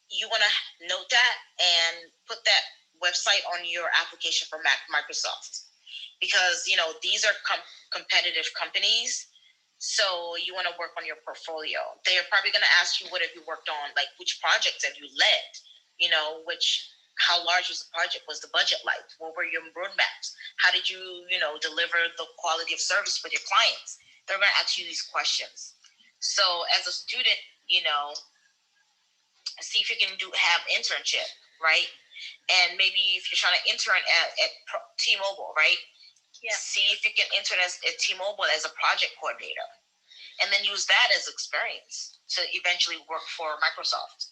you want to note that and put that website on your application for Microsoft. Because, these are competitive companies. So you want to work on your portfolio. They're probably going to ask you, what have you worked on? Like, which projects have you led? How large was the project? Was the budget like? What were your roadmaps? How did you, deliver the quality of service with your clients? They're going to ask you these questions. So as a student, see if you can have internship, right? And maybe if you're trying to intern at T-Mobile, right? Yeah. See if you can intern at T-Mobile as a project coordinator, and then use that as experience to eventually work for Microsoft.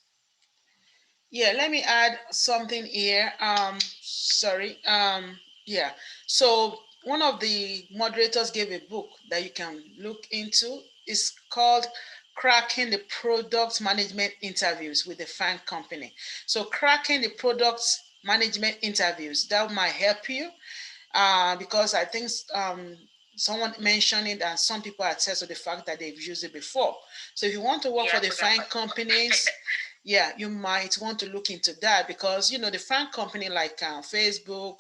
Yeah, let me add something here. Sorry. Yeah. So one of the moderators gave a book that you can look into. It's called Cracking the Product Management Interviews with the FANG Company. So cracking the product management interviews, that might help you because I think someone mentioned it and some people attest to the fact that they've used it before. So if you want to work for the FANG companies, yeah, you might want to look into that because, the FANG company like Facebook,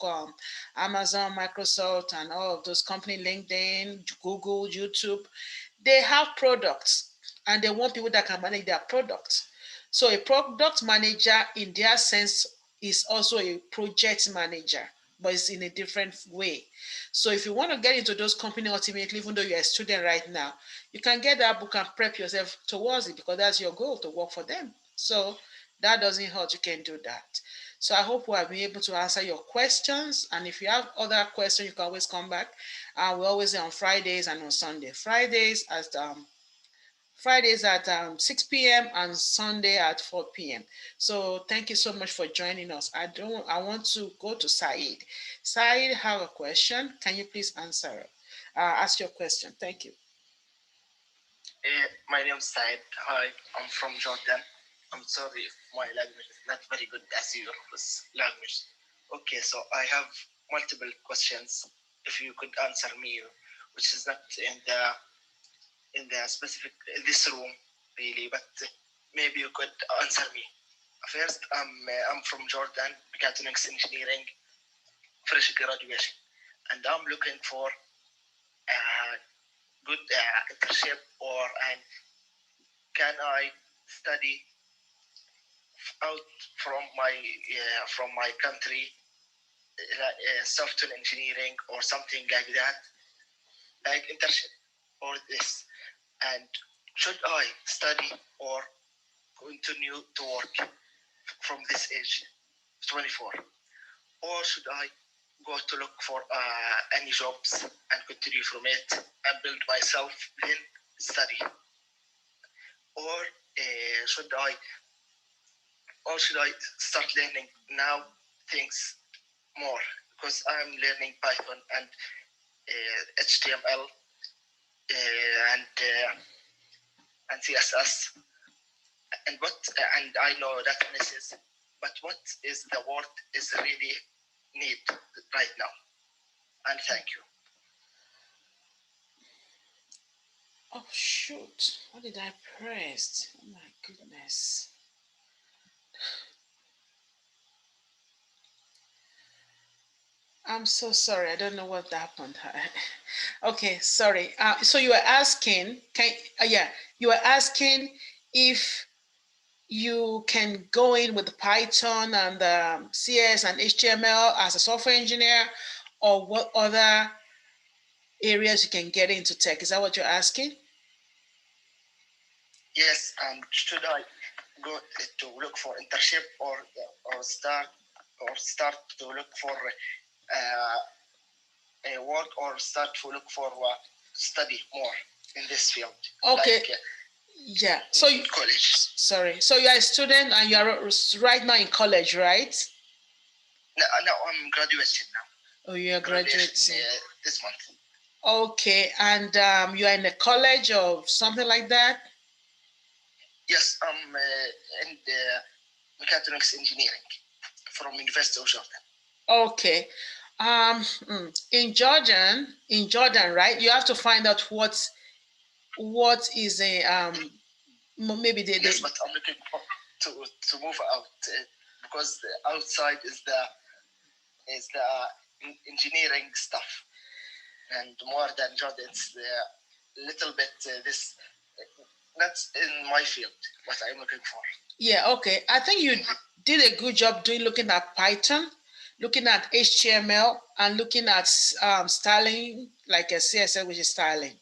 Amazon, Microsoft, and all of those companies, LinkedIn, Google, YouTube, they have products and they want people that can manage their products. So a product manager in their sense is also a project manager, but it's in a different way. So if you want to get into those companies ultimately, even though you're a student right now, you can get that book and prep yourself towards it because that's your goal, to work for them. So that doesn't hurt. You can do that. So I hope we have been able to answer your questions. And if you have other questions, you can always come back. We're always on Fridays and on Sunday. Fridays at 6 p.m. and Sunday at 4 p.m. So thank you so much for joining us. I want to go to Saeed. Saeed, have a question. Can you please ask your question? Thank you. My name is Saeed. Hi, I'm from Jordan. I'm sorry if my language is not very good as your language. Okay, so I have multiple questions. If you could answer me, which is not in the specific this room really, but maybe you could answer me. First, I'm from Jordan, mechatronics engineering, fresh graduation, and I'm looking for a good internship, and can I study out from my country, software engineering or something like that, like internship or this, and should I study or continue to work from this age, 24, or should I go to look for any jobs and continue from it and build myself, then study? Or should I start learning now things more? Because I'm learning Python and HTML and CSS, and I know that analysis, but what is the word is really need right now? And thank you. Oh shoot! What did I press? Oh my goodness! I'm so sorry. I don't know what happened. Okay, sorry. So you were asking, you were asking if you can go in with Python and CS and HTML as a software engineer, or what other areas you can get into tech. Is that what you're asking? Yes. Should I go to look for internship or start to look for a work, or start to look for study more in this field? Okay. Like, yeah. So you college. Sorry. So you are a student and you are right now in college, right? No, I'm graduating now. Oh, you are graduating this month. Okay, and you are in a college or something like that? Yes, I'm in the mechatronics engineering from University of Jordan. Okay. In Jordan, right? You have to find out what is a maybe the yes, but I'm looking for to move out because the outside is the engineering stuff, and more than Jordan, it's a little bit this. That's in my field. What I'm looking for. Yeah. Okay. I think you did a good job looking at Python, looking at HTML, and looking at styling, like a CSS, which is styling.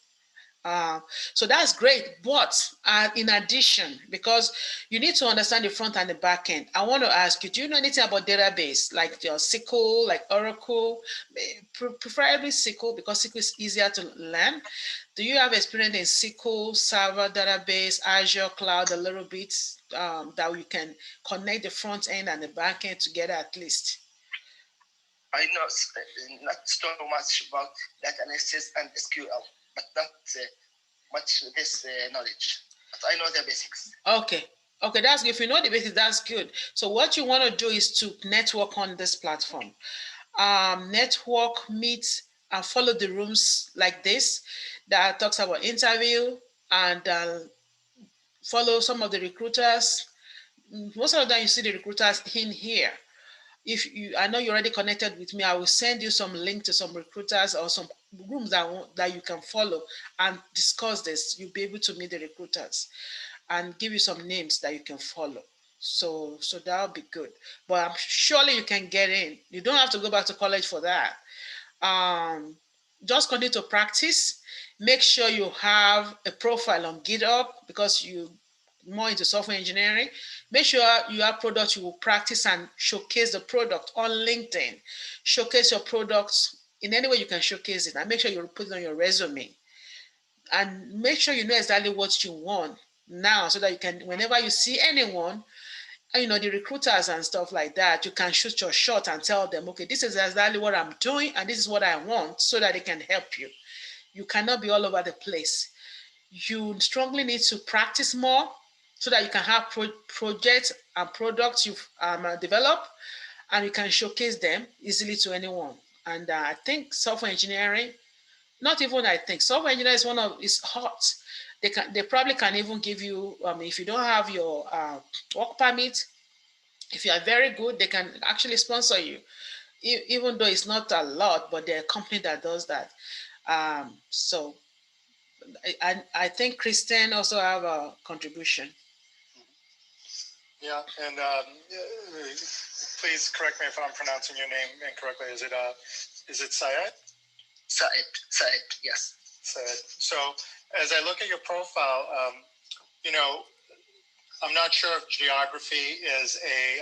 So that's great. But in addition, because you need to understand the front and the back end, I want to ask you, do you know anything about database, like your SQL, like Oracle, preferably SQL, because SQL is easier to learn? Do you have experience in SQL, Server, database, Azure Cloud a little bit, that you can connect the front end and the back end together at least? I know not so much about data analysis and SQL, but not much this knowledge. But I know the basics. Okay, that's good. If you know the basics, that's good. So what you want to do is to network on this platform. Network, meet, and follow the rooms like this that talks about interview, and follow some of the recruiters. Most of the time you see the recruiters in here. If you, I know you're already connected with me, I will send you some link to some recruiters or some rooms that you can follow and discuss this. You'll be able to meet the recruiters and give you some names that you can follow. So that'll be good. But I'm surely you can get in. You don't have to go back to college for that. Just continue to practice. Make sure you have a profile on GitHub because you more into software engineering. Make sure you have products you will practice and showcase the product on LinkedIn. Showcase your products in any way you can showcase it, and make sure you put it on your resume. And make sure you know exactly what you want now, so that you can, whenever you see anyone, the recruiters and stuff like that, you can shoot your shot and tell them, okay, this is exactly what I'm doing and this is what I want, so that they can help you. You cannot be all over the place. You strongly need to practice more so that you can have projects and products you've developed, and you can showcase them easily to anyone. And I think software engineering, not even I think, software engineering is hot. They probably can even give you, if you don't have your work permit, if you are very good, they can actually sponsor you, even though it's not a lot, but they're a company that does that. So I think Kristen also have a contribution. Yeah, and please correct me if I'm pronouncing your name incorrectly. Is it Syed? Syed, yes. Syed. So as I look at your profile, I'm not sure if geography is a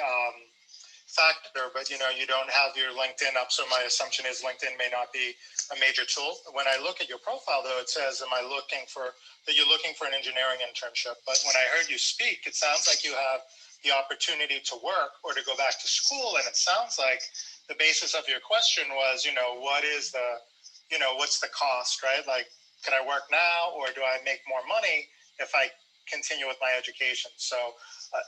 factor, but you don't have your LinkedIn up, so my assumption is LinkedIn may not be a major tool. When I look at your profile, though, it says, "Am I looking for that you're looking for an engineering internship?" But when I heard you speak, it sounds like you have the opportunity to work or to go back to school, and it sounds like the basis of your question was, what is the, what's the cost, right? Like, can I work now, or do I make more money if I continue with my education? So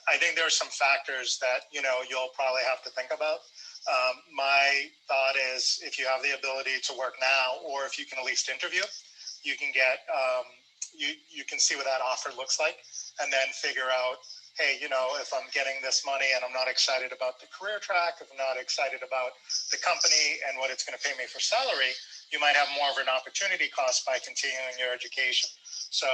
I think there are some factors that, you'll probably have to think about. My thought is if you have the ability to work now, or if you can at least interview, you can get, you can see what that offer looks like, and then figure out, hey, if I'm getting this money and I'm not excited about the career track, if I'm not excited about the company and what it's going to pay me for salary, you might have more of an opportunity cost by continuing your education. So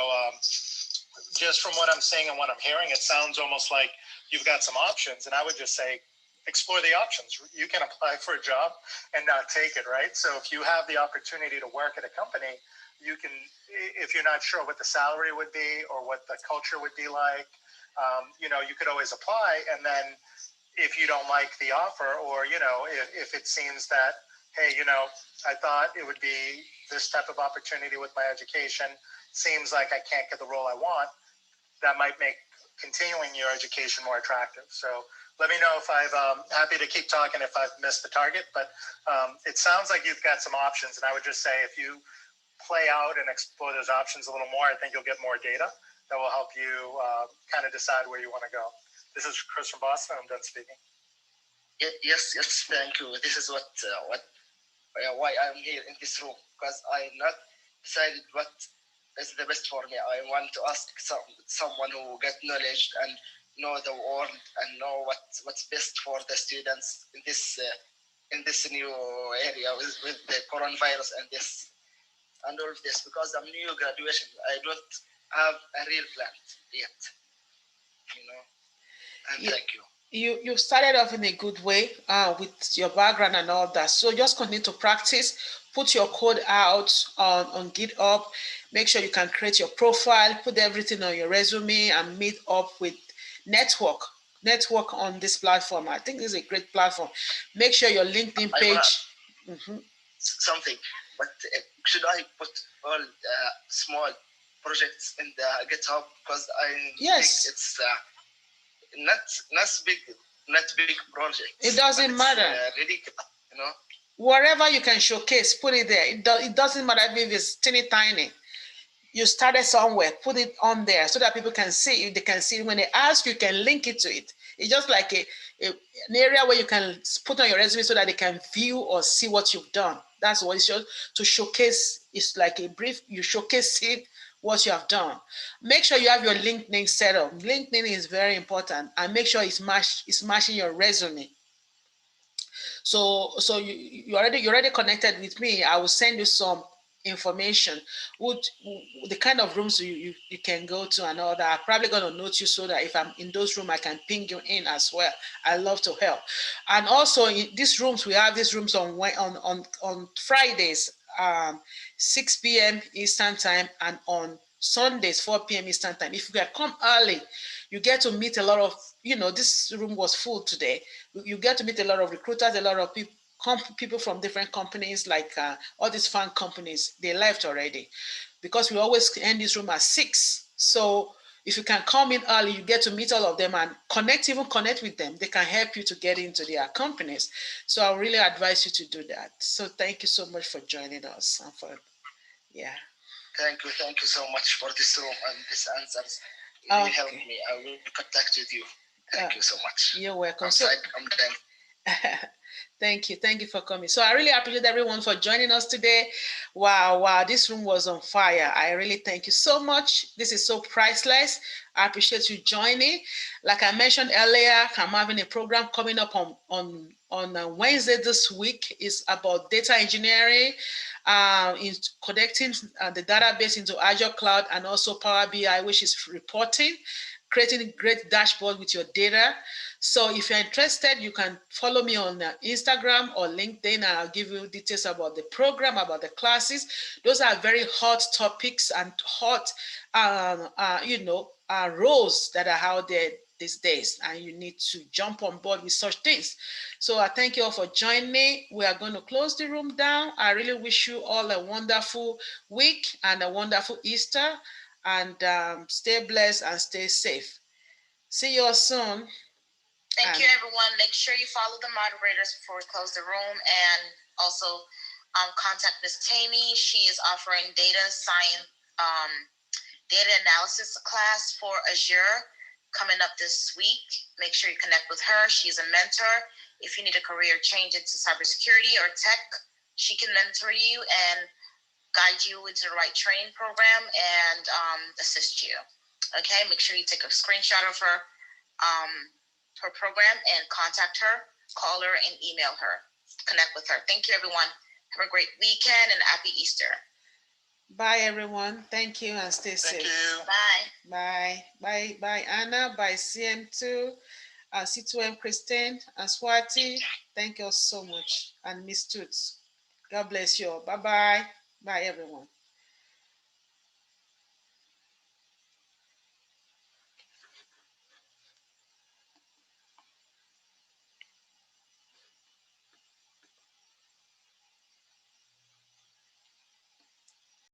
just from what I'm seeing and what I'm hearing, it sounds almost like you've got some options. And I would just say, explore the options. You can apply for a job and not take it, right? So if you have the opportunity to work at a company, you can, if you're not sure what the salary would be or what the culture would be like, you could always apply. And then if you don't like the offer, or, if it seems that, hey, I thought it would be this type of opportunity with my education, seems like I can't get the role I want, that might make continuing your education more attractive. So let me know if happy to keep talking if I've missed the target, but it sounds like you've got some options. And I would just say, if you play out and explore those options a little more, I think you'll get more data that will help you kind of decide where you want to go. This is Chris from Boston. I'm done speaking. Yes, thank you. This is why I'm here in this room, because I not decided what is the best for me. I want to ask someone who get knowledge and know the world and know what's best for the students in this new area with the coronavirus and all of this, because I'm new graduation. I don't have a real plan yet, and thank you. You started off in a good way with your background and all that. So just continue to practice. Put your code out on GitHub. Make sure you can create your profile. Put everything on your resume and meet up with network on this platform. I think this is a great platform. Make sure your LinkedIn page. Something, but should I put all small projects in the GitHub, because I think it's not big project. It doesn't matter. Ridiculous, Wherever you can showcase, put it there. It doesn't matter if it's teeny tiny. You started somewhere, put it on there so that people can see. If they can see, when they ask, you can link it to it. It's just like an area where you can put on your resume so that they can view or see what you've done. That's what it's just to showcase. It's like a brief, you showcase it, what you have done. Make sure you have your LinkedIn set up. LinkedIn is very important, and make sure it's matching your resume. So you're already connected with me. I will send you some information, the kind of rooms you can go to and all that. I'm probably going to note you so that if I'm in those rooms, I can ping you in as well. I love to help. And also in these rooms, we have these rooms on Fridays, 6 p.m. Eastern time, and on Sundays, 4 p.m. Eastern time. If you can come early, you get to meet a lot of, this room was full today. You get to meet a lot of recruiters, a lot of people from different companies, like all these fan companies. They left already because we always end this room at 6. So if you can come in early, you get to meet all of them and connect with them. They can help you to get into their companies. So I really advise you to do that. So thank you so much for joining us. Thank you so much for this room and these answers. It really helped me. I will contact with you. Thank you so much. You're welcome. I'm done. Thank you for coming. So I really appreciate everyone for joining us today. Wow, this room was on fire. I really thank you so much. This is so priceless. I appreciate you joining. Like I mentioned earlier, I'm having a program coming up on Wednesday this week. It's about data engineering, in connecting the database into Azure Cloud and also Power BI, which is reporting, creating a great dashboard with your data. So if you're interested, you can follow me on Instagram or LinkedIn, and I'll give you details about the program, about the classes. Those are very hot topics and hot, roles that are out there. these days, and you need to jump on board with such things. So I thank you all for joining me. We are going to close the room down. I really wish you all a wonderful week and a wonderful Easter, and stay blessed and stay safe. See you all soon. Thank you, everyone. Make sure you follow the moderators before we close the room, and also contact Ms. Temi. She is offering data science, data analysis class for Azure coming up this week. Make sure you connect with her. She's a mentor. If you need a career change into cybersecurity or tech, she can mentor you and guide you into the right training program and assist you. Okay, make sure you take a screenshot of her program and contact her, call her, and email her. Connect with her. Thank you, everyone. Have a great weekend and happy Easter. Bye, everyone. Thank you and stay safe. Thank you. Bye. Bye. Bye. Bye, Anna. Bye, CM2, C2M Christine, and Swati. Thank you all so much. And Miss Toots. God bless you all. Bye-bye. Bye, everyone.